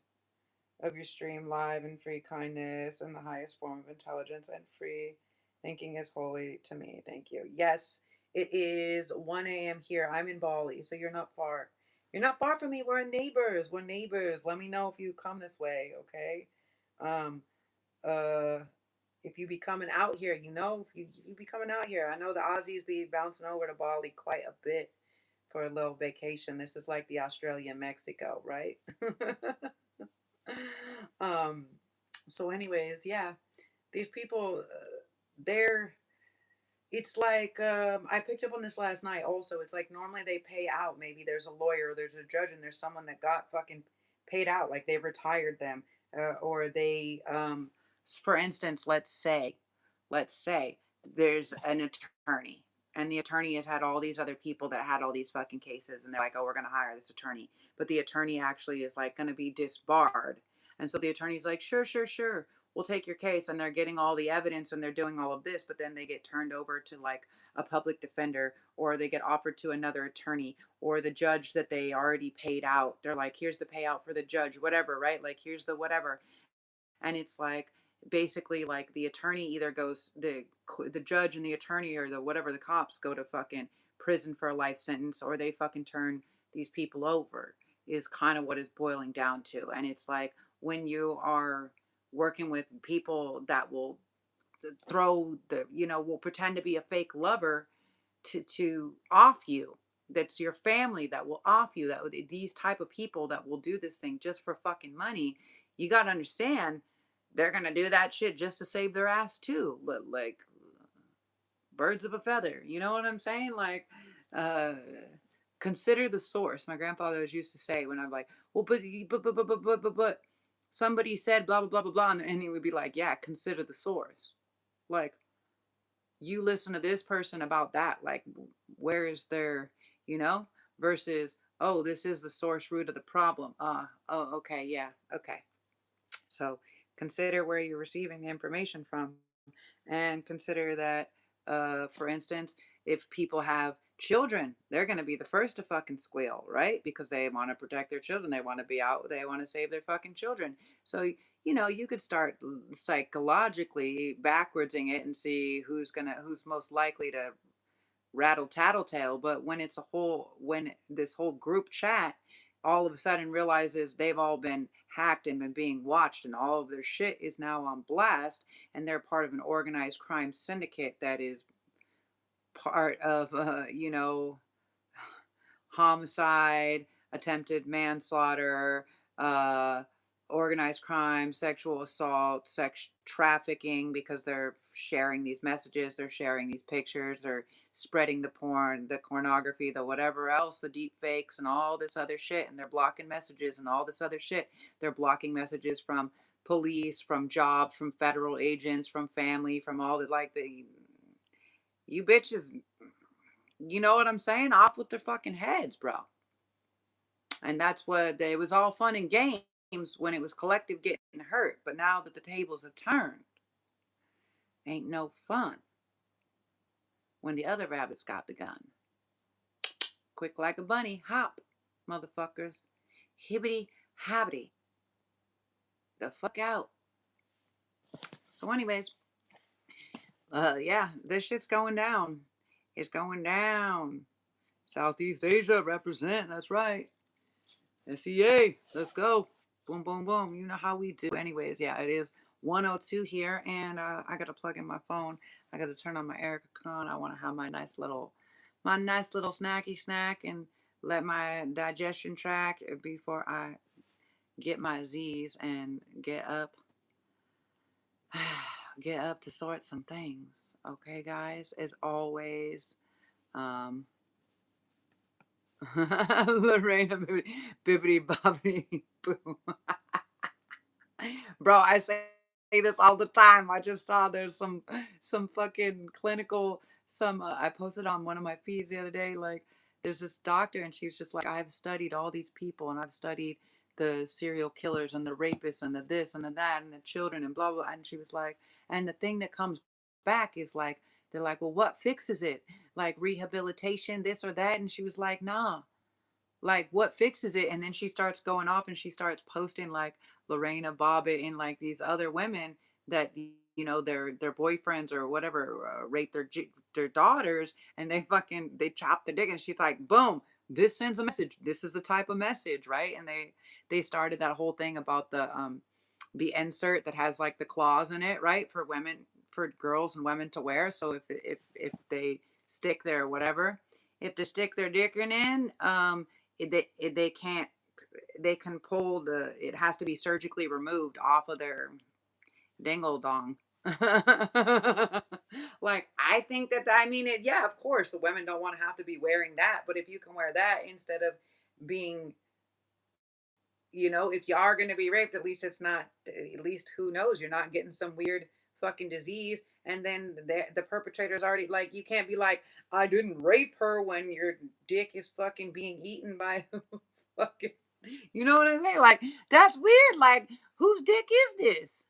of your stream live and free kindness and the highest form of intelligence and free thinking is holy to me. Thank you. Yes, it is 1 a.m. here. I'm in Bali, so you're not far. You're not far from me. We're neighbors. We're neighbors. Let me know if you come this way, okay? Um, uh, if you be coming out here, if you be coming out here. I know the Aussies be bouncing over to Bali quite a bit for a little vacation. This is like the Australia Mexico, right? um so anyways, yeah, these people they're it's like I picked up on this last night also. It's like normally they pay out, maybe there's a lawyer, there's a judge, and there's someone that got fucking paid out, like they retired them, or they for instance, let's say there's an attorney, and the attorney has had all these other people that had all these fucking cases, and they're like, oh, we're going to hire this attorney, but the attorney actually is like going to be disbarred, and so the attorney's like, sure, sure, sure, we'll take your case, and they're getting all the evidence and they're doing all of this, but then they get turned over to like a public defender, or they get offered to another attorney, or the judge that they already paid out, they're like, here's the payout for the judge, whatever, right? Like here's the whatever. And it's like basically like the attorney either goes, the judge and the attorney or the whatever, the cops go to fucking prison for a life sentence, or they fucking turn these people over, is kind of what it's boiling down to. And it's like when you are working with people that will throw will pretend to be a fake lover to off you, that's your family that will off you, that these type of people that will do this thing just for fucking money, you got to understand they're gonna do that shit just to save their ass too. Like birds of a feather, you know what I'm saying? Like uh consider the source. My grandfather was used to say when I'm like, well, but somebody said blah blah blah blah blah, and he would be like, yeah, consider the source. Like you listen to this person about that, like where is their, you know, versus, oh, this is the source root of the problem. Oh, okay, yeah, okay. So consider where you're receiving the information from, and consider that, for instance, if people have children, they're going to be the first to fucking squeal, right? Because they want to protect their children. They want to be out. They want to save their fucking children. So, you could start psychologically backwardsing it and see who's most likely to rattle tattletale. But when this whole group chat all of a sudden realizes they've all been hacked and been being watched, and all of their shit is now on blast, and they're part of an organized crime syndicate that is part of homicide, attempted manslaughter, uh, organized crime, sexual assault, sex trafficking, because they're sharing these messages, they're sharing these pictures, they're spreading the porn, the pornography, the whatever else, the deep fakes, and all this other shit, and they're blocking messages and all this other shit. They're blocking messages from police, from jobs, from federal agents, from family, from all the you bitches, you know what I'm saying? Off with their fucking heads, bro. And that's what it was all fun and games when it was collective getting hurt. But now that the tables have turned, ain't no fun when the other rabbit's got the gun. Quick like a bunny, hop, motherfuckers. Hibbity hobbity. The fuck out. So, anyways, yeah, this shit's going down. It's going down. Southeast Asia represent. That's right. SEA. Let's go. Boom, boom, boom. You know how we do. Anyways, yeah, it is 102 here, and I gotta plug in my phone. I gotta turn on my Erica Con. I want to have my nice little snacky snack, and let my digestion track before I get my Z's and get up. Get up to sort some things. Okay, guys. As always, um, Lorena Bibbity Bobbity Boo. Bro, I say this all the time. I just saw there's some fucking clinical I posted on one of my feeds the other day, like there's this doctor and she was just like, I've studied all these people and I've studied the serial killers and the rapists and the this and the that and the children and blah blah, and she was like, and the thing that comes back is like, they're like, well, what fixes it? Like rehabilitation, this or that? And she was like, nah, like what fixes it? And then she starts going off and she starts posting like Lorena Bobbitt and like these other women that, their boyfriends or whatever rape their daughters, and they chop the dick, and she's like, boom, this sends a message. This is the type of message, right? And they started that whole thing about the insert that has like the claws in it, right, for women, for girls and women to wear. So if they stick their whatever, if they stick their dick in, they can't, they can pull it has to be surgically removed off of their dingle dong. Like, I think I mean it, yeah, of course the women don't want to have to be wearing that, but if you can wear that instead of being, if you are going to be raped, at least it's not, at least who knows, you're not getting some weird fucking disease, and then the perpetrator's already, like, you can't be like, I didn't rape her, when your dick is fucking being eaten by fucking, you know what I'm saying? Like, that's weird. Like, whose dick is this?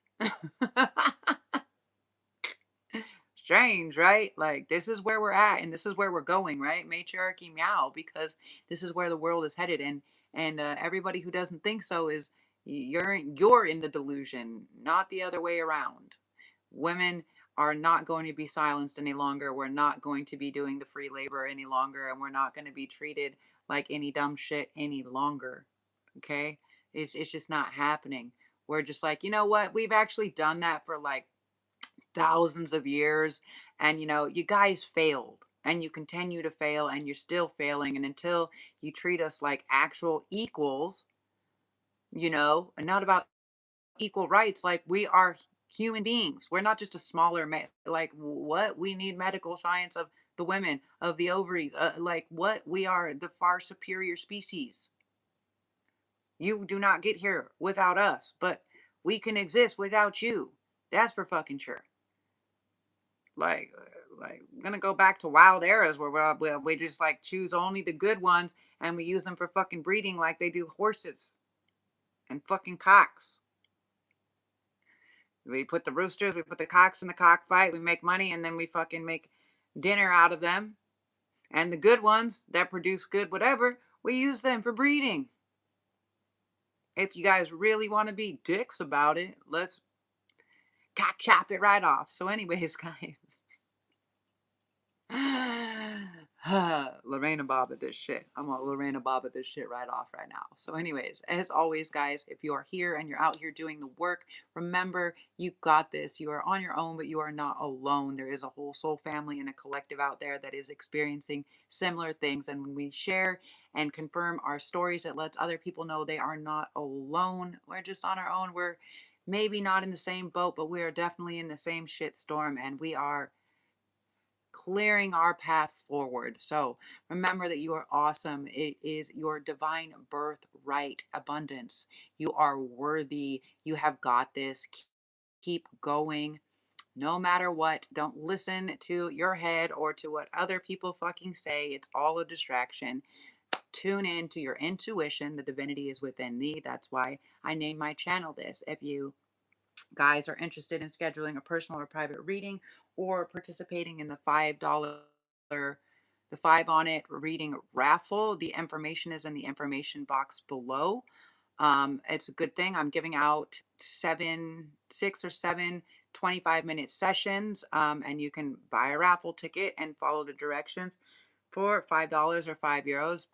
Strange, right? Like, this is where we're at, and this is where we're going, right? Matriarchy meow, because this is where the world is headed, and everybody who doesn't think so is, you're in the delusion, not the other way around. Women are not going to be silenced any longer. We're not going to be doing the free labor any longer, and we're not going to be treated like any dumb shit any longer. Okay? It's just not happening. We're just like, you know what? We've actually done that for like thousands of years, and you guys failed, and you continue to fail, and you're still failing, and until you treat us like actual equals, and not about equal rights, like we are human beings. We're not just a smaller like, what, we need medical science of the women, of the ovaries, like, what, we are the far superior species. You do not get here without us, but we can exist without you. That's for fucking sure. Like we're gonna go back to wild eras where we just like choose only the good ones, and we use them for fucking breeding like they do horses and fucking cocks. We put the roosters, we put the cocks in the cockfight, we make money, and then we fucking make dinner out of them. And the good ones that produce good whatever, we use them for breeding. If you guys really want to be dicks about it, let's cock chop it right off. So anyways, guys. Lorena Bob at this shit. I'm gonna Lorena Bob at this shit right off right now. So anyways, as always, guys, if you are here and you're out here doing the work, remember, you got this. You are on your own, but you are not alone. There is a whole soul family and a collective out there that is experiencing similar things, and when we share and confirm our stories, it lets other people know they are not alone. We're just on our own. We're maybe not in the same boat, but we are definitely in the same shit storm, and we are clearing our path forward. So remember that you are awesome. It is your divine birthright abundance. You are worthy. You have got this. Keep going. No matter what, don't listen to your head or to what other people fucking say. It's all a distraction. Tune in to your intuition. The divinity is within thee. That's why I named my channel this. If you guys are interested in scheduling a personal or private reading or participating in the the 5 on it reading raffle, the information is in the information box below. It's a good thing. I'm giving out 6 or 7 25-minute sessions, and you can buy a raffle ticket and follow the directions for $5 or €5.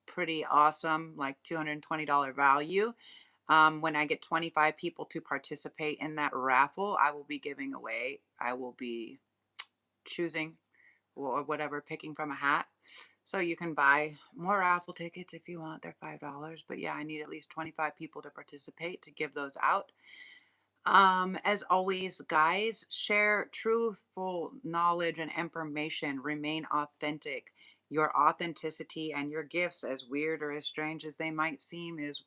Pretty awesome, like $220 value. When I get 25 people to participate in that raffle, I will be giving away, I will be choosing or whatever, picking from a hat. So you can buy more raffle tickets if you want. They're $5. But yeah, I need at least 25 people to participate to give those out. As always, guys, share truthful knowledge and information. Remain authentic. Your authenticity and your gifts, as weird or as strange as they might seem, is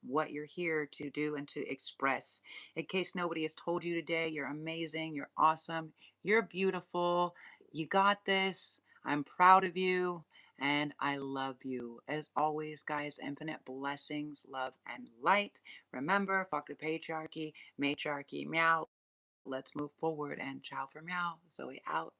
what you're here to do and to express. In case nobody has told you today, you're amazing, you're awesome, you're beautiful, you got this. I'm proud of you and I love you. As always, guys, infinite blessings, love, and light. Remember, fuck the patriarchy, matriarchy, meow. Let's move forward and ciao for meow. Zoe out.